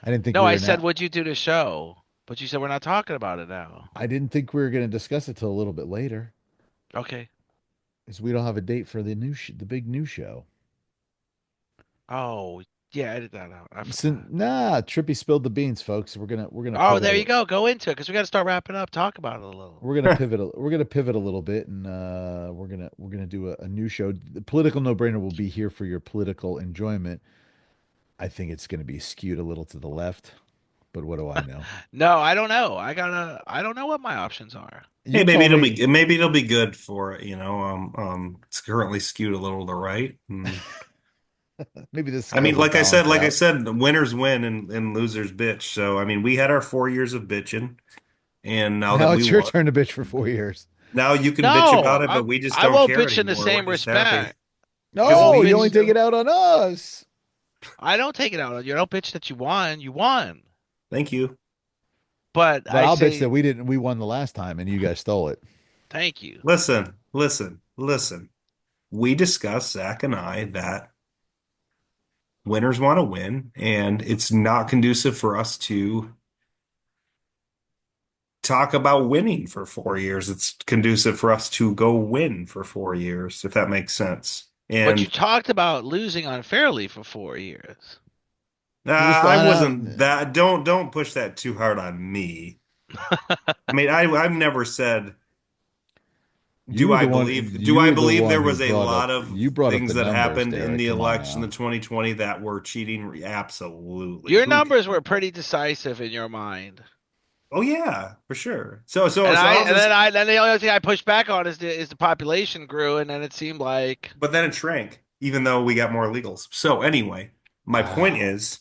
I didn't think No, we I were said, now. would you do the show? But you said we're not talking about it now. I didn't think we were going to discuss it till a little bit later, Okay. because we don't have a date for the big new show. Oh, yeah, edit that out. I forgot. Nah, Trippy spilled the beans, folks. We're gonna Oh, pivot there you go. Go into it because we got to start wrapping up. Talk about it a little. we're gonna pivot a little bit, and we're gonna do a new show. The political no brainer will be here for your political enjoyment. I think it's gonna be skewed a little to the left, but what do I know? No, I don't know. I don't know what my options are. You told me Maybe it'll be good for, it's currently skewed a little to the right. maybe the I mean, scales will balance like I out. said, winners win and losers bitch. So, I mean, we had our 4 years of bitching, and now that Now we it's your won, turn to bitch for 4 years. now you can bitch No, about it, but we just I don't won't care bitch in the anymore. We're same just happy respect. because I No, won't you only bitch. take it out on us. I don't take it out on you. I don't bitch that you won. You won. thank you. But But I I'll bitch that say we won the last time and you guys stole it. thank you. Listen. We discussed, Zach and I, that winners want to win, and it's not conducive for us to talk about winning for 4 years. It's conducive for us to go win for 4 years, if that makes sense. But you And talked about losing unfairly for 4 years. You just I I know wasn't that. Don't push that too hard on me. I mean, I've never said. Do you I were the believe one there who was a lot of brought up things the that numbers, happened in Derek. the Come on election now. in 2020 that were cheating? Absolutely. Your Who? numbers were pretty decisive in your mind. Oh yeah, for sure. And then the only other thing I pushed back on is the population grew, and then it seemed like But then it shrank, even though we got more illegals. So anyway, my point Wow. is,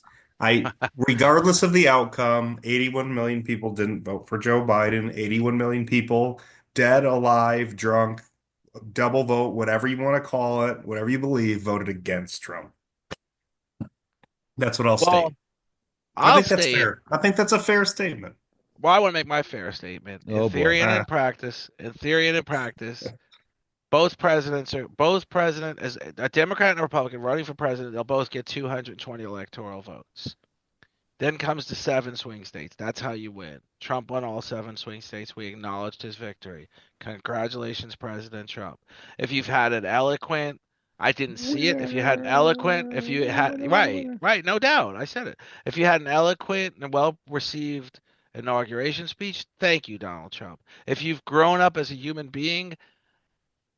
regardless of the outcome, 81 million people didn't vote for Joe Biden. 81 million people, dead, alive, drunk, double vote, whatever you want to call it, whatever you believe, voted against Trump. That's what I'll well, state. I I'll think that's stay. fair. I think that's a fair statement. Well, I want to make my fair statement. In Oh boy. theory and in practice, both president as a Democrat and a Republican running for president, they'll both get 220 electoral votes. Then comes the seven swing states. That's how you win. Trump won all seven swing states. We acknowledged his victory. Congratulations, President Trump. If you've had an eloquent, I didn't see it. If you had an eloquent, if you had, right, no doubt. I said it. If you had an eloquent and well received inauguration speech, thank you, Donald Trump. If you've grown up as a human being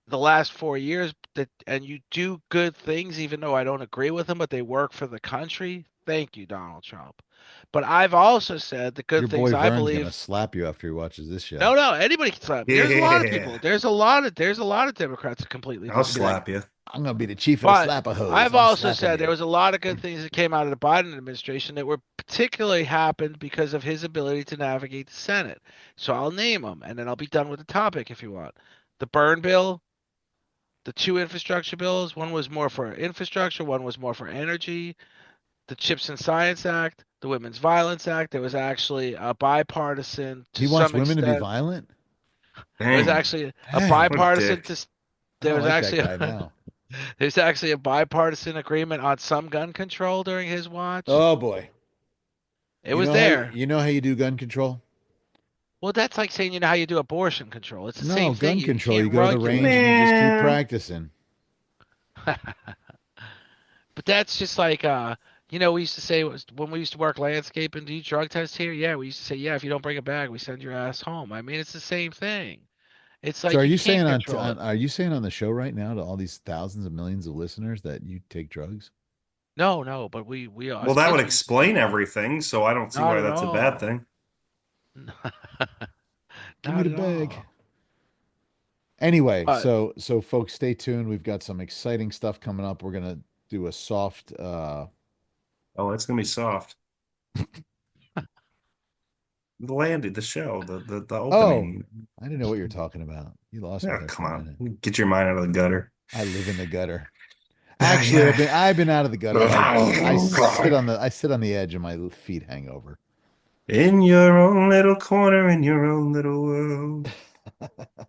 the last 4 years and you do good things, even though I don't agree with them, but they work for the country, thank you, Donald Trump. But I've also said the good Your things boy I Vern's gonna believe. slap you after he watches this show. No, no, anybody can slap me. There's a lot of people. Yeah, There's a lot of Democrats that completely I'll disagree. slap you. I'm gonna be the chief of the But Slappahose. I've I'm also slapping said there you. was a lot of good things that came out of the Biden administration that were particularly happened because of his ability to navigate the Senate. So I'll name them, and then I'll be done with the topic if you want. The burn bill, the two infrastructure bills. One was more for infrastructure, one was more for energy. The Chips and Science Act, the Women's Violence Act. There was actually a bipartisan, to He wants some women to be extent. violent. There was Dang, actually a Dang, what a bipartisan dick. to. I There don't was like that actually guy now. there's actually a bipartisan agreement on some gun control during his watch. Oh boy. It was there. You know how you do gun control? Well, that's like saying you know how you do abortion control. It's the No, same thing. gun You control. You can't go to the range regulate. and you just keep Man, practicing. But that's just like we used to say was when we used to work landscape and do drug tests here. Yeah, we used to say, yeah, if you don't bring a bag, we send your ass home. I mean, it's the same thing. It's So like are you you can't saying control it. are you saying on the show right now to all these thousands of millions of listeners that you take drugs? No, no, but we well, as that would kids we used to say explain that. everything, so I don't see Not why at that's a bad all. thing. Give me Not the at bag. all. Anyway, But so folks, stay tuned. We've got some exciting stuff coming up. We're gonna do a soft Oh, it's gonna be soft. The landing, the show, the oh, opening. I didn't know what you're talking about. You lost me Yeah, there for come a minute. on, get your mind out of the gutter. I live in the gutter. Actually, Yeah. I've been out of the gutter. I sit on the edge and my feet hang over. In your own little corner, in your own little world.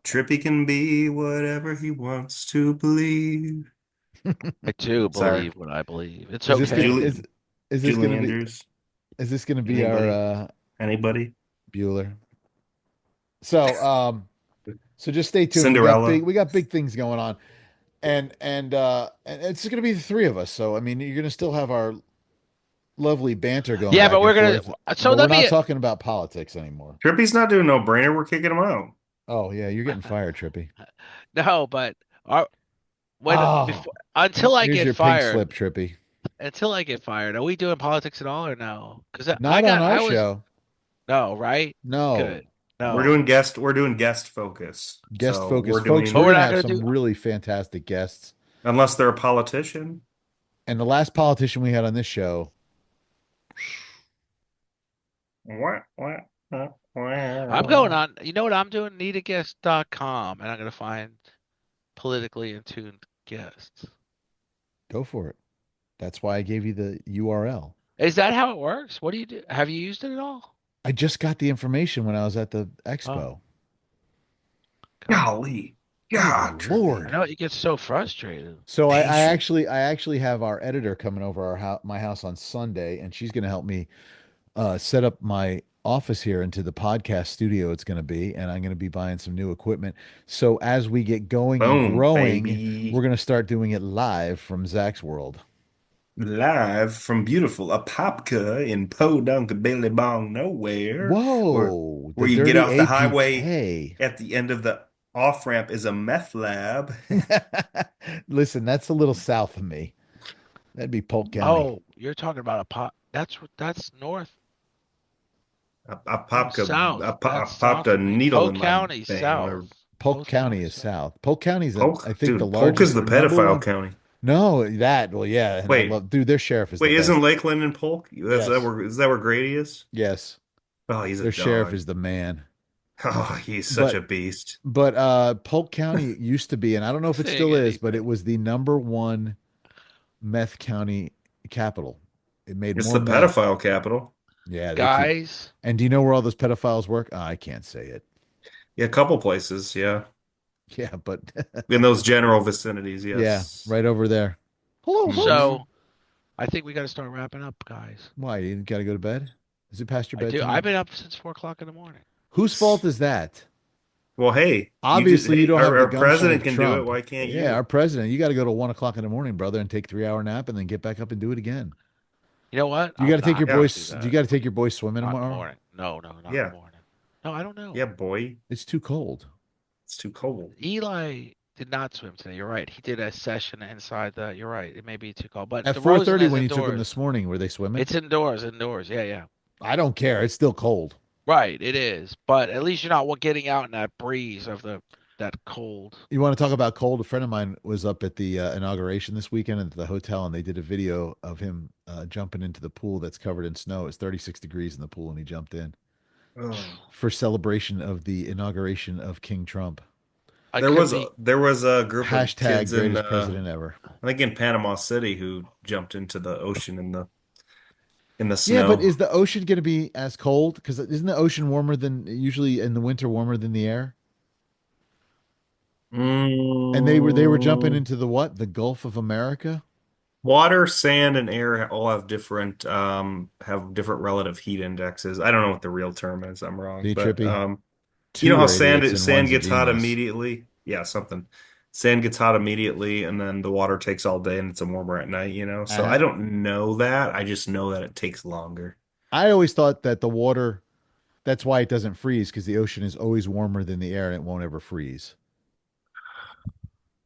Trippy can be whatever he wants to believe. I do Sorry. believe what I believe. It's Is this gonna okay. Julie, is this Julie gonna be Andrews. is this gonna be our Anybody? Anybody? Bueller? So so just stay tuned. Cinderella. We got big things going on. And it's gonna be the three of us. So I mean you're gonna still have our lovely banter going Yeah, but back and we're gonna. forth, So but we're let not me. talking about politics anymore. Trippy's not doing no brainer. We're kicking him out. Oh yeah, you're getting fired, Trippy. No, but our, when Oh, before until I here's get your pink fired, slip, Trippy. are we doing politics at all or no? Because Not on our I was show. no right. No. Good. No, We're doing guest focus. Guest So focus. we're Folks, but we're doing we're gonna not have gonna do. some really fantastic guests. unless they're a politician. And the last politician we had on this show, Wah, wah, wah, I'm going wah. on. You know what I'm doing? Needaguest.com, and I'm gonna find politically in tuned guests. go for it. That's why I gave you the URL. Is that how it works? What do you do? Have you used it at all? I just got the information when I was at the Oh, expo. okay. Golly. Good God, Trippy. I Lord. know you get so frustrated. So Patient. I actually have our editor coming over my house on Sunday, and she's going to help me set up my office here into the podcast studio it's going to be, and I'm going to be buying some new equipment. So as we get going and Boom, growing, we're baby. going to start doing it live from Zach's world. Live from beautiful Apopka in Podunk Billy Bong nowhere, Whoa, the where you get dirty off the highway APK. at the end of the off ramp is a meth lab. Listen, that's a little south of me. That'd be Polk County. Oh, you're talking about a pot. That's north. I No, popped a south. I That's popped south a of me. needle Polk in my County, bang south. or Polk Polk County County, is south. south. Polk County's I Polk. think the Dude, Polk is largest, the the number pedophile one. county. No, well, yeah, and I Wait, love, dude, their sheriff is the wait, isn't best. Lakeland in Polk? Yes, Is that where Grady is? yes, Oh, he's a their sheriff dog. is the man. Oh, he's such a But beast. Polk County used to be, and I don't know if it Saying still is, but it anything. was the number one meth county capital. It made It's more the meth. pedophile capital. Yeah, they keep. Guys, And do you know where all those pedophiles work? I can't say it. Yeah, a couple places, yeah. Yeah, but In those general vicinities, yeah, yes. right over there. Hello, folks. Hmm. so I think we got to start wrapping up, guys. Why, you got to go to bed? Is it past your I do. I've bedtime? been up since 4 o'clock in the morning. Whose fault is that? Well, hey, Obviously, you don't have the our gumption president of can do it. Trump. Why can't Yeah, our you? president. You got to go to 1 o'clock in the morning, brother, and take 3 hour nap, and then get back up and do it again. You know what? You got to take your I'm not Yeah, gonna do boys. Do you that. got to take your boys swimming Not in the tomorrow? morning. No, no, not in the yeah, morning. No, I don't yeah, know. boy. It's too cold. It's too cold. Eli did not swim today. You're right. He did a session inside the. You're right. It may be too cold, but At the Rosen 4:30 is when you took them indoors. this morning, were they swimming? It's indoors. Indoors. Yeah, yeah. I don't care. It's still cold. Right. It is. But at least you're not getting out in that breeze of the that cold. You want to talk about cold? A friend of mine was up at the inauguration this weekend at the hotel, and they did a video of him jumping into the pool that's covered in snow. It's 36 degrees in the pool, and he jumped in Oh. for celebration of the inauguration of King Trump. I couldn't be. There was a group of Hashtag kids in greatest president ever. I think in Panama City who jumped into the ocean in the Yeah, but snow. is the ocean going to be as cold? Because isn't the ocean warmer than usually in the winter, warmer than the air? And they were jumping Mm, into the what? The Gulf of America? water, sand, and air all have different relative heat indexes. I don't know what the real term is. I'm wrong, See, but Trippy? you know Two how are idiots and sand one's a gets hot genius. immediately? Yeah, something. Sand gets hot immediately, and then the water takes all day, and it's warmer at night, you know? So I Uh-huh. don't know that. I just know that it takes longer. I always thought that the water, that's why it doesn't freeze, because the ocean is always warmer than the air and it won't ever freeze.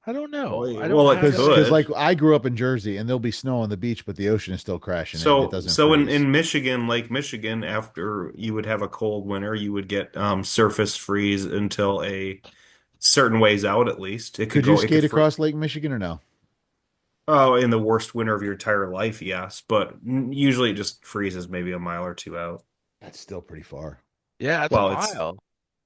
I don't know. I don't Well, it have that Because could. like I grew up in Jersey and there'll be snow on the beach, but the ocean is still crashing in. It doesn't So freeze. in Michigan, Lake Michigan, after you would have a cold winter, you would get surface freeze until a certain ways out at least. Could you It could skate fr across Lake Michigan or no? Oh, in the worst winter of your entire life, yes, but usually it just freezes maybe a mile or two out. That's still pretty far. Yeah, it's a Well, it's mile.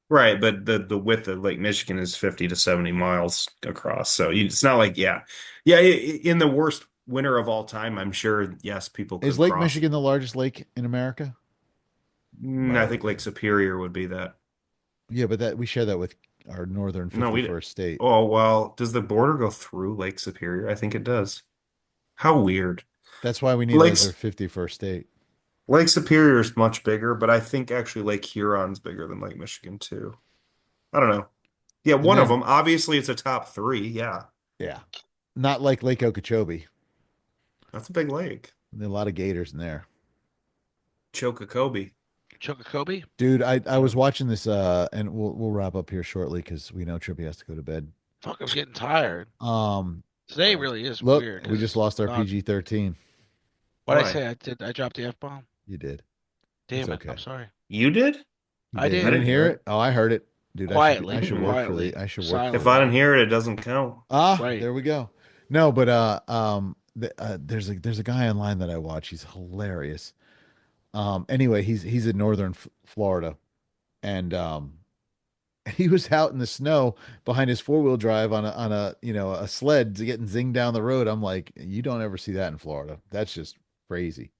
right, but the width of Lake Michigan is 50 to 70 miles across. So it's not like in the worst winter of all time, I'm sure yes, people Is could Lake cross. Michigan the largest lake in America? I think Lake Superior would be that. Yeah, but that we share that with our northern No, we. 51st state. Oh, well, does the border go through Lake Superior? I think it does. How weird. That's why we need it as our Lakes 51st state. Lake Superior is much bigger, but I think actually Lake Huron's bigger than Lake Michigan too. I don't know. Yeah, And one of then, them. Obviously, it's a top three. Yeah, yeah, not like Lake Okeechobee. that's a big lake. There are a lot of gators in there. Chokekobe. Chokokobe? Dude, I Yeah. was watching this and we'll wrap up here shortly because we know Trippy has to go to bed. Fuck, I'm getting tired. Um, Today Well, really is look, weird we just because lost our not PG-13. what I why? say. I did. I dropped the F bomb. You did. It's Damn it. I'm okay. sorry. You did? You I did. You I did didn't didn't hear hear it? it. Oh, I heard it. Dude, I Quietly, should work for quietly, I should work for If I the silently. didn't hear it, it doesn't count. Right. there we go. No, but there's a guy online that I watch. He's hilarious. Anyway, he's in northern Florida, and he was out in the snow behind his four-wheel drive on a a sled getting zinged down the road. I'm like, you don't ever see that in Florida. That's just crazy.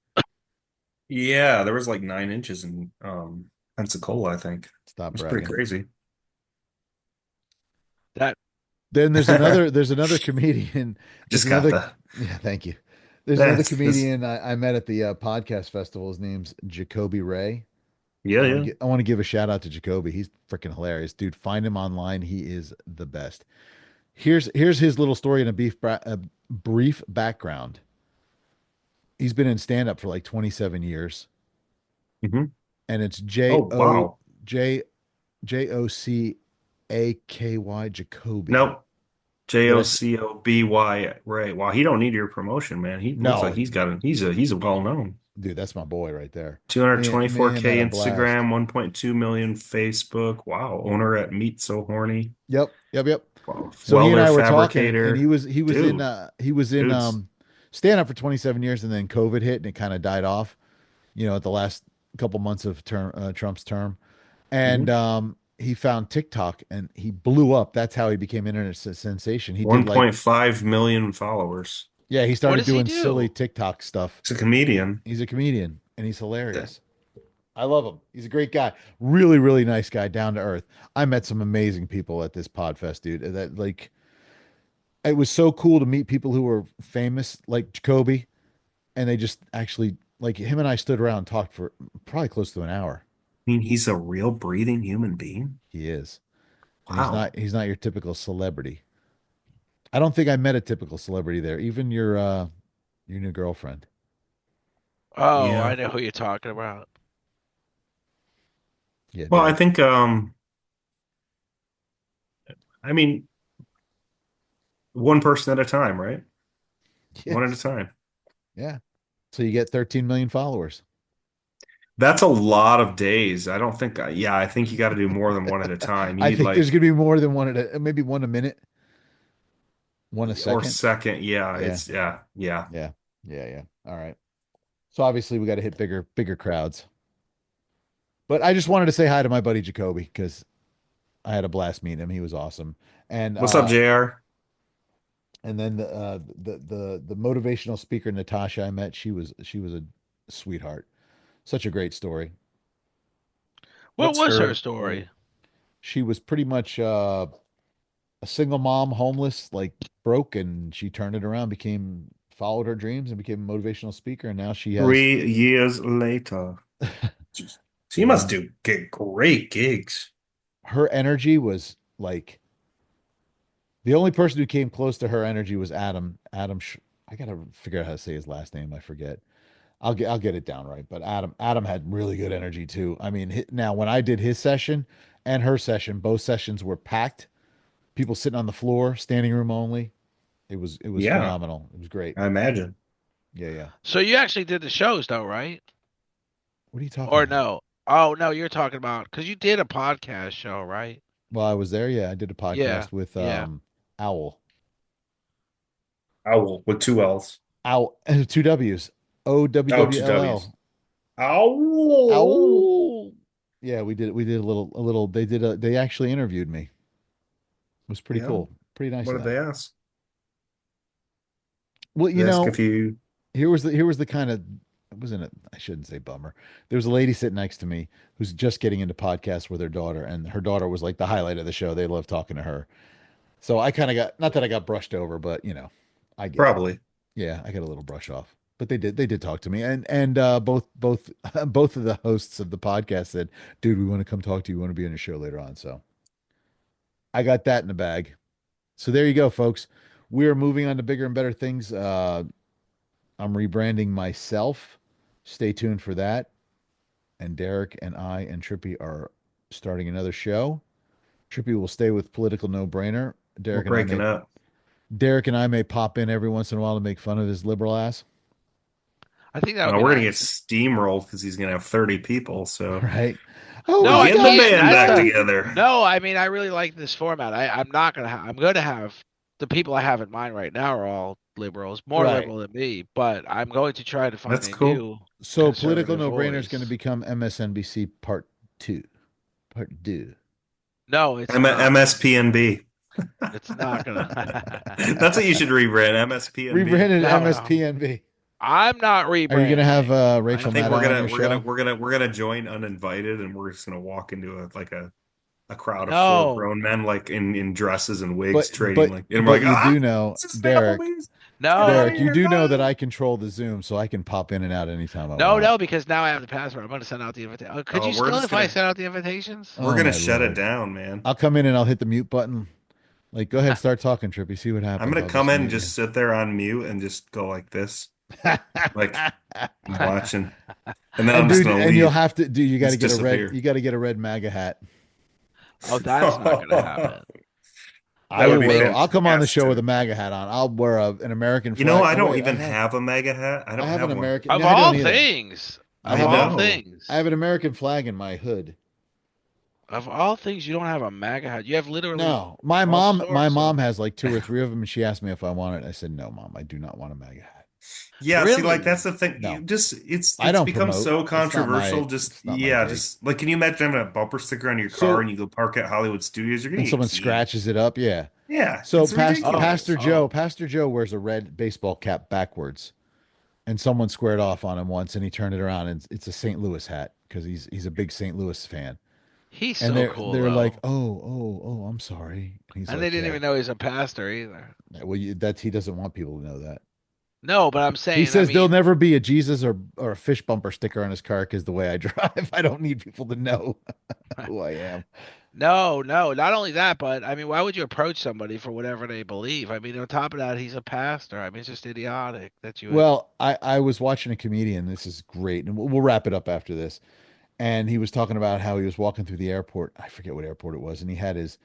Yeah, there was like 9 inches in Pensacola, I think. It Stop was pretty bragging. crazy. That Then there's another comedian. There's Just got another that. Yeah, thank you. There's another That's this. comedian I met at the podcast festival. His name's Jacoby Ray. Yeah, yeah. I want to give a shout out to Jacoby. He's freaking hilarious, dude. Find him online. He is the best. Here's his little story and a brief background. He's been in stand up for like 27 years, Hmm. and it's Oh, wow. Jocaky Jacoby. Nope. Did I? Jocoby. Right. Wow, he don't need your promotion, man. He looks like No, he's got it. He's a well known. dude, that's my boy right there. Me and him 224K had a blast. Instagram, 1.2 million Facebook. Wow. Owner at Meat So Horny. Yep, yep, yep. Wow. So he and Welder I were talking, and he fabricator. was he was in Dude, dudes. stand up for 27 years, and then COVID hit, and it kind of died off. At the last couple months of Trump's term, and Mhm. he found TikTok, and he blew up. That's how he became internet sensation. He did like 1.5 million followers. yeah, he what started does he doing silly do? TikTok stuff. It's a comedian. He's a comedian, and he's Yeah. hilarious. I love him. He's a great guy. Really, really nice guy, down to earth. I met some amazing people at this Podfest, dude. That like it was so cool to meet people who were famous like Jacoby, and they just actually like him and I stood around and talked for probably close to an hour. I mean, he's a real breathing human being. He is. And he's Wow. not he's not your typical celebrity. I don't think I met a typical celebrity there. Even your new girlfriend. Oh, Yeah. I know who you're talking about. Yeah, Well, I dude. think I mean one person at a time, right? One at a Yes. time. Yeah. So you get 13 million followers. That's a lot of days. I don't think, yeah, I think you got to do more than one at a time. You I need think there's like, gonna be more than one at maybe one a minute, one a or second. second. Yeah, Yeah, yeah. yeah, yeah. All right. So obviously we got to hit bigger crowds. But I just wanted to say hi to my buddy Jacoby because I had a blast meeting him. He was awesome. And What's up, JR? then the motivational speaker Natasha I met, she was a sweetheart. Such a great story. What What's was her her? story? She was pretty much a single mom, homeless, like broke, and she turned it around, became followed her dreams and became a motivational speaker. And now she has 3 years later. She yeah, must do get great gigs. her energy was like the only person who came close to her energy was Adam. I gotta figure out how to say his last name. I forget. I'll get it down right. But Adam had really good energy too. I mean, now when I did his session and her session, both sessions were packed. People sitting on the floor, standing room only. It was Yeah, phenomenal. It was great. I imagine. Yeah, yeah. So you actually did the shows though, right? What are you talking Or about? no? Oh no, you're talking about because you did a podcast show, right? Well, I was there. Yeah, I did a Yeah, podcast with yeah. Owl. Owl with two L's. Owl, two W's. Oh, two W's. OWWLL. Owl. Owl. Yeah, we did a little they actually interviewed me. It was pretty Yeah. cool. Pretty nice What of did they them. ask? Well, They ask if you. here was the kind of it wasn't a I shouldn't say bummer. There was a lady sitting next to me who's just getting into podcasts with her daughter, and her daughter was like the highlight of the show. They love talking to her. So I kind of got not that I got brushed over, but I get it. Probably. Yeah, I got a little brush off. But they did talk to me, and both both of the hosts of the podcast said, "Dude, we want to come talk to you. We want to be on your show later on." So I got that in the bag. So there you go, folks. We are moving on to bigger and better things. I'm rebranding myself. Stay tuned for that. And Derek and I and Trippy are starting another show. Trippy will stay with Political No Brainer. We're breaking up. Derek and I may pop in every once in a while to make fun of his liberal ass. I think that would No, be we're gonna get nice. steamrolled because he's gonna have 30 people. So Right? Oh No, my I getting the gosh, can't. band That's back the no. together. no. I mean, I really like this format. I'm not gonna have. I'm going to have the people I have in mind right now are all liberals, more Right. liberal than me. But I'm going to try to find That's a cool. new So Political conservative No Brainer is going to voice. become MSNBC Part 2. Part 2. No, it's not. MSPNB. It's not That's what you gonna. should rebrand. MSPNB. Rebranded No, no. MSPNB. I'm not Are you going to have rebranding. I I Rachel think think. Maddow on your show? we're gonna join uninvited, and we're just gonna walk into a crowd of four No, grown men like in dresses and wigs But trading but like, and we're but like, you ah, do know, this is Derek, Applebee's. Let's get out of no, You here. do know that Ah. I control the Zoom, so I can pop in and out anytime I no, want. no, because now I have the password. I'm going to send out the invitation. Could Oh, you still, if I send out the invitations? we're Oh gonna my shut it Lord. down, man. I'll come in and I'll hit the mute button. Like, go ahead, start talking, Trippy. See what I'm happens. gonna I'll come just in and mute you. just sit there on mute and just go like this, like I'm watching, and then And I'm just dude, gonna and you'll leave, have to do you got to just get a red disappear. you got to get a red MAGA hat. Oh, that's not going to happen. I That would You're be will. making. I'll come on the show with a fantastic. MAGA hat on. I'll wear an American You know, flag. I Oh don't wait, even have a mega hat. I I don't have an have one. American. Of No, I don't all either. things, I of I have an all know. I have things, an American flag in my hood. of all things, you don't have a MAGA hat. You have literally No, my all mom sorts of. has like two or three of them, and she asked me if I wanted it. I said no, mom, I do not want a MAGA hat. Yeah, see, like Really? that's the thing. No, You just I it's don't become promote. so controversial. Just It's not my yeah, gig. just like can you imagine having a bumper sticker on your car and So you go park at Hollywood Studios? You're gonna and get someone keyed. scratches it up, yeah. Yeah, So it's past Oh, ridiculous. oh. Pastor Joe wears a red baseball cap backwards, and someone squared off on him once, and he turned it around, and it's a St. Louis hat because he's a big St. Louis fan. He's And so cool they're like, though, oh, I'm sorry. And he's and they like, didn't yeah. even know he's a pastor either. Well, that he doesn't want people to know that. No, but I'm He saying, I says there'll mean, never be a Jesus or a fish bumper sticker on his car because the way I drive, I don't need people to know who I am. no, no. Not only that, but I mean, why would you approach somebody for whatever they believe? I mean, on top of that, he's a pastor. I mean, it's just idiotic that you would. Well, I was watching a comedian. This is great, and we'll wrap it up after this. And he was talking about how he was walking through the airport. I forget what airport it was, and he had his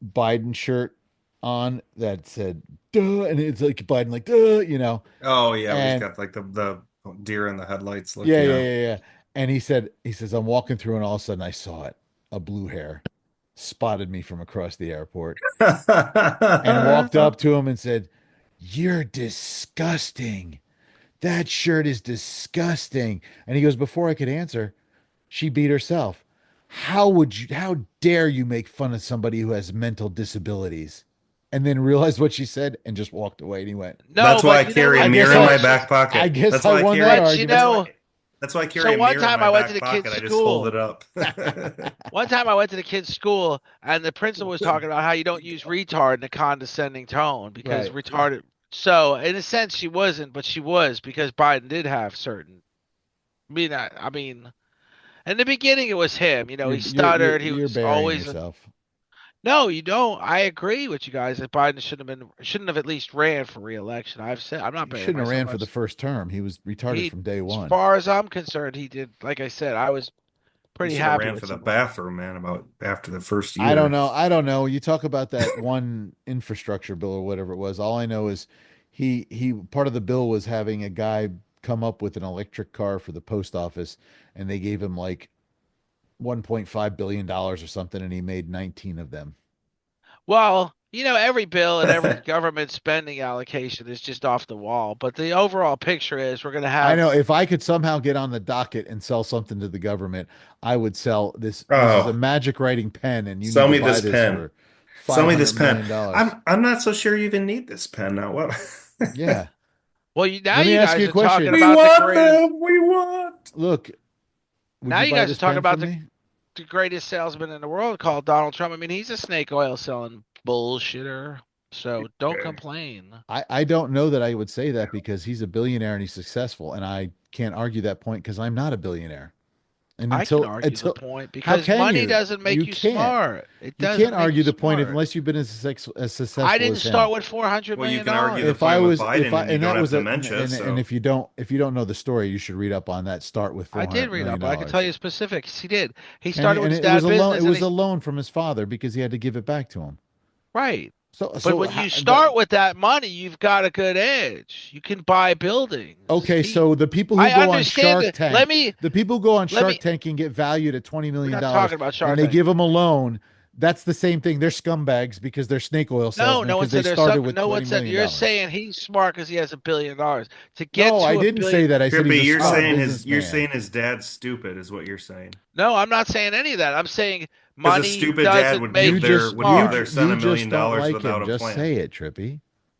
Biden shirt on that said "duh," and it's like Biden like "duh," Oh yeah, we just and got like the deer in the headlights look. yeah, yeah, Yeah, yeah, yeah. And he says, I'm walking through and all of a sudden I saw it. A blue hair spotted me from across the airport and walked up to him and said, "You're disgusting. That shirt is disgusting." And he goes, before I could answer, she beat herself. How dare you make fun of somebody who has mental disabilities? And then realized what she said and just walked away. And he went, No, That's why but I you know carry a I what? guess mirror in I, my No, back I pocket. guess That's I why I won that carry. but you That's argument. why. know. That's why I So carry a one mirror in time my I went to back the pocket. kid's I just hold it school. up. One time I went to the kid's school, and the principal was talking about how you don't use retard in a condescending tone because Right. retarded. So in a sense, she wasn't, but she was because Biden did have certain. I mean, in the beginning it was him. You know, You're he you're you're stuttered. He you're was burying always. yourself. No, you don't. I agree with you guys that Biden shouldn't have at least ran for re-election. I've said I'm not He burying shouldn't have myself. ran for the first term. He was retarded He, from day as one. far as I'm concerned, he did. Like I said, I was You pretty should have happy ran with for the some of them. bathroom, man, about after the first I don't year. know. I don't know. You talk about that one infrastructure bill or whatever it was. All I know is he part of the bill was having a guy come up with an electric car for the post office, and they gave him like $1.5 billion or something, and he made 19 of them. Well, every bill and every government spending allocation is just off the wall. But the overall picture is we're going to I have. know if I could somehow get on the docket and sell something to the government, I would sell this. This is a Oh, magic writing pen, and you need sell to me buy this this pen. for Sell five me hundred this pen. million dollars. I'm not so sure you even need this pen now. What? Yeah. Well, now Let me you ask you guys a are talking question. We about the want greatest. them. We want. Look, would Now you you buy guys are this talking pen about from the me? the greatest salesman in the world called Donald Trump. I mean, he's a snake oil selling bullshitter. So don't Okay. complain. I don't know that I would say that because he's a billionaire and he's successful, and I can't argue that point because I'm not a billionaire. And I can until argue the until point how because can money you? doesn't You make you can't. smart. It You can't doesn't make you argue the point smart. unless you've been as I successful didn't as him. start with 400 Well, you million can argue the dollars. If point I with was if Biden I and you and don't that have was a dementia, and so if you don't know the story, you should read up on that. Start with I four did hundred read million up. I can tell dollars. you specifics. He did. He And started with and his it was dad a loan. It business, and was a he's loan from his father because he had to give it back to him. right. So But so when how, you but start with that money, you've got a good edge. You can buy buildings. okay, so the people who I go on understand Shark that. Let Tank, me, the people who go on let Shark me. Tank can get valued at $20 We're million not dollars, talking about and Shark they Tank. give them a loan. That's the same thing. They're scumbags because they're snake oil No, salesmen no one because they said there's started something. with No one $20 said million you're dollars. saying he's smart because he has $1 billion. To get No, I to a didn't say billion. that. I said he's Trippy, a smart Oh, you're businessman. saying his dad's stupid, is what you're saying. no, I'm not saying any of that. I'm saying Because a money stupid dad doesn't would make you give their smart. son You a just million don't dollars like without him. a Just plan. say it, Trippy.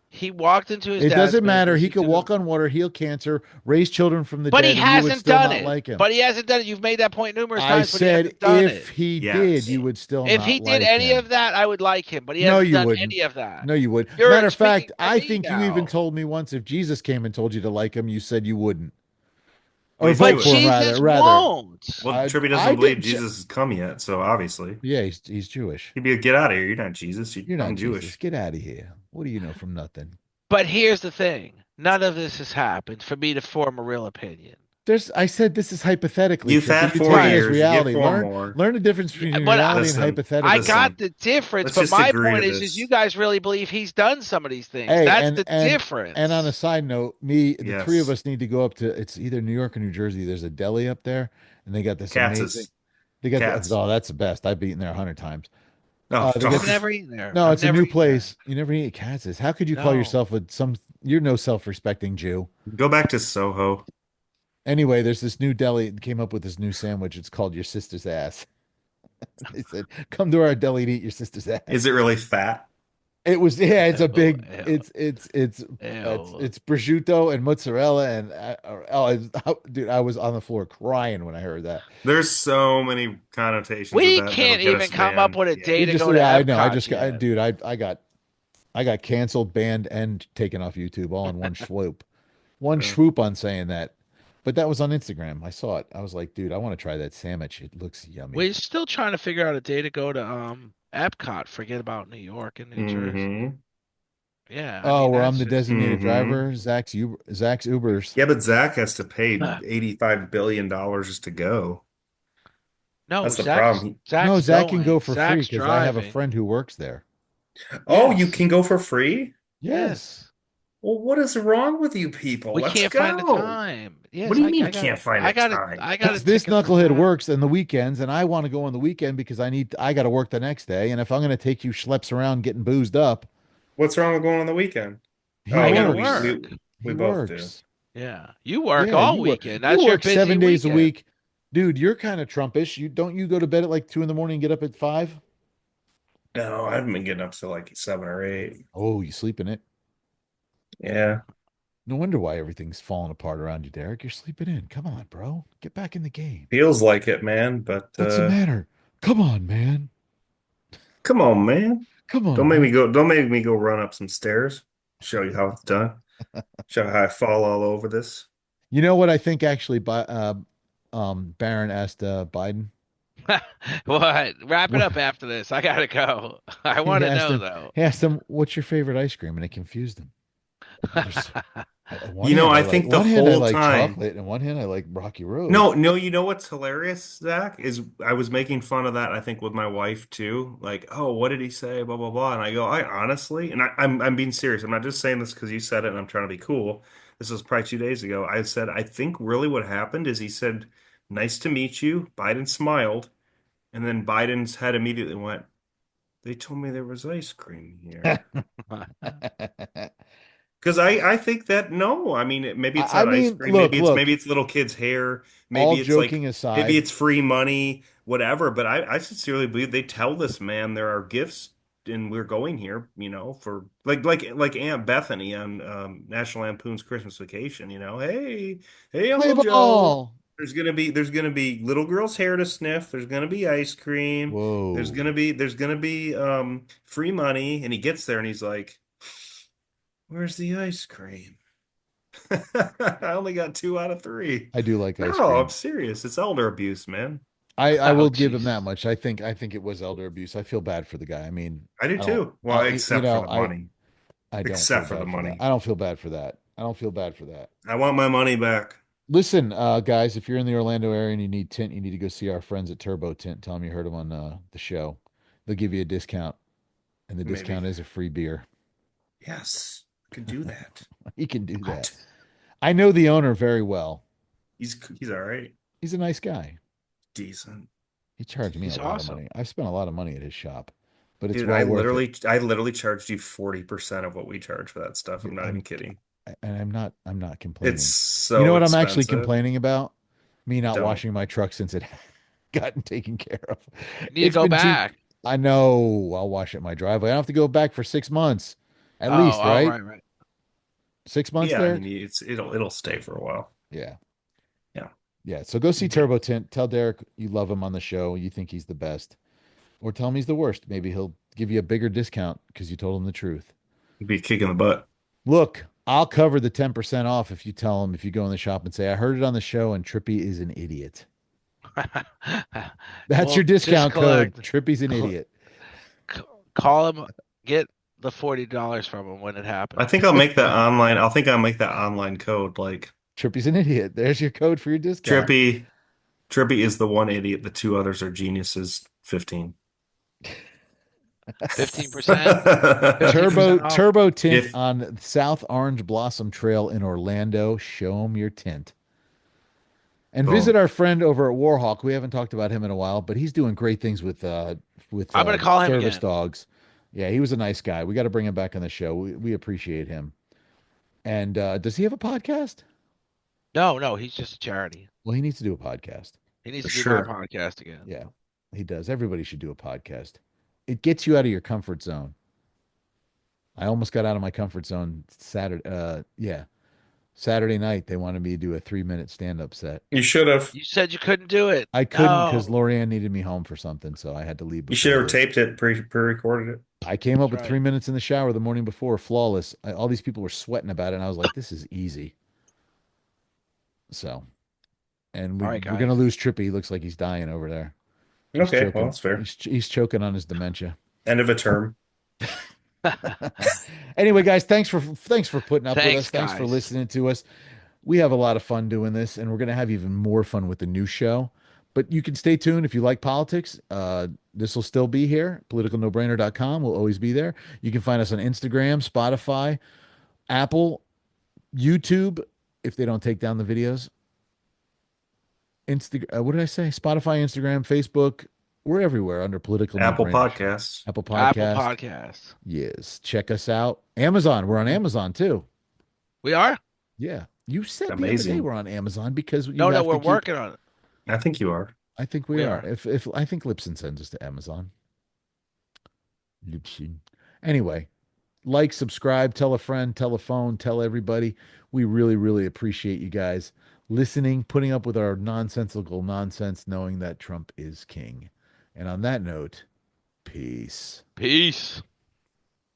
He walked into his It dad's doesn't matter. business. He He could took a walk on water, heal cancer, raise children from the But he dead, and you would hasn't still done not it. like him. But he hasn't done it. You've made that point numerous I times, but he said hasn't done if it. he did, you Yes. would still If not he did like any of him. that, I would like him, but he No, hasn't you done wouldn't. any of that. No, you would. You're Matter of speaking fact, for I me think you even now. told me once if Jesus came and told you to like him, you said you wouldn't. Well, Or he's But vote for him, Jewish. rather. Jesus Rather. won't. Well, I Trippy I doesn't believe did. Jesus has come yet, so obviously. Yeah, he's Jewish. He'd be like, get out of here. You're not Jesus. You're not I'm Jesus. Jewish. Get out of here. What do you know from nothing? But here's the thing. None of this has happened for me to form a real opinion. I said this is hypothetically, You've Trippy. had You four take it Right. as years. You get reality. four Learn more. learn the difference Yeah, between but reality and Listen, I hypothetical. got listen. the difference, Let's but just my agree to point is you this. guys really believe he's done some of these things. Hey, That's and the and and on a difference. side note, the three of Yes. us need to go up to it's either New York or New Jersey. There's a deli up there, and they got this Cats amazing. is They got cats. oh, that's the best. I've eaten there 100 times. Oh, They got I've this. never eaten there. No, I've it's a never new eaten there. place. You never eat at Katz's. How could you call No. yourself with some? You're no self-respecting Jew. go back to Soho. Anyway, there's this new deli that came up with this new sandwich. It's called your sister's ass. They said, "Come to our deli to eat your sister's Is ass." it really fat? It was yeah, it's a Ew, big ew, ew. it's prosciutto and mozzarella and dude, I was on the floor crying when I heard that. There's so many connotations with We that that'll can't get even us come up banned. with a Yeah. day We to just go to yeah, I know. I Epcot just got yet. dude, I got canceled, banned, and taken off YouTube all in one swoop. One Uh, swoop on saying that. But that was on Instagram. I saw it. I was like, dude, I want to try that sandwich. It looks yummy. We're still trying to figure out a day to go to Epcot. Forget about New York and New Jersey. mm-hmm. Yeah, I Oh, mean where I'm that's the just designated Mm-hmm. driver, Zach's Ubers. Yeah, but Zach has to pay $85 billion just to go. no, That's the Zach's problem. No, Zach's Zach can go going. for free Zach's because I have a driving. friend who works there. Oh, you Yes. can go for free? Yes. Yes. Well, what is wrong with you people? We Let's can't find the go. time. What Yes, do you mean can't find a time? I got a Because this ticket for knucklehead that. works on the weekends, and I want to go on the weekend because I got to work the next day. And if I'm going to take you schleps around getting boozed up, What's wrong with going on the weekend? he Oh I gotta yeah, works. work. we He both do. works. Yeah, you work Yeah, all weekend. you That's your work busy 7 days a weekend. week, dude. You're kind of Trumpish. You don't you go to bed at like 2 in the morning and get up at 5? No, I haven't been getting up till like 7 or 8. Oh, you sleep in it. Yeah, No wonder why everything's falling apart around you, Derek. You're sleeping in. Come on, bro. Get back in the game. feels like it, man. But What's the matter? Come on, man. come on, man. Come on, man. Don't make me go run up some stairs. Show you how it's done. Show you how I fall all over this. You know what I think actually Barron asked Biden? What? Wrap it What up after this. I gotta go. I he want to asked know him though. he asked him, "What's your favorite ice cream?" And it confused him. There's on one You know, hand I think the one hand I whole like time. chocolate, and one hand I like Rocky Road. No, no, you know what's hilarious, Zach, is I was making fun of that, I think, with my wife too. Like, oh, what did he say? Blah, blah, blah. And I go, I honestly, and I'm being serious. I'm not just saying this because you said it and I'm trying to be cool. This was probably 2 days ago. I said, I think really what happened is he said, nice to meet you. Biden smiled, and then Biden's head immediately went, they told me there was ice cream here. I Because I think that no, I mean maybe it's I not ice mean, cream, look. maybe it's little kids' hair, All maybe it's like joking maybe aside, it's free money, whatever. But I sincerely believe they tell this man there are gifts and we're going here, for like Aunt Bethany on National Lampoon's Christmas Vacation, hey play Uncle Joe. ball. There's gonna be little girl's hair to sniff. There's gonna be ice cream. Whoa. There's gonna be free money. And he gets there and he's like, where's the ice cream? I only got 2 out of 3. I do like ice No, I'm cream. serious. It's elder abuse, man. I Oh, will give him that jeez. much. I think it was elder abuse. I feel bad for the guy. I mean, I do I don't too. Well, except for the money. I don't feel Except for the bad for that. money. I don't feel bad for that. I don't feel bad for that. I want my money back. Listen, guys, if you're in the Orlando area and you need tint, you need to go see our friends at Turbo Tint. Tell them you heard them on the show. They'll give you a discount, and the Maybe. discount is a free beer. Yes, I could do that. You can do that. What? I know the owner very well. He's all right. He's a nice guy. Decent. He charged me a He's lot of awesome. money. I've spent a lot of money at his shop, but it's Dude, well worth it. I literally charged you 40% of what we charge for that stuff. Yeah, I'm not even kidding. I'm not It's complaining. You know so what I'm actually expensive. complaining about? Me not Don't. washing my truck since it gotten taken care of. You need to It's go been too, back. I know I'll wash it in my driveway. I don't have to go back for 6 months at Oh, least, all right? right, right. 6 months, Yeah, I mean Derek? it'll stay for a while. Yeah. Yeah. Yeah. So go see Be, Turbo Tint. Tell Derek you love him on the show. You think he's the best. Or tell him he's the worst. Maybe he'll give you a bigger discount because you told him the truth. be a kick in the butt. Look, I'll cover the 10% off if you tell him, if you go in the shop and say, I heard it on the show and Trippy is an idiot. That's Well, your just discount code. collect. Trippy's an Cl- idiot. Call him. Get the $40 from him when it I happens. think I'll make that online. I think I'll make that online code like Trippy's an idiot. There's your code for your discount. Trippy. Trippy is the one idiot. The two others are geniuses. 15. 15%. 15% off. Turbo Tint If on South Orange Blossom Trail in Orlando. Show them your tint. And visit boom. our friend over at Warhawk. We haven't talked about him in a while, but he's doing great things with I'm gonna call him service again. dogs. Yeah, he was a nice guy. We got to bring him back on the show. We appreciate him. And does he have a podcast? No, no, he's just a charity. Well, he needs to do a podcast. He needs For to do my sure. podcast again. Yeah, he does. Everybody should do a podcast. It gets you out of your comfort zone. I almost got out of my comfort zone Saturday. Yeah, Saturday night they wanted me to do a 3 minute stand up set. You should have. You said you couldn't do it. I couldn't because No, Lorianne needed me home for something, so I had to leave You should before have her. taped it, pre-recorded it. I came up that's with right. 3 minutes in the shower the morning before, flawless. All these people were sweating about it, and I was like, "This is easy." So, and All right, we're gonna guys. lose Trippy. He looks like he's dying over there. He's Okay, well, choking. that's fair. He's choking on his dementia. End of a term. Anyway, guys, thanks for putting up with us. Thanks, Thanks for guys. listening to us. We have a lot of fun doing this, and we're gonna have even more fun with the new show. But you can stay tuned if you like politics. This will still be here. Politicalnobrainer.com will always be there. You can find us on Instagram, Spotify, Apple, YouTube, if they don't take down the videos, what did I say? Spotify, Instagram, Facebook. We're everywhere under Political No Apple Brainer Show. Podcasts. Apple Apple Podcast. Podcasts. Yes. Check us out. Amazon. We're on Amazon too. We are? Yeah. You said the other day Amazing. we're on Amazon because No, you no, have we're to keep. working on it. I think you are. I think we We are. are. If I think Lipson sends us to Amazon. Lipson. Anyway, like, subscribe, tell a friend, tell a phone, tell everybody. We really, really appreciate you guys listening, putting up with our nonsensical nonsense, knowing that Trump is king. And on that note, peace. Peace.